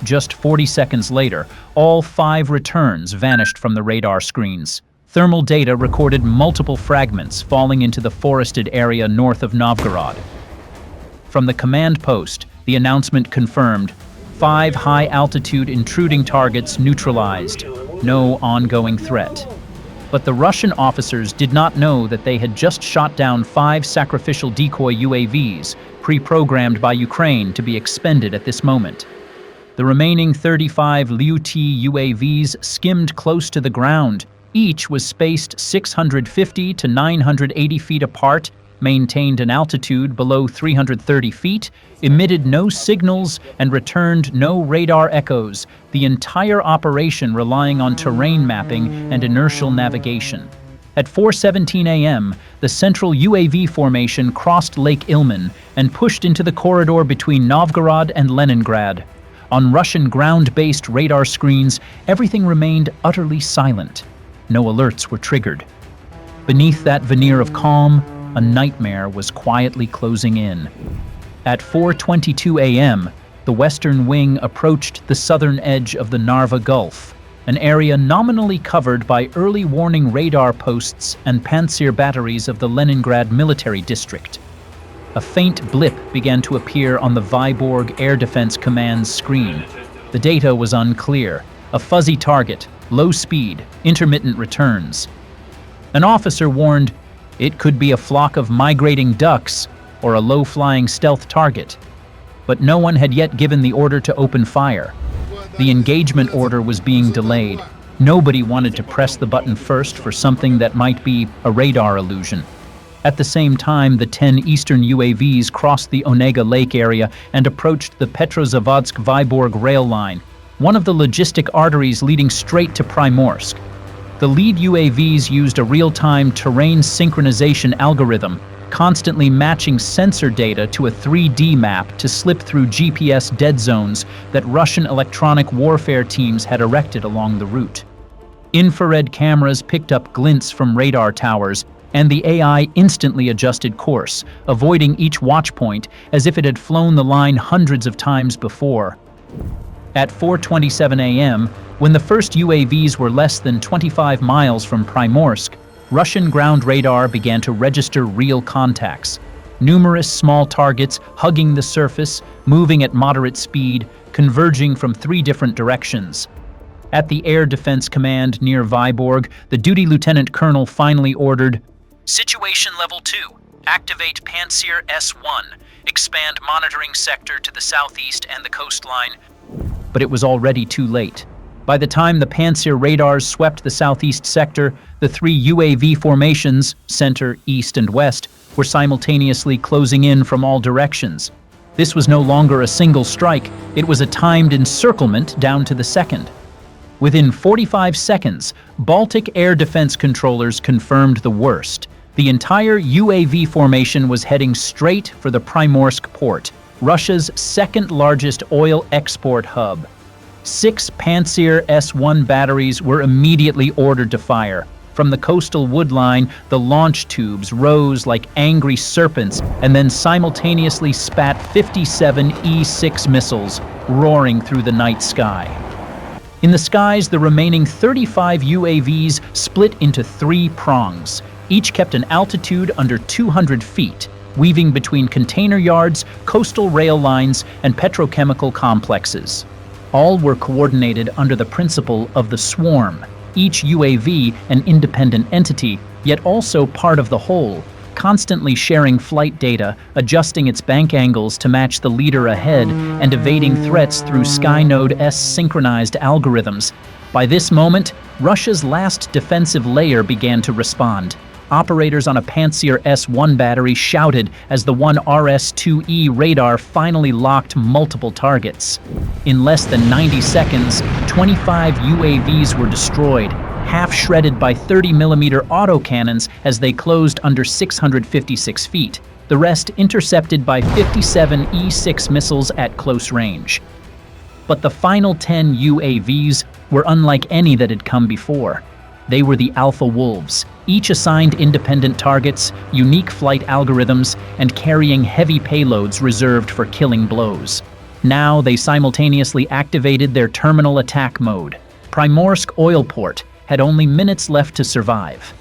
Just 40 seconds later, all 5 returns vanished from the radar screens. Thermal data recorded multiple fragments falling into the forested area north of Novgorod. From the command post, the announcement confirmed 5 high-altitude intruding targets neutralized, no ongoing threat. But the Russian officers did not know that they had just shot down 5 sacrificial decoy UAVs, pre-programmed by Ukraine to be expended at this moment. The remaining 35 Liu-T UAVs skimmed close to the ground. Each was spaced 650 to 980 feet apart, maintained an altitude below 330 feet, emitted no signals, and returned no radar echoes, the entire operation relying on terrain mapping and inertial navigation. At 4:17 a.m., the central UAV formation crossed Lake Ilmen and pushed into the corridor between Novgorod and Leningrad. On Russian ground-based radar screens, everything remained utterly silent. No alerts were triggered. Beneath that veneer of calm, a nightmare was quietly closing in. At 4:22 a.m., the western wing approached the southern edge of the Narva Gulf, an area nominally covered by early warning radar posts and Pantsir batteries of the Leningrad military district. A faint blip began to appear on the Vyborg Air Defense Command's screen. The data was unclear. A fuzzy target, low speed, intermittent returns. An officer warned, it could be a flock of migrating ducks or a low-flying stealth target. But no one had yet given the order to open fire. The engagement order was being delayed. Nobody wanted to press the button first for something that might be a radar illusion. At the same time, the 10 eastern UAVs crossed the Onega Lake area and approached the Petrozavodsk-Vyborg rail line, one of the logistic arteries leading straight to Primorsk. The lead UAVs used a real-time terrain synchronization algorithm, constantly matching sensor data to a 3D map to slip through GPS dead zones that Russian electronic warfare teams had erected along the route. Infrared cameras picked up glints from radar towers, and the AI instantly adjusted course, avoiding each watch point as if it had flown the line hundreds of times before. At 4:27 a.m., when the first UAVs were less than 25 miles from Primorsk, Russian ground radar began to register real contacts. Numerous small targets hugging the surface, moving at moderate speed, converging from 3 different directions. At the Air Defense Command near Vyborg, the duty lieutenant colonel finally ordered, "Situation level 2. Activate Pantsir S-1. Expand monitoring sector to the southeast and the coastline." But it was already too late. By the time the Pantsir radars swept the southeast sector, the 3 UAV formations, center, east, and west, were simultaneously closing in from all directions. This was no longer a single strike, it was a timed encirclement down to the second. Within 45 seconds, Baltic air defense controllers confirmed the worst. The entire UAV formation was heading straight for the Primorsk port, Russia's second-largest oil export hub. 6 Pantsir S-1 batteries were immediately ordered to fire. From the coastal woodline, the launch tubes rose like angry serpents and then simultaneously spat 57 E-6 missiles, roaring through the night sky. In the skies, the remaining 35 UAVs split into 3 prongs. Each kept an altitude under 200 feet, weaving between container yards, coastal rail lines, and petrochemical complexes. All were coordinated under the principle of the swarm, each UAV an independent entity, yet also part of the whole, constantly sharing flight data, adjusting its bank angles to match the leader ahead, and evading threats through Skynode's synchronized algorithms. By this moment, Russia's last defensive layer began to respond. Operators on a Pantsir S-1 battery shouted as the 1 RS-2E radar finally locked multiple targets. In less than 90 seconds, 25 UAVs were destroyed, half shredded by 30mm autocannons as they closed under 656 feet, the rest intercepted by 57 E-6 missiles at close range. But the final 10 UAVs were unlike any that had come before. They were the Alpha Wolves, each assigned independent targets, unique flight algorithms, and carrying heavy payloads reserved for killing blows. Now they simultaneously activated their terminal attack mode. Primorsk oil port had only minutes left to survive.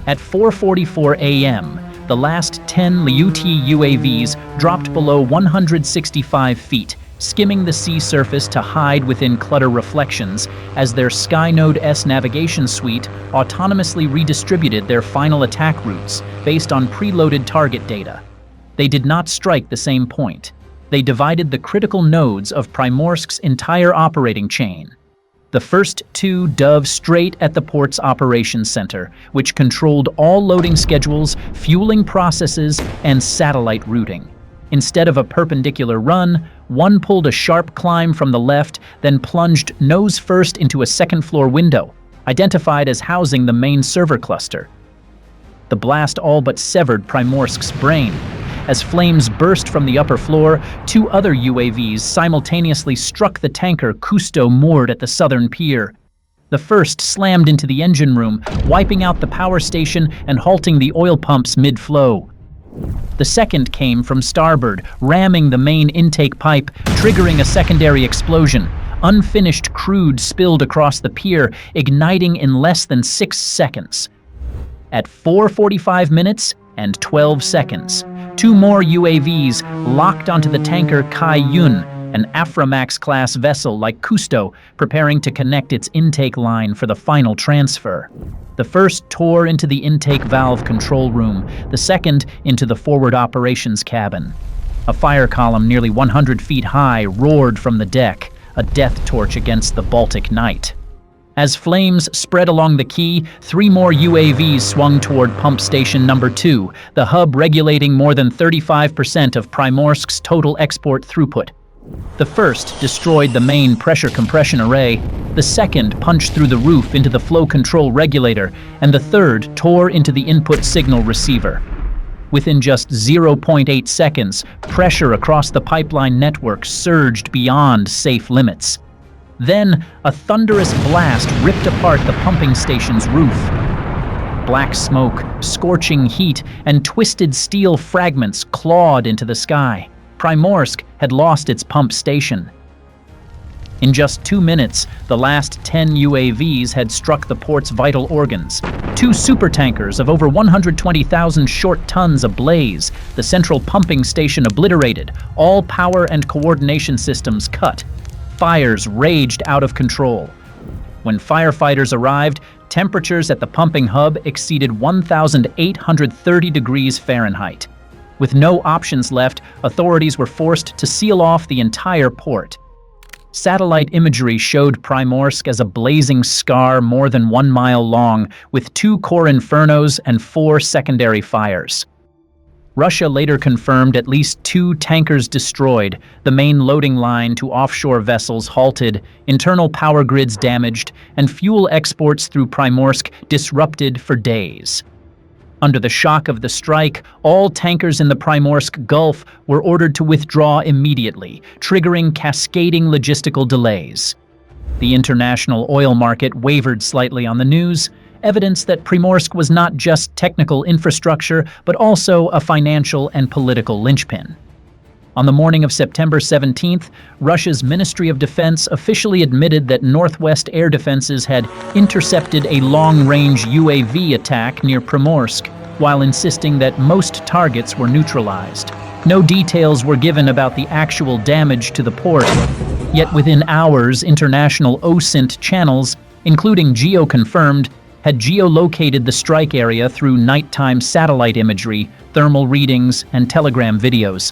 At 4:44 a.m., the last 10 Lyuty UAVs dropped below 165 feet, skimming the sea surface to hide within clutter reflections as their Skynode's navigation suite autonomously redistributed their final attack routes based on preloaded target data. They did not strike the same point. They divided the critical nodes of Primorsk's entire operating chain. The first 2 dove straight at the port's operations center, which controlled all loading schedules, fueling processes, and satellite routing. Instead of a perpendicular run, one pulled a sharp climb from the left, then plunged nose first into a second-floor window, identified as housing the main server cluster. The blast all but severed Primorsk's brain. As flames burst from the upper floor, 2 other UAVs simultaneously struck the tanker Kusto moored at the southern pier. The first slammed into the engine room, wiping out the power station and halting the oil pumps mid-flow. The second came from starboard, ramming the main intake pipe, triggering a secondary explosion. Unfinished crude spilled across the pier, igniting in less than 6 seconds. At 4:45 minutes and 12 seconds, 2 more UAVs locked onto the tanker Kai Yun, an Aframax-class vessel like Kusto, preparing to connect its intake line for the final transfer. The first tore into the intake valve control room, the second into the forward operations cabin. A fire column nearly 100 feet high roared from the deck, a death torch against the Baltic night. As flames spread along the quay, 3 more UAVs swung toward pump station number 2, the hub regulating more than 35% of Primorsk's total export throughput. The first destroyed the main pressure compression array, the second punched through the roof into the flow control regulator, and the third tore into the input signal receiver. Within just 0.8 seconds, pressure across the pipeline network surged beyond safe limits. Then, a thunderous blast ripped apart the pumping station's roof. Black smoke, scorching heat, and twisted steel fragments clawed into the sky. Primorsk had lost its pump station. In just 2 minutes, the last 10 UAVs had struck the port's vital organs. 2 supertankers of over 120,000 short tons ablaze, the central pumping station obliterated, all power and coordination systems cut. Fires raged out of control. When firefighters arrived, temperatures at the pumping hub exceeded 1,830 degrees Fahrenheit. With no options left, authorities were forced to seal off the entire port. Satellite imagery showed Primorsk as a blazing scar more than 1 mile long, with 2 core infernos and 4 secondary fires. Russia later confirmed at least 2 tankers destroyed, the main loading line to offshore vessels halted, internal power grids damaged, and fuel exports through Primorsk disrupted for days. Under the shock of the strike, all tankers in the Primorsk Gulf were ordered to withdraw immediately, triggering cascading logistical delays. The international oil market wavered slightly on the news, evidence that Primorsk was not just technical infrastructure, but also a financial and political linchpin. On the morning of September 17th, Russia's Ministry of Defense officially admitted that Northwest air defenses had intercepted a long-range UAV attack near Primorsk, while insisting that most targets were neutralized. No details were given about the actual damage to the port, yet within hours, international OSINT channels, including GEO-confirmed, had geolocated the strike area through nighttime satellite imagery, thermal readings, and telegram videos.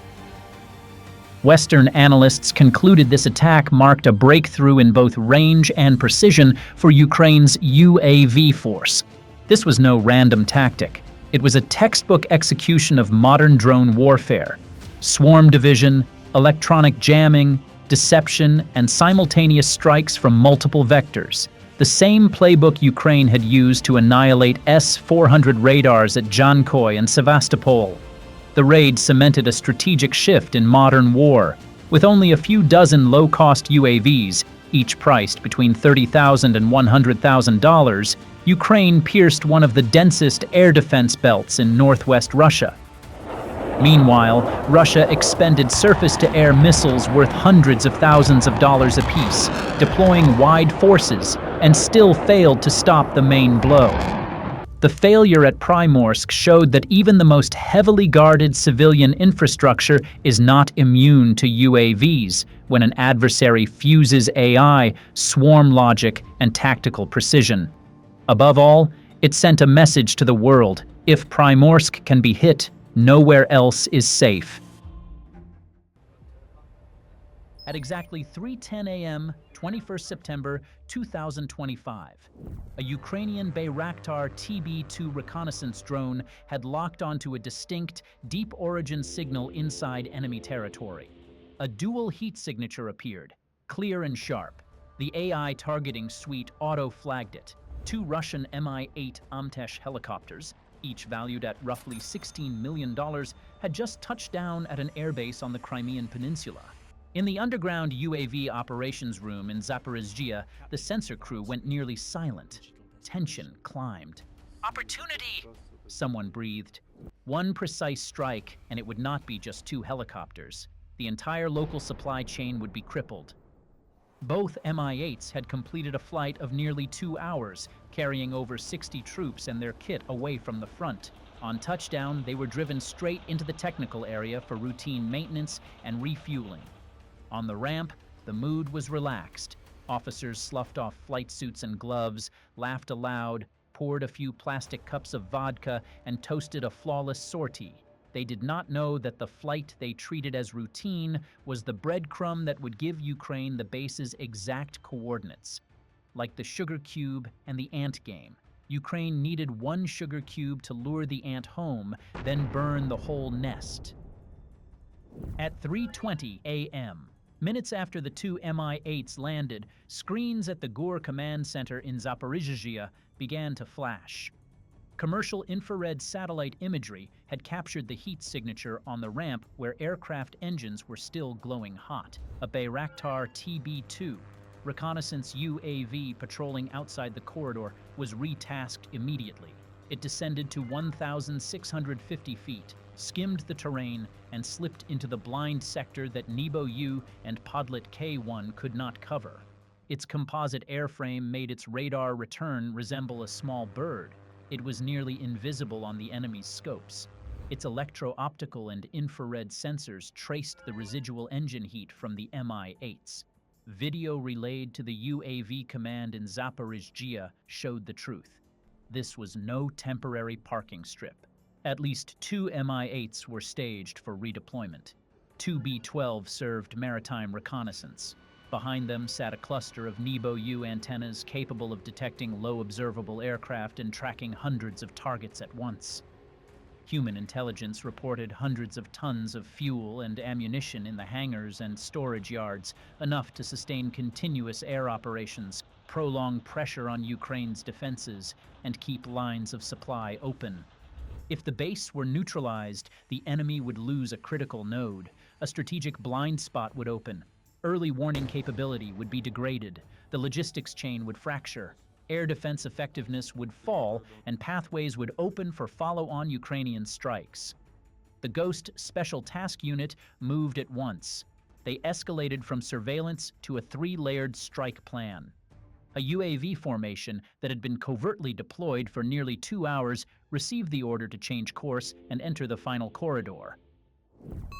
Western analysts concluded this attack marked a breakthrough in both range and precision for Ukraine's UAV force. This was no random tactic. It was a textbook execution of modern drone warfare. Swarm division, electronic jamming, deception, and simultaneous strikes from multiple vectors. The same playbook Ukraine had used to annihilate S-400 radars at Jankoy and Sevastopol. The raid cemented a strategic shift in modern war. With only a few dozen low-cost UAVs, each priced between $30,000 and $100,000, Ukraine pierced one of the densest air defense belts in northwest Russia. Meanwhile, Russia expended surface-to-air missiles worth hundreds of thousands of dollars apiece, deploying wide forces, and still failed to stop the main blow. The failure at Primorsk showed that even the most heavily guarded civilian infrastructure is not immune to UAVs when an adversary fuses AI, swarm logic, and tactical precision. Above all, it sent a message to the world: if Primorsk can be hit, nowhere else is safe. At exactly 3:10 a.m., 21st September 2025, a Ukrainian Bayraktar TB2 reconnaissance drone had locked onto a distinct, deep origin signal inside enemy territory. A dual heat signature appeared, clear and sharp. The AI targeting suite auto-flagged it. 2 Russian Mi-8 Amtesh helicopters, each valued at roughly $16 million, had just touched down at an airbase on the Crimean Peninsula. In the underground UAV operations room in Zaporizhzhia, the sensor crew went nearly silent. Tension climbed. "Opportunity!" someone breathed. One precise strike, and it would not be just 2 helicopters. The entire local supply chain would be crippled. Both Mi-8s had completed a flight of nearly 2 hours, carrying over 60 troops and their kit away from the front. On touchdown, they were driven straight into the technical area for routine maintenance and refueling. On the ramp, the mood was relaxed. Officers sloughed off flight suits and gloves, laughed aloud, poured a few plastic cups of vodka, and toasted a flawless sortie. They did not know that the flight they treated as routine was the breadcrumb that would give Ukraine the base's exact coordinates. Like the sugar cube and the ant game, Ukraine needed 1 sugar cube to lure the ant home, then burn the whole nest. At 3:20 a.m., minutes after the 2 Mi-8s landed, screens at the Gur Command Center in Zaporizhzhia began to flash. Commercial infrared satellite imagery had captured the heat signature on the ramp where aircraft engines were still glowing hot. A Bayraktar TB2, reconnaissance UAV patrolling outside the corridor, was retasked immediately. It descended to 1,650 feet, skimmed the terrain, and slipped into the blind sector that Nebo U and Podlet K1 could not cover. Its composite airframe made its radar return resemble a small bird. It was nearly invisible on the enemy's scopes. Its electro-optical and infrared sensors traced the residual engine heat from the Mi-8s. Video relayed to the UAV command in Zaporizhzhia showed the truth. This was no temporary parking strip. At least 2 Mi-8s were staged for redeployment. 2 B-12 served maritime reconnaissance. Behind them sat a cluster of Nebo U antennas capable of detecting low observable aircraft and tracking hundreds of targets at once. Human intelligence reported hundreds of tons of fuel and ammunition in the hangars and storage yards, enough to sustain continuous air operations, prolong pressure on Ukraine's defenses, and keep lines of supply open. If the base were neutralized, the enemy would lose a critical node. A strategic blind spot would open. Early warning capability would be degraded. The logistics chain would fracture. Air defense effectiveness would fall, and pathways would open for follow-on Ukrainian strikes. The Ghost Special Task Unit moved at once. They escalated from surveillance to a three-layered strike plan. A UAV formation that had been covertly deployed for nearly 2 hours received the order to change course and enter the final corridor.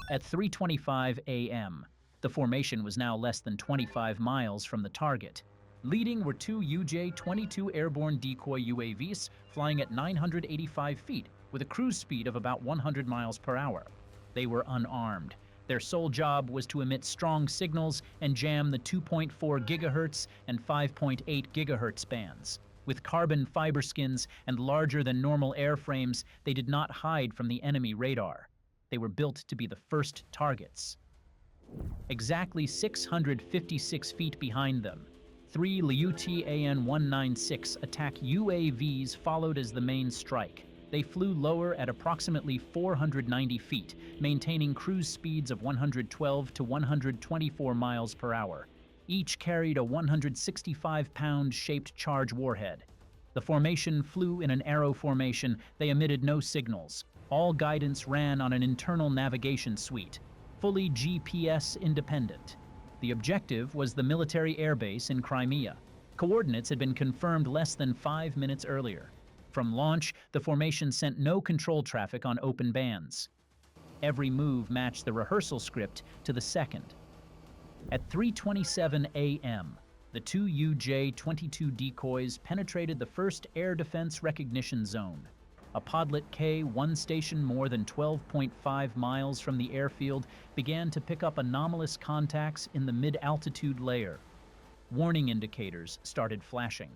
At 3:25 a.m., the formation was now less than 25 miles from the target. Leading were two UJ-22 airborne decoy UAVs flying at 985 feet with a cruise speed of about 100 miles per hour. They were unarmed. Their sole job was to emit strong signals and jam the 2.4 gigahertz and 5.8 gigahertz bands. With carbon fiber skins and larger than normal airframes, they did not hide from the enemy radar. They were built to be the first targets. Exactly 656 feet behind them, three Liuti AN-196 attack UAVs followed as the main strike. They flew lower at approximately 490 feet, maintaining cruise speeds of 112 to 124 miles per hour. Each carried a 165-pound shaped charge warhead. The formation flew in an arrow formation. They emitted no signals. All guidance ran on an internal navigation suite, fully GPS independent. The objective was the military airbase in Crimea. Coordinates had been confirmed less than 5 minutes earlier. From launch, the formation sent no control traffic on open bands. Every move matched the rehearsal script to the second. At 3:27 a.m., the two UJ-22 decoys penetrated the first air defense recognition zone. A Podlet K-1 station more than 12.5 miles from the airfield began to pick up anomalous contacts in the mid-altitude layer. Warning indicators started flashing.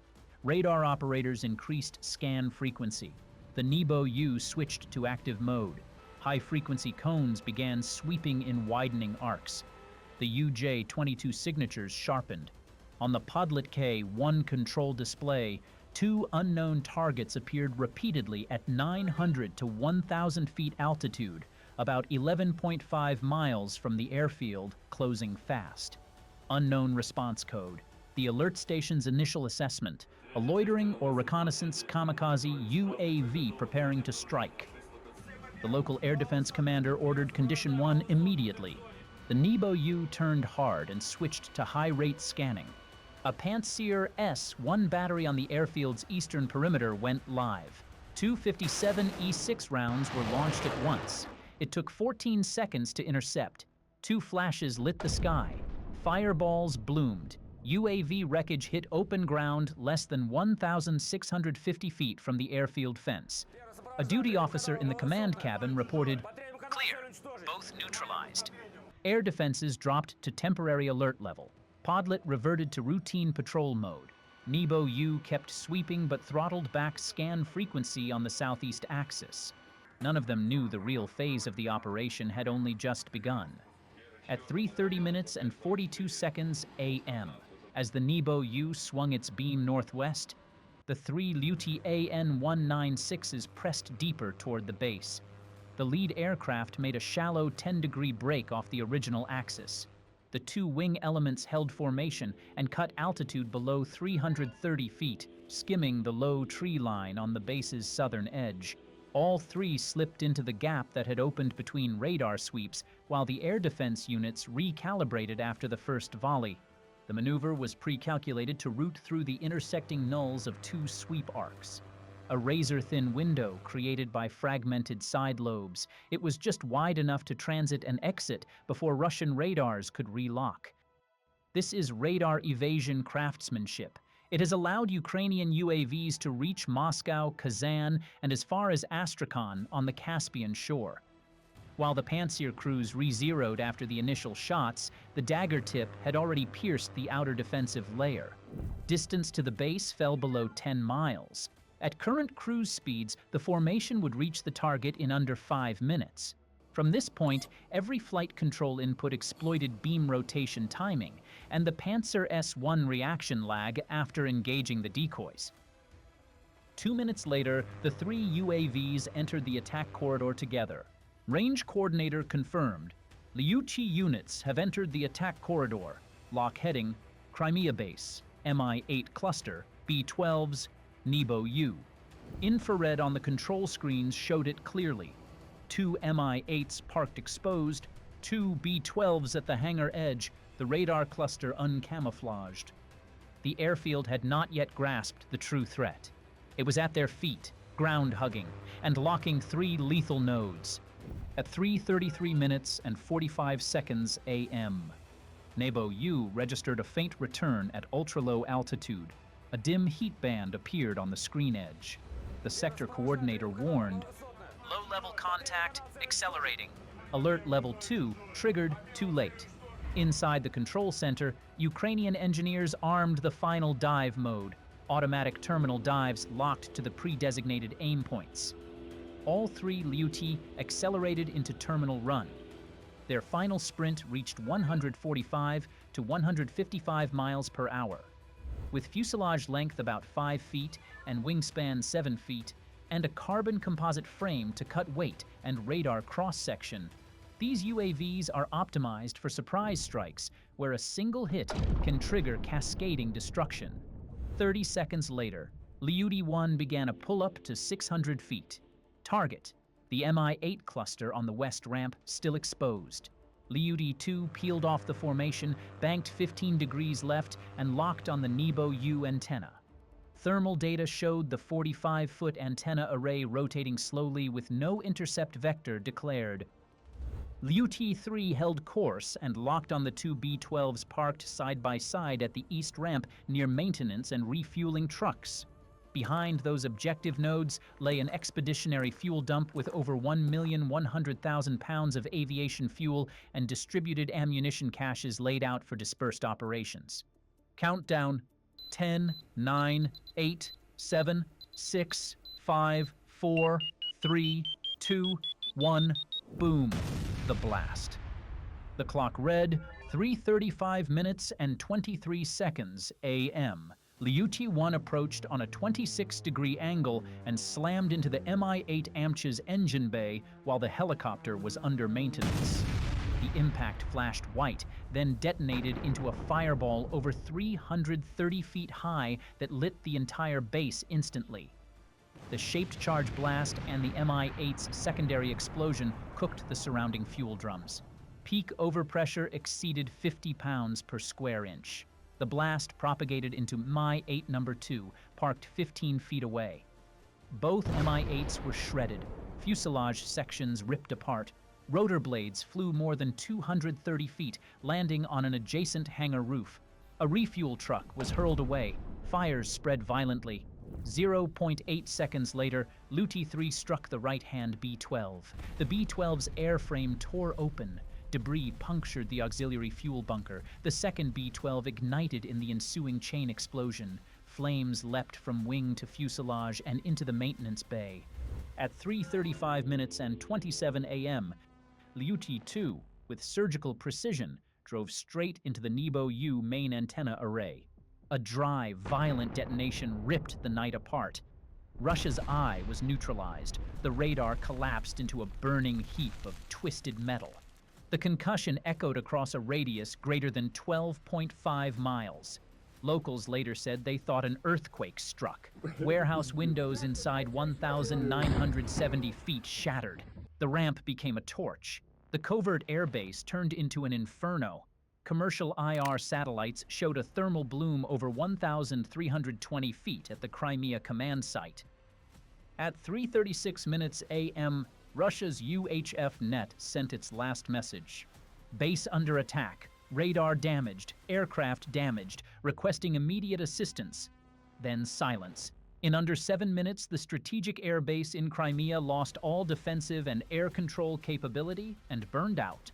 Radar operators increased scan frequency. The Nebo-U switched to active mode. High-frequency cones began sweeping in widening arcs. The UJ-22 signatures sharpened. On the Podlet K-1 control display, two unknown targets appeared repeatedly at 900 to 1,000 feet altitude, about 11.5 miles from the airfield, closing fast. Unknown response code. The alert station's initial assessment, a loitering or reconnaissance kamikaze UAV preparing to strike. The local air defense commander ordered Condition 1 immediately. The Nebo-U turned hard and switched to high-rate scanning. A Pantsir S-1 battery on the airfield's eastern perimeter went live. Two 57 E6 rounds were launched at once. It took 14 seconds to intercept. Two flashes lit the sky. Fireballs bloomed. UAV wreckage hit open ground less than 1,650 feet from the airfield fence. A duty officer in the command cabin reported, "Clear, both neutralized." Air defenses dropped to temporary alert level. Podlet reverted to routine patrol mode. Nebo-U kept sweeping but throttled back scan frequency on the southeast axis. None of them knew the real phase of the operation had only just begun. At 3:30 minutes and 42 seconds a.m., as the Nebo-U swung its beam northwest, the three Liuti AN-196s pressed deeper toward the base. The lead aircraft made a shallow 10-degree break off the original axis. The two wing elements held formation and cut altitude below 330 feet, skimming the low tree line on the base's southern edge. All three slipped into the gap that had opened between radar sweeps, while the air defense units recalibrated after the first volley. The maneuver was pre-calculated to route through the intersecting nulls of two sweep arcs. A razor-thin window created by fragmented side lobes. It was just wide enough to transit and exit before Russian radars could relock. This is radar evasion craftsmanship. It has allowed Ukrainian UAVs to reach Moscow, Kazan, and as far as Astrakhan on the Caspian shore. While the Pantsir crews re-zeroed after the initial shots, the dagger tip had already pierced the outer defensive layer. Distance to the base fell below 10 miles. At current cruise speeds, the formation would reach the target in under 5 minutes. From this point, every flight control input exploited beam rotation timing and the Panzer S-1 reaction lag after engaging the decoys. 2 minutes later, the 3 UAVs entered the attack corridor together. Range coordinator confirmed. Liuchi units have entered the attack corridor. Lock heading, Crimea base, Mi-8 cluster, B-12s, Nebo-U. Infrared on the control screens showed it clearly. 2 Mi-8s parked exposed, 2 B-12s at the hangar edge, the radar cluster uncamouflaged. The airfield had not yet grasped the true threat. It was at their feet, ground-hugging, and locking 3 lethal nodes. At 3:33 minutes and 45 seconds a.m., Nebo-U registered a faint return at ultra-low altitude. A dim heat band appeared on the screen edge. The sector coordinator warned, "Low-level contact, accelerating." Alert level 2 triggered too late. Inside the control center, Ukrainian engineers armed the final dive mode. Automatic terminal dives locked to the pre-designated aim points. All 3 Liuti accelerated into terminal run. Their final sprint reached 145 to 155 miles per hour. With fuselage length about 5 feet and wingspan 7 feet, and a carbon composite frame to cut weight and radar cross-section, these UAVs are optimized for surprise strikes, where a single hit can trigger cascading destruction. 30 seconds later, Liuti-1 began a pull-up to 600 feet. Target, the Mi-8 cluster on the west ramp, still exposed. Liuti-2 peeled off the formation, banked 15 degrees left, and locked on the Nebo-U antenna. Thermal data showed the 45-foot antenna array rotating slowly with no intercept vector declared. Liuti-3 held course and locked on the 2 B-12s parked side by side at the east ramp near maintenance and refueling trucks. Behind those objective nodes lay an expeditionary fuel dump with over 1,100,000 pounds of aviation fuel and distributed ammunition caches laid out for dispersed operations. Countdown: 10, 9, 8, 7, 6, 5, 4, 3, 2, 1, boom, the blast. The clock read 3:35 minutes and 23 seconds a.m. Liuti-1 approached on a 26-degree angle and slammed into the Mi-8 Amch's engine bay while the helicopter was under maintenance. The impact flashed white, then detonated into a fireball over 330 feet high that lit the entire base instantly. The shaped charge blast and the Mi-8's secondary explosion cooked the surrounding fuel drums. Peak overpressure exceeded 50 pounds per square inch. The blast propagated into Mi-8 number 2, parked 15 feet away. Both Mi-8s were shredded, fuselage sections ripped apart. Rotor blades flew more than 230 feet, landing on an adjacent hangar roof. A refuel truck was hurled away. Fires spread violently. 0.8 seconds later, Liuti-3 struck the right-hand B-12. The B-12's airframe tore open. Debris punctured the auxiliary fuel bunker. The second B-12 ignited in the ensuing chain explosion. Flames leapt from wing to fuselage and into the maintenance bay. At 3:35 minutes and 27 a.m., Liuti-2, with surgical precision, drove straight into the Nebo-U main antenna array. A dry, violent detonation ripped the night apart. Russia's eye was neutralized. The radar collapsed into a burning heap of twisted metal. The concussion echoed across a radius greater than 12.5 miles. Locals later said they thought an earthquake struck. Warehouse windows inside 1,970 feet shattered. The ramp became a torch. The covert airbase turned into an inferno. Commercial IR satellites showed a thermal bloom over 1,320 feet at the Crimea command site. At 3:36 minutes a.m., Russia's UHF net sent its last message. Base under attack, radar damaged, aircraft damaged, requesting immediate assistance. Then silence. In under 7 minutes, the strategic air base in Crimea lost all defensive and air control capability and burned out.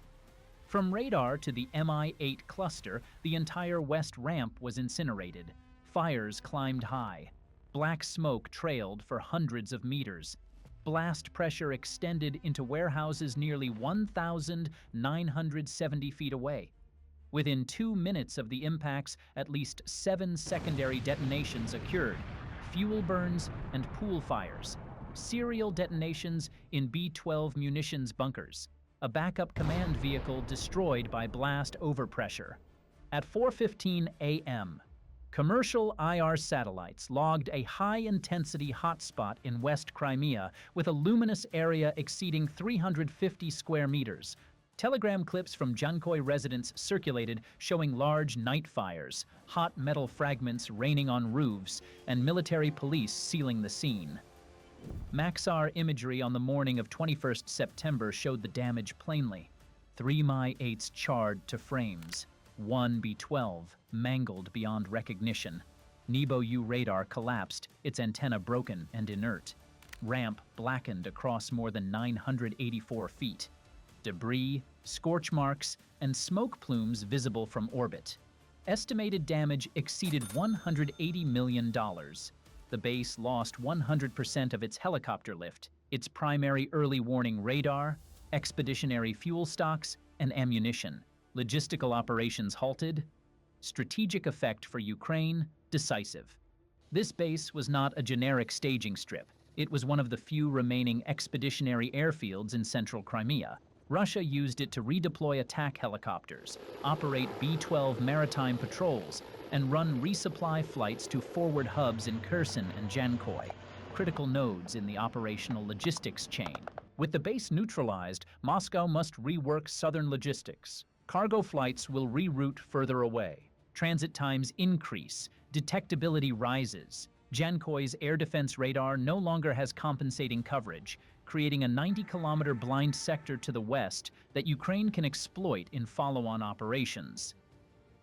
From radar to the Mi-8 cluster, the entire west ramp was incinerated. Fires climbed high. Black smoke trailed for hundreds of meters. Blast pressure extended into warehouses nearly 1,970 feet away. Within 2 minutes of the impacts, at least 7 secondary detonations occurred: fuel burns and pool fires, serial detonations in B-12 munitions bunkers, a backup command vehicle destroyed by blast overpressure. At 4:15 a.m., commercial IR satellites logged a high-intensity hotspot in West Crimea with a luminous area exceeding 350 square meters. Telegram clips from Jankoy residents circulated showing large night fires, hot metal fragments raining on roofs, and military police sealing the scene. Maxar imagery on the morning of 21st September showed the damage plainly. 3 Mi-8s charred to frames. 1 B-12 mangled beyond recognition. Nebo-U radar collapsed, its antenna broken and inert. Ramp blackened across more than 984 feet. Debris, scorch marks, and smoke plumes visible from orbit. Estimated damage exceeded $180 million. The base lost 100% of its helicopter lift, its primary early warning radar, expeditionary fuel stocks, and ammunition. Logistical operations halted. Strategic effect for Ukraine, decisive. This base was not a generic staging strip. It was one of the few remaining expeditionary airfields in central Crimea. Russia used it to redeploy attack helicopters, operate B-12 maritime patrols, and run resupply flights to forward hubs in Kherson and Jankoy, critical nodes in the operational logistics chain. With the base neutralized, Moscow must rework southern logistics. Cargo flights will reroute further away. Transit times increase. Detectability rises. Jankoy's air defense radar no longer has compensating coverage, creating a 90-kilometer blind sector to the west that Ukraine can exploit in follow-on operations.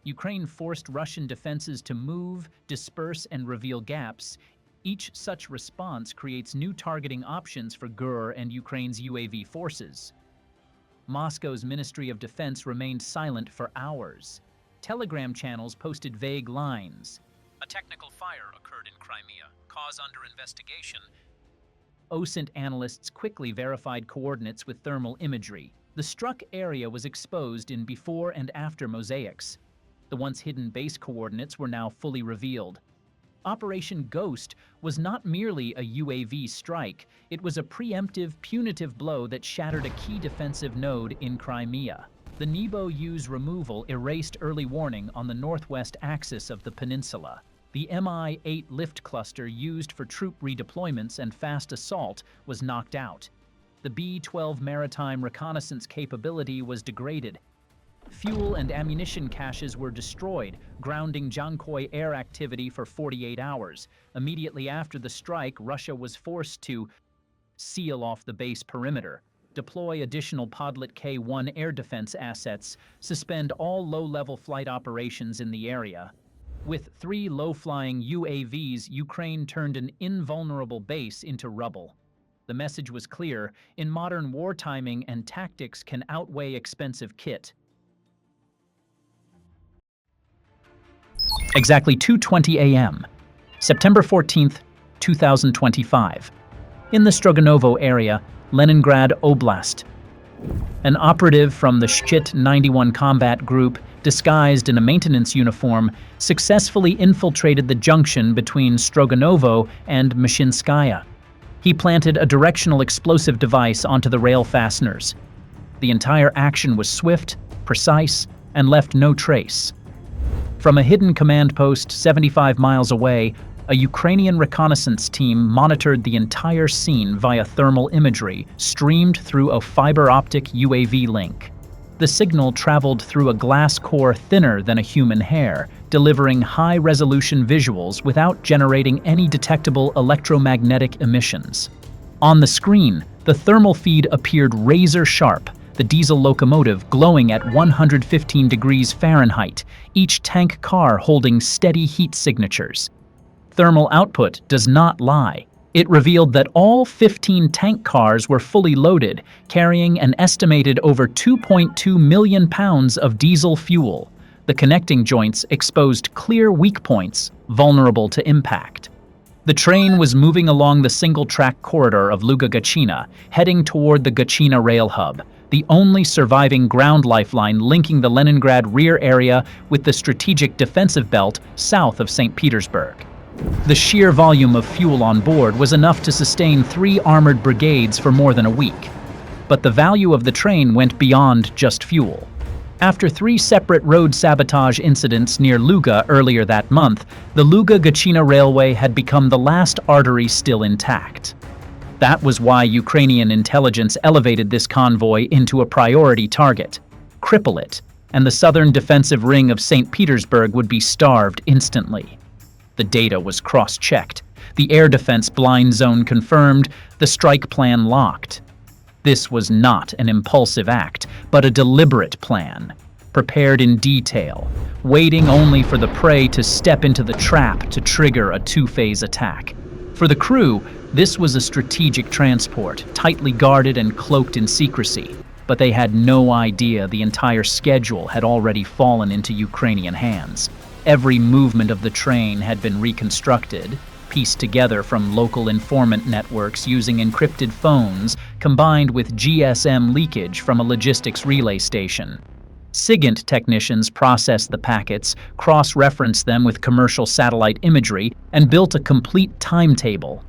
Ukraine forced Russian defenses to move, disperse, and reveal gaps. Each such response creates new targeting options for GUR and Ukraine's UAV forces. Moscow's Ministry of Defense remained silent for hours. Telegram channels posted vague lines. A technical fire occurred in Crimea, cause under investigation. OSINT analysts quickly verified coordinates with thermal imagery. The struck area was exposed in before and after mosaics. The once hidden base coordinates were now fully revealed. Operation Ghost was not merely a UAV strike, it was a preemptive, punitive blow that shattered a key defensive node in Crimea. The Nebo-U's removal erased early warning on the northwest axis of the peninsula. The Mi-8 lift cluster used for troop redeployments and fast assault was knocked out. The B-12 maritime reconnaissance capability was degraded. Fuel and ammunition caches were destroyed, grounding Jankoy air activity for 48 hours. Immediately after the strike, Russia was forced to seal off the base perimeter, deploy additional Podlet K-1 air defense assets, suspend all low-level flight operations in the area. With 3 low-flying UAVs, Ukraine turned an invulnerable base into rubble. The message was clear: in modern war, timing and tactics can outweigh expensive kit. Exactly 2:20 a.m., September 14th, 2025. In the Stroganovo area, Leningrad Oblast. An operative from the Shchit 91 combat group, disguised in a maintenance uniform, successfully infiltrated the junction between Stroganovo and Mashinskaya. He planted a directional explosive device onto the rail fasteners. The entire action was swift, precise, and left no trace. From a hidden command post 75 miles away, a Ukrainian reconnaissance team monitored the entire scene via thermal imagery streamed through a fiber-optic UAV link. The signal traveled through a glass core thinner than a human hair, delivering high-resolution visuals without generating any detectable electromagnetic emissions. On the screen, the thermal feed appeared razor-sharp, the diesel locomotive glowing at 115 degrees Fahrenheit, each tank car holding steady heat signatures. Thermal output does not lie. It revealed that all 15 tank cars were fully loaded, carrying an estimated over 2.2 million pounds of diesel fuel. The connecting joints exposed clear weak points, vulnerable to impact. The train was moving along the single-track corridor of Luga-Gachina, heading toward the Gachina rail hub, the only surviving ground lifeline linking the Leningrad rear area with the strategic defensive belt south of St. Petersburg. The sheer volume of fuel on board was enough to sustain 3 armored brigades for more than a week. But the value of the train went beyond just fuel. After 3 separate road sabotage incidents near Luga earlier that month, the Luga-Gachina railway had become the last artery still intact. That was why Ukrainian intelligence elevated this convoy into a priority target. Cripple it, and the southern defensive ring of St. Petersburg would be starved instantly. The data was cross-checked. The air defense blind zone confirmed, the strike plan locked. This was not an impulsive act, but a deliberate plan, prepared in detail, waiting only for the prey to step into the trap to trigger a 2-phase attack. For the crew, this was a strategic transport, tightly guarded and cloaked in secrecy, but they had no idea the entire schedule had already fallen into Ukrainian hands. Every movement of the train had been reconstructed, pieced together from local informant networks using encrypted phones combined with GSM leakage from a logistics relay station. SIGINT technicians processed the packets, cross-referenced them with commercial satellite imagery, and built a complete timetable.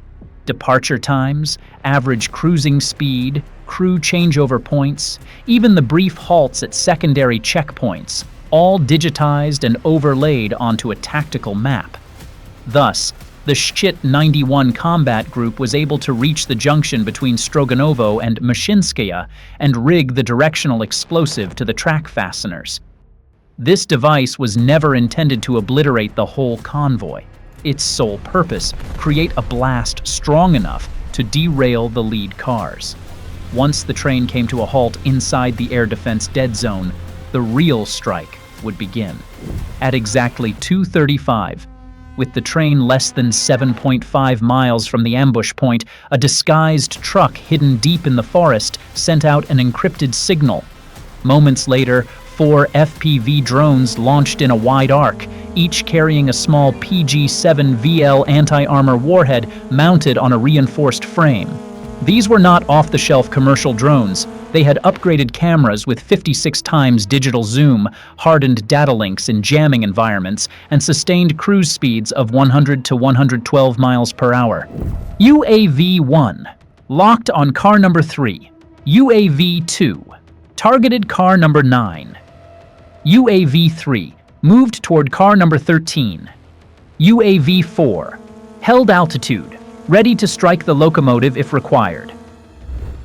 Departure times, average cruising speed, crew changeover points, even the brief halts at secondary checkpoints, all digitized and overlaid onto a tactical map. Thus, the Shchit-91 combat group was able to reach the junction between Stroganovo and Mashinskaya and rig the directional explosive to the track fasteners. This device was never intended to obliterate the whole convoy. Its sole purpose, create a blast strong enough to derail the lead cars. Once the train came to a halt inside the air defense dead zone, the real strike would begin. At exactly 2:35, with the train less than 7.5 miles from the ambush point, a disguised truck hidden deep in the forest sent out an encrypted signal. Moments later, 4 FPV drones launched in a wide arc, each carrying a small PG-7 VL anti-armor warhead mounted on a reinforced frame. These were not off-the-shelf commercial drones. They had upgraded cameras with 56 times digital zoom, hardened data links in jamming environments, and sustained cruise speeds of 100 to 112 miles per hour. UAV-1, locked on car number 3. UAV-2, targeted car number 9. UAV-3, moved toward car number 13. UAV-4, held altitude, ready to strike the locomotive if required.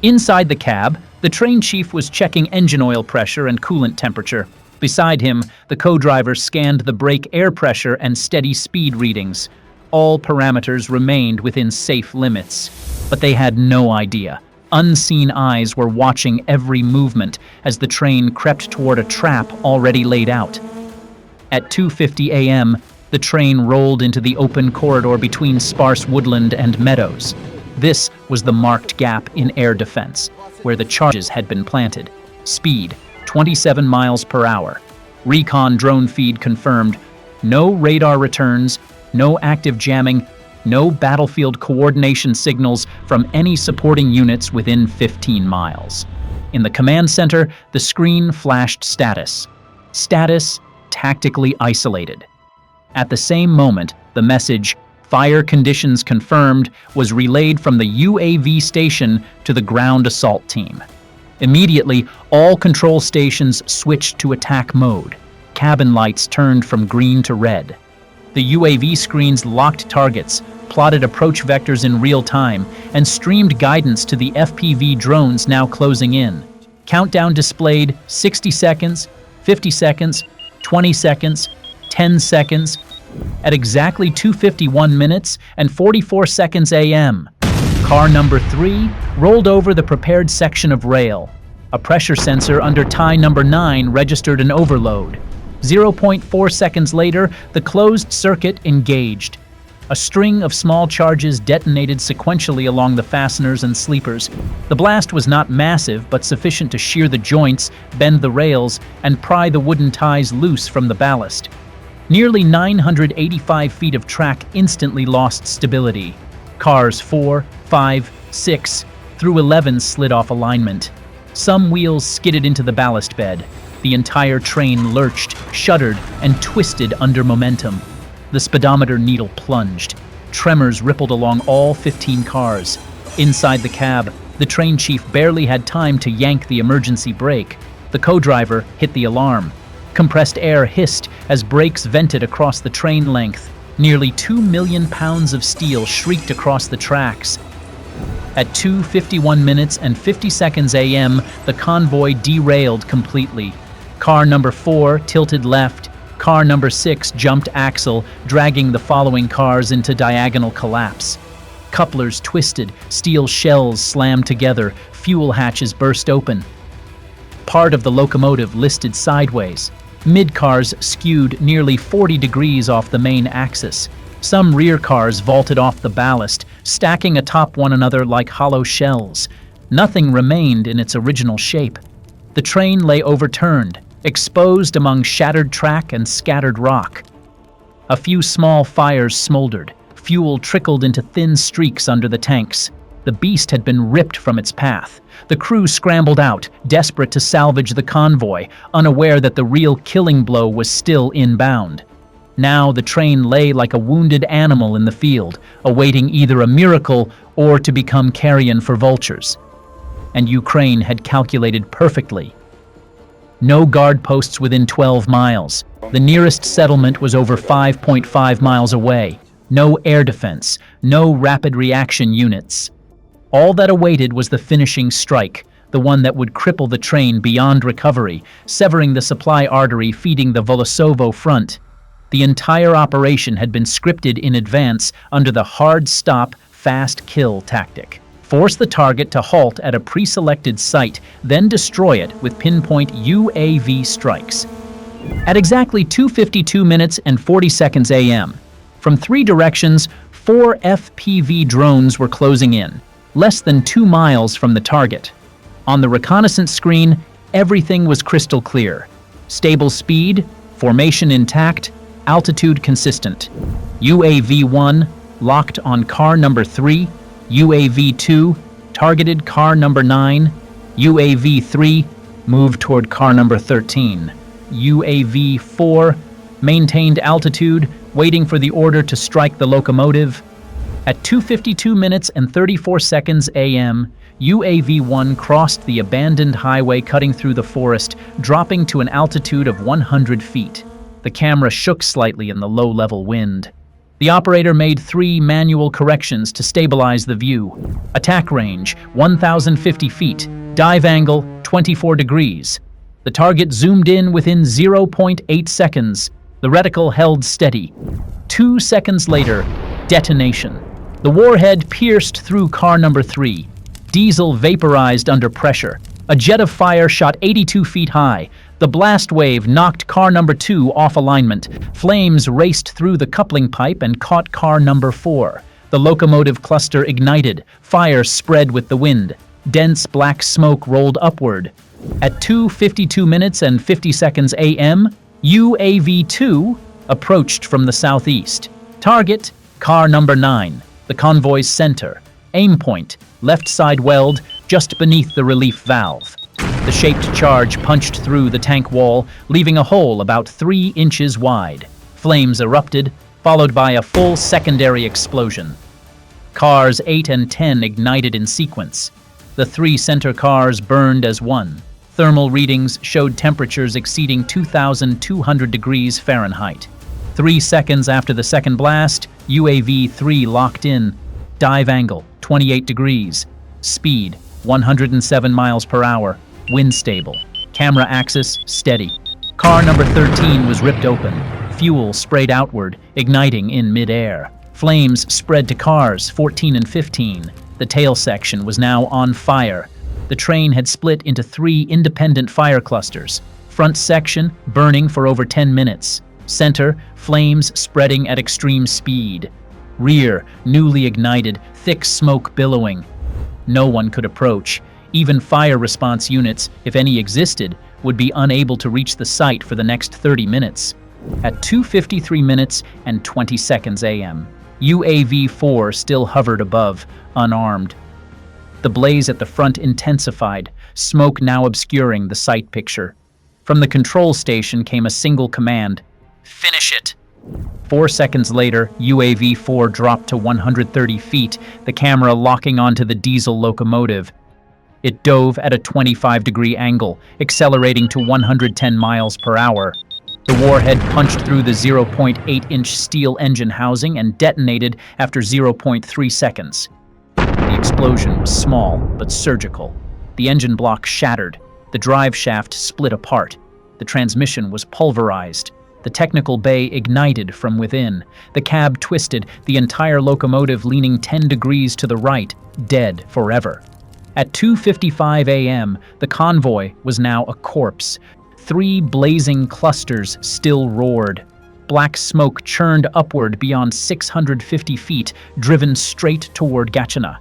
Inside the cab, the train chief was checking engine oil pressure and coolant temperature. Beside him, the co-driver scanned the brake air pressure and steady speed readings. All parameters remained within safe limits, but they had no idea. Unseen eyes were watching every movement as the train crept toward a trap already laid out. At 2:50 a.m., the train rolled into the open corridor between sparse woodland and meadows. This was the marked gap in air defense, where the charges had been planted. Speed, 27 miles per hour. Recon drone feed confirmed. No radar returns, no active jamming, no battlefield coordination signals from any supporting units within 15 miles. In the command center, the screen flashed status. Status, tactically isolated. At the same moment, the message, "Fire conditions confirmed," was relayed from the UAV station to the ground assault team. Immediately, all control stations switched to attack mode. Cabin lights turned from green to red. The UAV screens locked targets, plotted approach vectors in real time, and streamed guidance to the FPV drones now closing in. Countdown displayed 60 seconds, 50 seconds, 20 seconds, 10 seconds. At exactly 2:51 minutes and 44 seconds a.m., car number 3 rolled over the prepared section of rail. A pressure sensor under tie number 9 registered an overload. 0.4 seconds later, the closed circuit engaged. A string of small charges detonated sequentially along the fasteners and sleepers. The blast was not massive, but sufficient to shear the joints, bend the rails, and pry the wooden ties loose from the ballast. Nearly 985 feet of track instantly lost stability. Cars 4, 5, 6, through 11 slid off alignment. Some wheels skidded into the ballast bed. The entire train lurched, shuddered, and twisted under momentum. The speedometer needle plunged. Tremors rippled along all 15 cars. Inside the cab, the train chief barely had time to yank the emergency brake. The co-driver hit the alarm. Compressed air hissed as brakes vented across the train length. Nearly 2 million pounds of steel shrieked across the tracks. At 2:51 minutes and 50 seconds a.m., the convoy derailed completely. Car number 4 tilted left. Car number 6 jumped axle, dragging the following cars into diagonal collapse. Couplers twisted, steel shells slammed together, fuel hatches burst open. Part of the locomotive listed sideways. Mid-cars skewed nearly 40 degrees off the main axis. Some rear cars vaulted off the ballast, stacking atop one another like hollow shells. Nothing remained in its original shape. The train lay overturned, exposed among shattered track and scattered rock. A few small fires smoldered. Fuel trickled into thin streaks under the tanks. The beast had been ripped from its path. The crew scrambled out, desperate to salvage the convoy, unaware that the real killing blow was still inbound. Now the train lay like a wounded animal in the field, awaiting either a miracle or to become carrion for vultures. And Ukraine had calculated perfectly. No guard posts within 12 miles. The nearest settlement was over 5.5 miles away. No air defense, no rapid reaction units. All that awaited was the finishing strike, the one that would cripple the train beyond recovery, severing the supply artery feeding the Volosovo front. The entire operation had been scripted in advance under the hard stop, fast kill tactic. Force the target to halt at a pre-selected site, then destroy it with pinpoint UAV strikes. At exactly 2:52 minutes and 40 seconds a.m., from 3 directions, 4 FPV drones were closing in, less than 2 miles from the target. On the reconnaissance screen, everything was crystal clear. Stable speed, formation intact, altitude consistent. UAV-1 locked on car number 3, UAV-2 targeted car number 9, UAV-3 moved toward car number 13. UAV-4 maintained altitude, waiting for the order to strike the locomotive. At 2:52 minutes and 34 seconds a.m., UAV-1 crossed the abandoned highway cutting through the forest, dropping to an altitude of 100 feet. The camera shook slightly in the low-level wind. The operator made 3 manual corrections to stabilize the view. Attack range, 1,050 feet. Dive angle, 24 degrees. The target zoomed in within 0.8 seconds. The reticle held steady. 2 seconds later, detonation. The warhead pierced through car number 3. Diesel vaporized under pressure. A jet of fire shot 82 feet high. The blast wave knocked car number 2 off alignment. Flames raced through the coupling pipe and caught car number 4. The locomotive cluster ignited. Fire spread with the wind. Dense black smoke rolled upward. At 2:52 minutes and 50 seconds a.m., UAV-2 approached from the southeast. Target, car number 9, the convoy's center. Aim point, left side weld, just beneath the relief valve. The shaped charge punched through the tank wall, leaving a hole about 3 inches wide. Flames erupted, followed by a full secondary explosion. Cars 8 and 10 ignited in sequence. The 3 center cars burned as one. Thermal readings showed temperatures exceeding 2,200 degrees Fahrenheit. 3 seconds after the second blast, UAV-3 locked in. Dive angle, 28 degrees. Speed, 107 miles per hour. Wind stable. Camera axis, steady. Car number 13 was ripped open. Fuel sprayed outward, igniting in mid-air. Flames spread to cars 14 and 15. The tail section was now on fire. The train had split into 3 independent fire clusters. Front section burning for over 10 minutes. Center, flames spreading at extreme speed. Rear, newly ignited, thick smoke billowing. No one could approach. Even fire response units, if any existed, would be unable to reach the site for the next 30 minutes. At 2:53 minutes and 20 seconds a.m., UAV-4 still hovered above, unarmed. The blaze at the front intensified, smoke now obscuring the sight picture. From the control station came a single command: "Finish it!" 4 seconds later, UAV-4 dropped to 130 feet, the camera locking onto the diesel locomotive. It dove at a 25-degree angle, accelerating to 110 miles per hour. The warhead punched through the 0.8-inch steel engine housing and detonated after 0.3 seconds. The explosion was small but surgical. The engine block shattered. The drive shaft split apart. The transmission was pulverized. The technical bay ignited from within. The cab twisted, the entire locomotive leaning 10 degrees to the right, dead forever. At 2:55 a.m., the convoy was now a corpse. 3 blazing clusters still roared. Black smoke churned upward beyond 650 feet, driven straight toward Gatchina.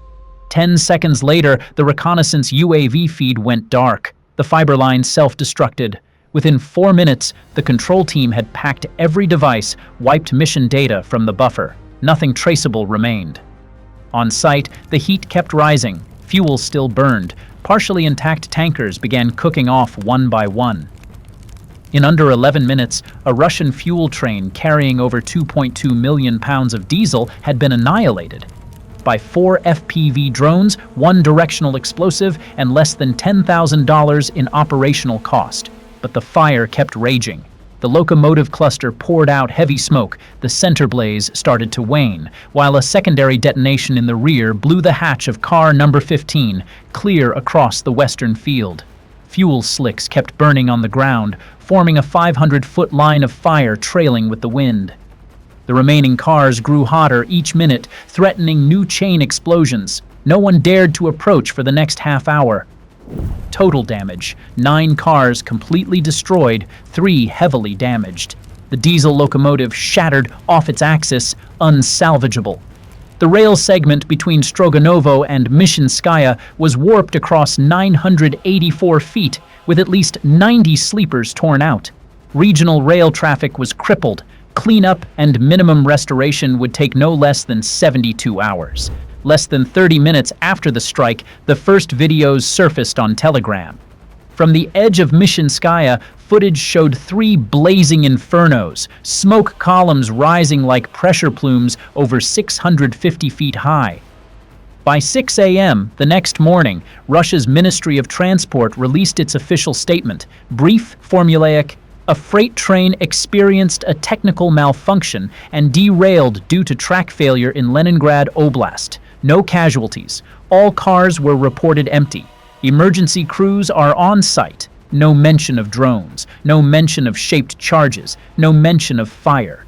10 seconds later, the reconnaissance UAV feed went dark. The fiber line self-destructed. Within 4 minutes, the control team had packed every device, wiped mission data from the buffer. Nothing traceable remained. On site, the heat kept rising. Fuel still burned. Partially intact tankers began cooking off one by one. In under 11 minutes, a Russian fuel train carrying over 2.2 million pounds of diesel had been annihilated. By 4 FPV drones, 1 directional explosive, and less than $10,000 in operational cost. But the fire kept raging. The locomotive cluster poured out heavy smoke, the center blaze started to wane, while a secondary detonation in the rear blew the hatch of car number 15 clear across the western field. Fuel slicks kept burning on the ground, forming a 500-foot line of fire trailing with the wind. The remaining cars grew hotter each minute, threatening new chain explosions. No one dared to approach for the next half hour. Total damage: 9 cars completely destroyed, 3 heavily damaged. The diesel locomotive shattered off its axis, unsalvageable. The rail segment between Stroganovo and Mishinskaya was warped across 984 feet, with at least 90 sleepers torn out. Regional rail traffic was crippled. Cleanup and minimum restoration would take no less than 72 hours. Less than 30 minutes after the strike, the first videos surfaced on Telegram. From the edge of Mishinskaya, footage showed 3 blazing infernos, smoke columns rising like pressure plumes over 650 feet high. By 6 a.m. the next morning, Russia's Ministry of Transport released its official statement, brief, formulaic: a freight train experienced a technical malfunction and derailed due to track failure in Leningrad Oblast. No casualties. All cars were reported empty. Emergency crews are on site. No mention of drones. No mention of shaped charges. No mention of fire.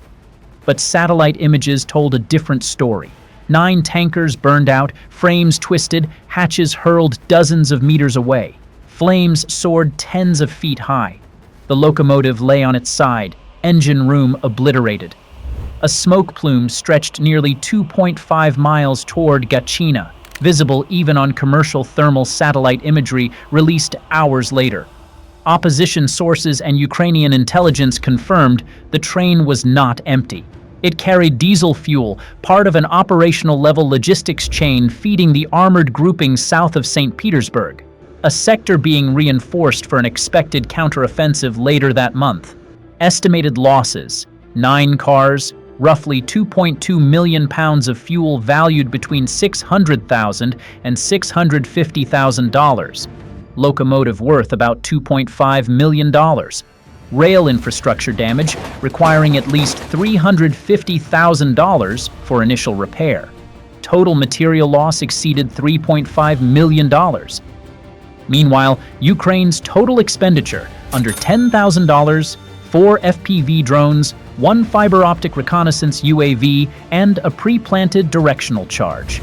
But satellite images told a different story. 9 tankers burned out, frames twisted, hatches hurled dozens of meters away. Flames soared tens of feet high. The locomotive lay on its side, engine room obliterated. A smoke plume stretched nearly 2.5 miles toward Gatchina, visible even on commercial thermal satellite imagery released hours later. Opposition sources and Ukrainian intelligence confirmed the train was not empty. It carried diesel fuel, part of an operational-level logistics chain feeding the armored groupings south of St. Petersburg, a sector being reinforced for an expected counteroffensive later that month. Estimated losses: 9 cars, roughly 2.2 million pounds of fuel valued between $600,000 and $650,000. Locomotive worth about $2.5 million. Rail infrastructure damage requiring at least $350,000 for initial repair. Total material loss exceeded $3.5 million. Meanwhile, Ukraine's total expenditure under $10,000, 4 FPV drones, 1 fiber optic reconnaissance UAV, and a pre-planted directional charge.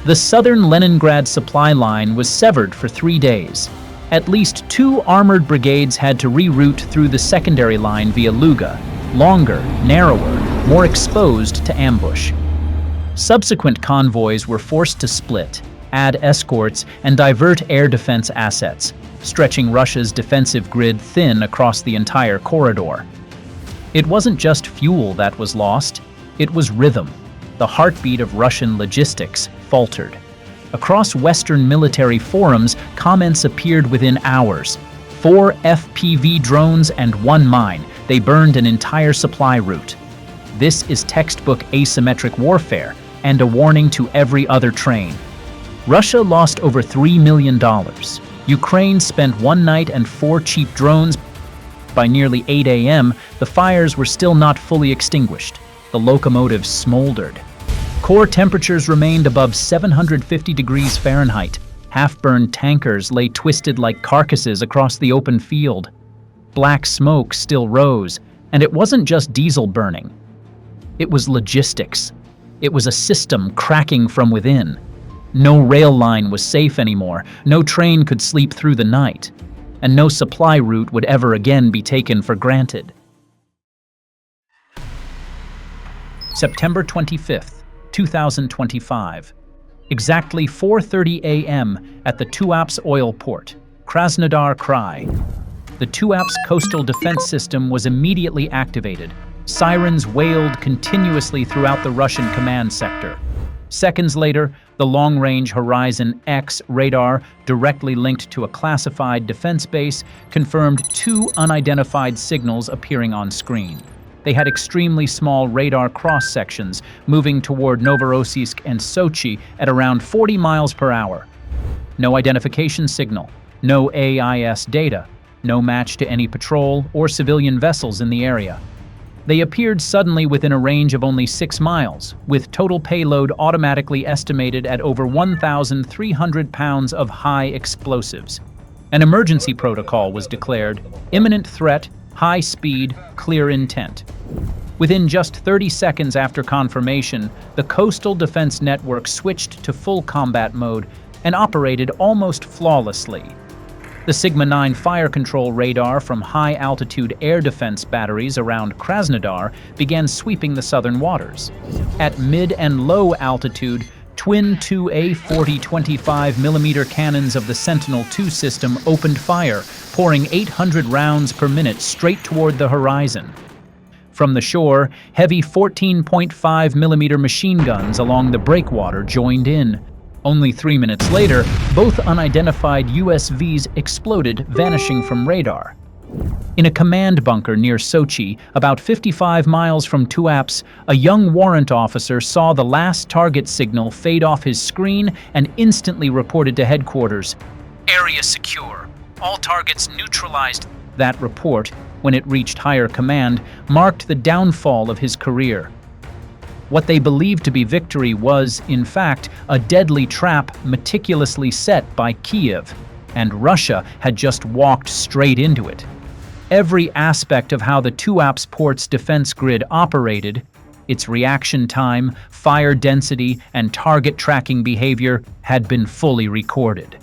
The southern Leningrad supply line was severed for 3 days. At least 2 armored brigades had to reroute through the secondary line via Luga, longer, narrower, more exposed to ambush. Subsequent convoys were forced to split, add escorts, and divert air defense assets, stretching Russia's defensive grid thin across the entire corridor. It wasn't just fuel that was lost, it was rhythm. The heartbeat of Russian logistics faltered. Across Western military forums, comments appeared within hours. 4 FPV drones and 1 mine. They burned an entire supply route. This is textbook asymmetric warfare and a warning to every other train. Russia lost over $3 million. Ukraine spent 1 night and 4 cheap drones. By nearly 8 a.m., the fires were still not fully extinguished. The locomotives smoldered. Core temperatures remained above 750 degrees Fahrenheit. Half-burned tankers lay twisted like carcasses across the open field. Black smoke still rose, and it wasn't just diesel burning. It was logistics. It was a system cracking from within. No rail line was safe anymore, no train could sleep through the night, and no supply route would ever again be taken for granted. September 25th, 2025. Exactly 4:30 a.m. at the Tuapse oil port, Krasnodar Krai. The Tuapse coastal defense system was immediately activated. Sirens wailed continuously throughout the Russian command sector. Seconds later, the long-range Horizon X radar, directly linked to a classified defense base, confirmed 2 unidentified signals appearing on screen. They had extremely small radar cross-sections, moving toward Novorossiysk and Sochi at around 40 miles per hour. No identification signal, no AIS data, no match to any patrol or civilian vessels in the area. They appeared suddenly within a range of only 6 miles, with total payload automatically estimated at over 1,300 pounds of high explosives. An emergency protocol was declared: imminent threat, high speed, clear intent. Within just 30 seconds after confirmation, the coastal defense network switched to full combat mode and operated almost flawlessly. The Sigma-9 fire control radar from high-altitude air defense batteries around Krasnodar began sweeping the southern waters. At mid and low altitude, twin 2A40 25mm cannons of the Sentinel-2 system opened fire, pouring 800 rounds per minute straight toward the horizon. From the shore, heavy 14.5mm machine guns along the breakwater joined in. Only 3 minutes later, both unidentified USVs exploded, vanishing from radar. In a command bunker near Sochi, about 55 miles from Tuapse, a young warrant officer saw the last target signal fade off his screen and instantly reported to headquarters. "Area secure. All targets neutralized." That report, when it reached higher command, marked the downfall of his career. What they believed to be victory was, in fact, a deadly trap meticulously set by Kiev, and Russia had just walked straight into it. Every aspect of how the Tuapse port's defense grid operated, its reaction time, fire density, and target tracking behavior had been fully recorded.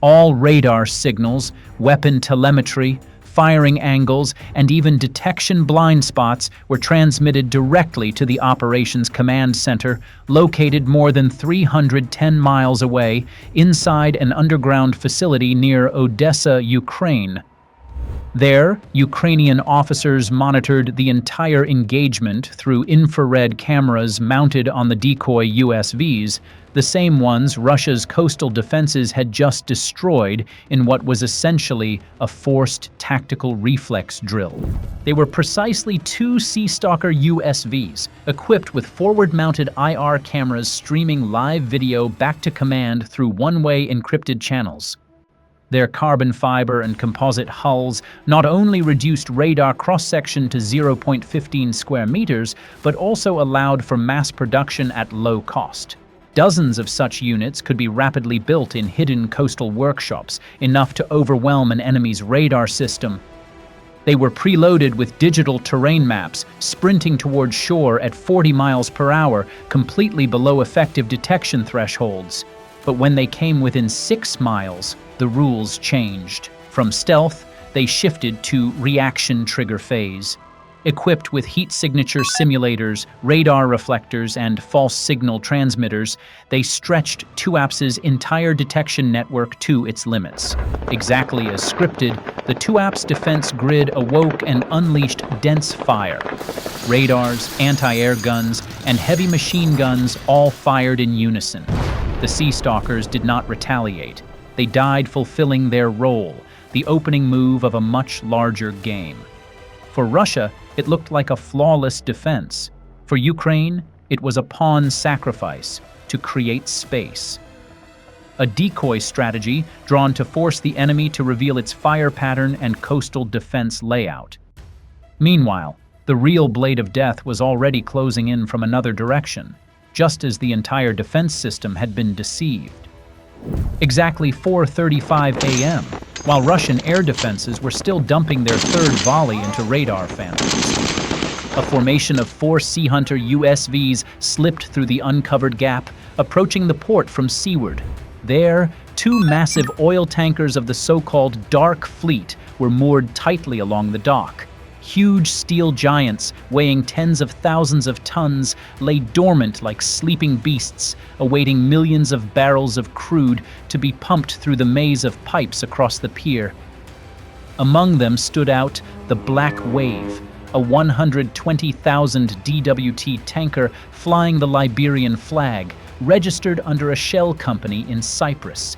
All radar signals, weapon telemetry, firing angles, and even detection blind spots were transmitted directly to the operations command center, located more than 310 miles away, inside an underground facility near Odessa, Ukraine. There, Ukrainian officers monitored the entire engagement through infrared cameras mounted on the decoy USVs, the same ones Russia's coastal defenses had just destroyed in what was essentially a forced tactical reflex drill. They were precisely 2 Sea Stalker USVs, equipped with forward-mounted IR cameras streaming live video back to command through one-way encrypted channels. Their carbon fiber and composite hulls not only reduced radar cross-section to 0.15 square meters, but also allowed for mass production at low cost. Dozens of such units could be rapidly built in hidden coastal workshops, enough to overwhelm an enemy's radar system. They were preloaded with digital terrain maps, sprinting toward shore at 40 miles per hour, completely below effective detection thresholds. But when they came within 6 miles, the rules changed. From stealth, they shifted to reaction trigger phase. Equipped with heat signature simulators, radar reflectors, and false signal transmitters, they stretched TUAPS's entire detection network to its limits. Exactly as scripted, the TUAPS defense grid awoke and unleashed dense fire. Radars, anti-air guns, and heavy machine guns all fired in unison. The Sea Stalkers did not retaliate. They died fulfilling their role, the opening move of a much larger game. For Russia, it looked like a flawless defense. For Ukraine, it was a pawn sacrifice to create space. A decoy strategy drawn to force the enemy to reveal its fire pattern and coastal defense layout. Meanwhile, the real blade of death was already closing in from another direction, just as the entire defense system had been deceived. Exactly 4:35 a.m., while Russian air defenses were still dumping their third volley into radar families. A formation of 4 Sea Hunter USVs slipped through the uncovered gap, approaching the port from seaward. There, 2 massive oil tankers of the so-called Dark Fleet were moored tightly along the dock. Huge steel giants, weighing tens of thousands of tons, lay dormant like sleeping beasts, awaiting millions of barrels of crude to be pumped through the maze of pipes across the pier. Among them stood out the Black Wave, a 120,000 DWT tanker flying the Liberian flag, registered under a shell company in Cyprus.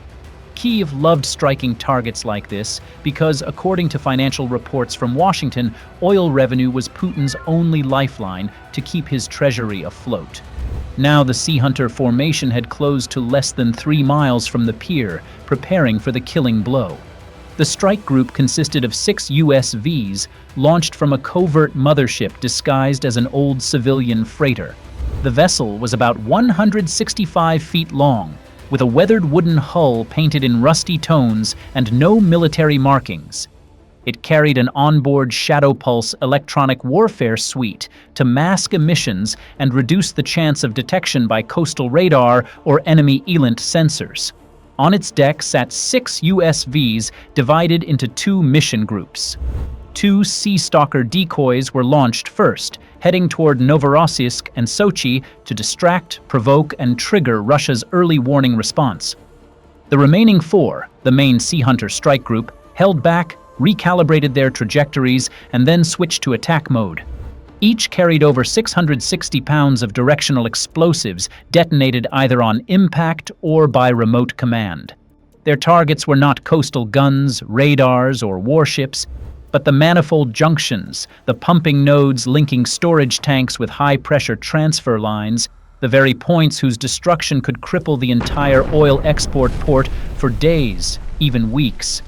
Kyiv loved striking targets like this because, according to financial reports from Washington, oil revenue was Putin's only lifeline to keep his treasury afloat. Now the Sea Hunter formation had closed to less than 3 miles from the pier, preparing for the killing blow. The strike group consisted of 6 USVs launched from a covert mothership disguised as an old civilian freighter. The vessel was about 165 feet long, with a weathered wooden hull painted in rusty tones and no military markings. It carried an onboard Shadow Pulse electronic warfare suite to mask emissions and reduce the chance of detection by coastal radar or enemy ELINT sensors. On its deck sat 6 USVs divided into 2 mission groups. 2 Sea Stalker decoys were launched first, heading toward Novorossiysk and Sochi to distract, provoke, and trigger Russia's early warning response. The remaining 4, the main Sea Hunter strike group, held back, recalibrated their trajectories, and then switched to attack mode. Each carried over 660 pounds of directional explosives detonated either on impact or by remote command. Their targets were not coastal guns, radars, or warships, but the manifold junctions, the pumping nodes linking storage tanks with high-pressure transfer lines, the very points whose destruction could cripple the entire oil export port for days, even weeks.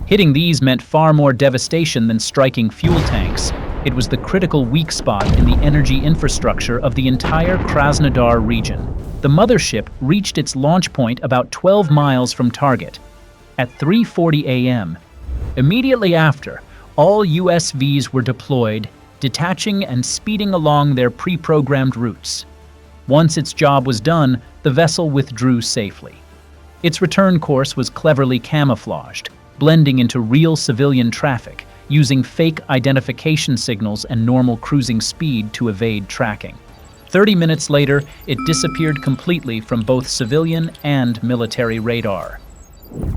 Hitting these meant far more devastation than striking fuel tanks. It was the critical weak spot in the energy infrastructure of the entire Krasnodar region. The mothership reached its launch point about 12 miles from target. At 3:40 a.m., immediately after, all USVs were deployed, detaching and speeding along their pre-programmed routes. Once its job was done, the vessel withdrew safely. Its return course was cleverly camouflaged, blending into real civilian traffic, using fake identification signals and normal cruising speed to evade tracking. 30 minutes later, it disappeared completely from both civilian and military radar.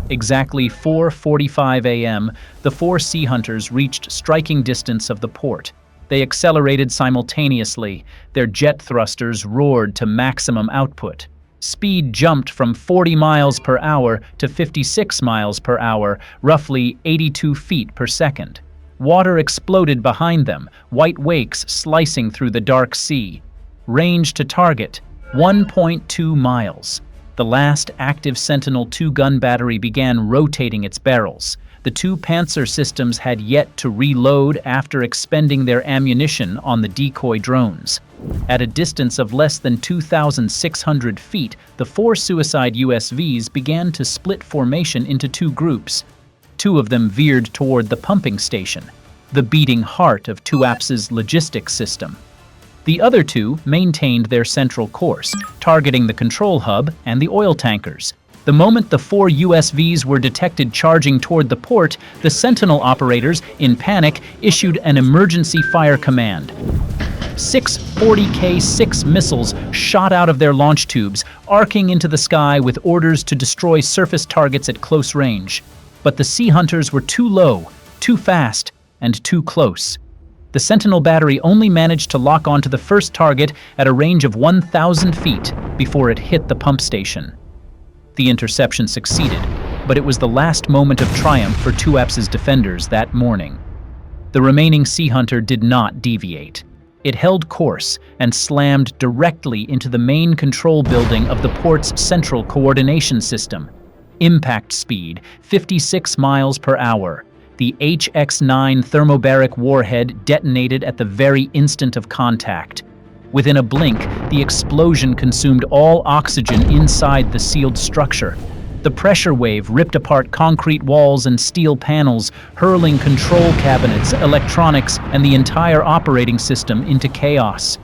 Exactly 4:45 a.m., the 4 Sea Hunters reached striking distance of the port. They accelerated simultaneously. Their jet thrusters roared to maximum output. Speed jumped from 40 miles per hour to 56 miles per hour, roughly 82 feet per second. Water exploded behind them, white wakes slicing through the dark sea. Range to target, 1.2 miles. The last active Sentinel-2 gun battery began rotating its barrels. The 2 Panzer systems had yet to reload after expending their ammunition on the decoy drones. At a distance of less than 2,600 feet, the 4 suicide USVs began to split formation into 2 groups. 2 of them veered toward the pumping station, the beating heart of TUAPS's logistics system. The other 2 maintained their central course, targeting the control hub and the oil tankers. The moment the 4 USVs were detected charging toward the port, the Sentinel operators, in panic, issued an emergency fire command. 6 40K-6 missiles shot out of their launch tubes, arcing into the sky with orders to destroy surface targets at close range. But the Sea Hunters were too low, too fast, and too close. The Sentinel battery only managed to lock onto the first target at a range of 1,000 feet before it hit the pump station. The interception succeeded, but it was the last moment of triumph for TUAPS's defenders that morning. The remaining Sea Hunter did not deviate. It held course and slammed directly into the main control building of the port's central coordination system. Impact speed, 56 miles per hour. The HX-9 thermobaric warhead detonated at the very instant of contact. Within a blink, the explosion consumed all oxygen inside the sealed structure. The pressure wave ripped apart concrete walls and steel panels, hurling control cabinets, electronics, and the entire operating system into chaos.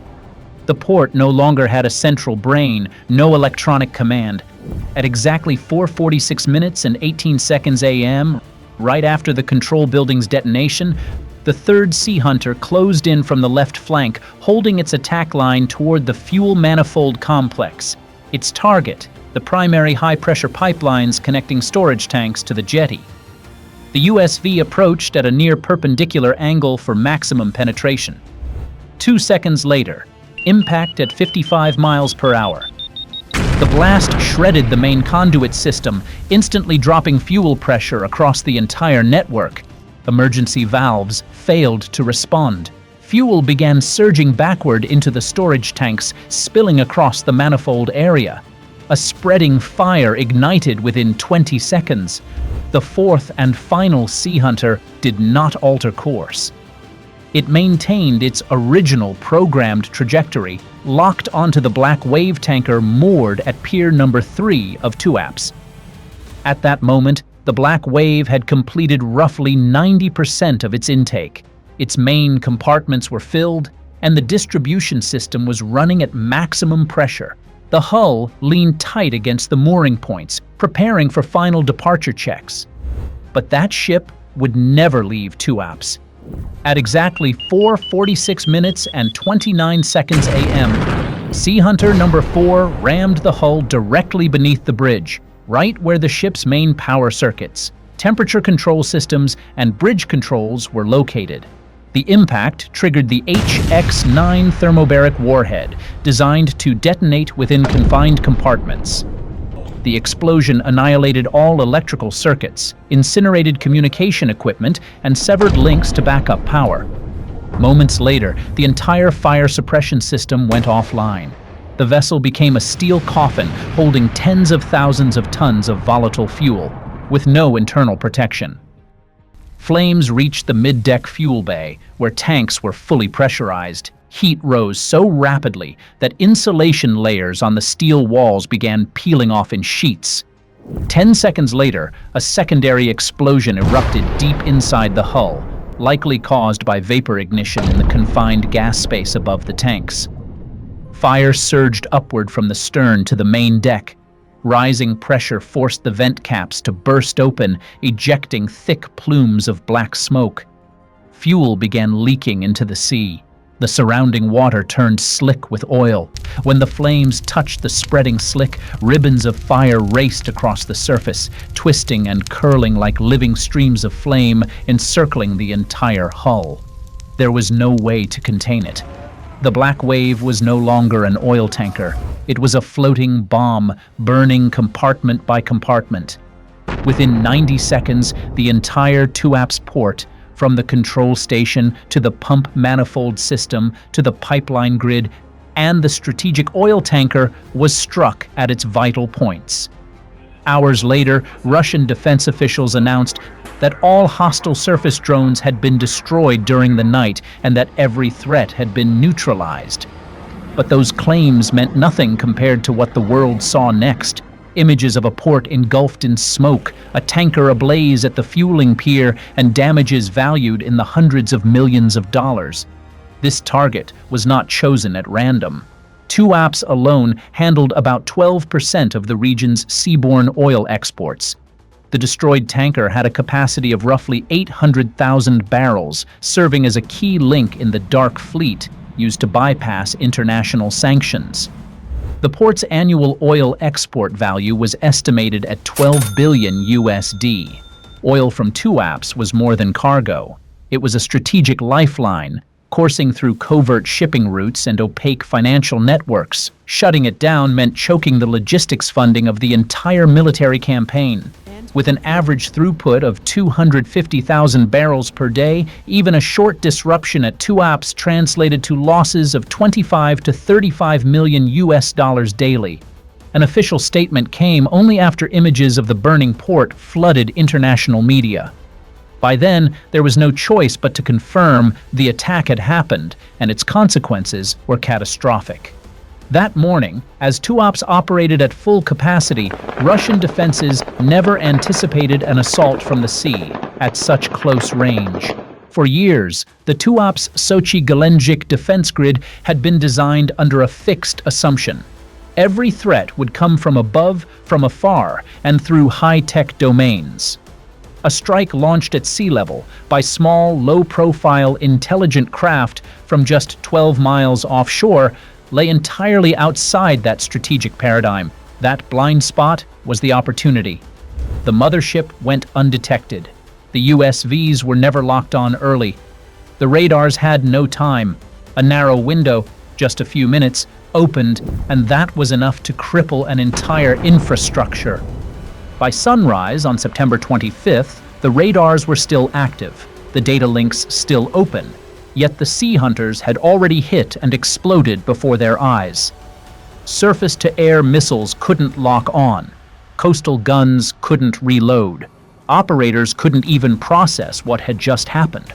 The port no longer had a central brain, no electronic command. At exactly 4:46 minutes and 18 seconds a.m., right after the control building's detonation, the 3rd Sea Hunter closed in from the left flank, holding its attack line toward the fuel manifold complex. Its target, the primary high-pressure pipelines connecting storage tanks to the jetty. The USV approached at a near perpendicular angle for maximum penetration. 2 seconds later, impact at 55 miles per hour. The blast shredded the main conduit system, instantly dropping fuel pressure across the entire network. Emergency valves failed to respond. Fuel began surging backward into the storage tanks, spilling across the manifold area. A spreading fire ignited within 20 seconds. The 4th and final Sea Hunter did not alter course. It maintained its original programmed trajectory, locked onto the black wave tanker moored at Pier number 3 of TUAPS. At that moment, the black wave had completed roughly 90% of its intake. Its main compartments were filled, and the distribution system was running at maximum pressure. The hull leaned tight against the mooring points, preparing for final departure checks. But that ship would never leave TUAPS. At exactly 4:46 minutes and 29 seconds a.m., Sea Hunter number 4 rammed the hull directly beneath the bridge, right where the ship's main power circuits, temperature control systems, and bridge controls were located. The impact triggered the HX-9 thermobaric warhead, designed to detonate within confined compartments. The explosion annihilated all electrical circuits, incinerated communication equipment, and severed links to backup power. Moments later, the entire fire suppression system went offline. The vessel became a steel coffin holding tens of thousands of tons of volatile fuel, with no internal protection. Flames reached the mid-deck fuel bay, where tanks were fully pressurized. Heat rose so rapidly that insulation layers on the steel walls began peeling off in sheets. 10 seconds later, a secondary explosion erupted deep inside the hull, likely caused by vapor ignition in the confined gas space above the tanks. Fire surged upward from the stern to the main deck. Rising pressure forced the vent caps to burst open, ejecting thick plumes of black smoke. Fuel began leaking into the sea. The surrounding water turned slick with oil. When the flames touched the spreading slick, ribbons of fire raced across the surface, twisting and curling like living streams of flame, encircling the entire hull. There was no way to contain it. The black wave was no longer an oil tanker. It was a floating bomb, burning compartment by compartment. Within 90 seconds, the entire TUAPS port, from the control station to the pump manifold system to the pipeline grid and the strategic oil tanker, was struck at its vital points. Hours later, Russian defense officials announced that all hostile surface drones had been destroyed during the night and that every threat had been neutralized. But those claims meant nothing compared to what the world saw next. Images of a port engulfed in smoke, a tanker ablaze at the fueling pier, and damages valued in the hundreds of millions of dollars. This target was not chosen at random. Two apps alone handled about 12% of the region's seaborne oil exports. The destroyed tanker had a capacity of roughly 800,000 barrels, serving as a key link in the dark fleet used to bypass international sanctions. The port's annual oil export value was estimated at 12 billion USD. Oil from two apps was more than cargo. It was a strategic lifeline, coursing through covert shipping routes and opaque financial networks. Shutting it down meant choking the logistics funding of the entire military campaign. With an average throughput of 250,000 barrels per day, even a short disruption at two apps translated to losses of 25 to 35 million US dollars daily. An official statement came only after images of the burning port flooded international media. By then, there was no choice but to confirm the attack had happened, and its consequences were catastrophic. That morning, as two ops operated at full capacity, Russian defenses never anticipated an assault from the sea at such close range. For years, the two ops Sochi-Gelendzhik defense grid had been designed under a fixed assumption. Every threat would come from above, from afar, and through high-tech domains. A strike launched at sea level by small, low-profile, intelligent craft from just 12 miles offshore lay entirely outside that strategic paradigm. That blind spot was the opportunity. The mothership went undetected. The USVs were never locked on early. The radars had no time. A narrow window, just a few minutes, opened, and that was enough to cripple an entire infrastructure. By sunrise on September 25th, the radars were still active, the data links still open, yet the sea hunters had already hit and exploded before their eyes. Surface-to-air missiles couldn't lock on. Coastal guns couldn't reload. Operators couldn't even process what had just happened.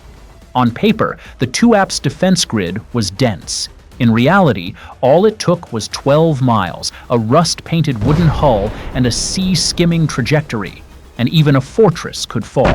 On paper, the two apps defense grid was dense. In reality, all it took was 12 miles, a rust-painted wooden hull, and a sea-skimming trajectory, and even a fortress could fall.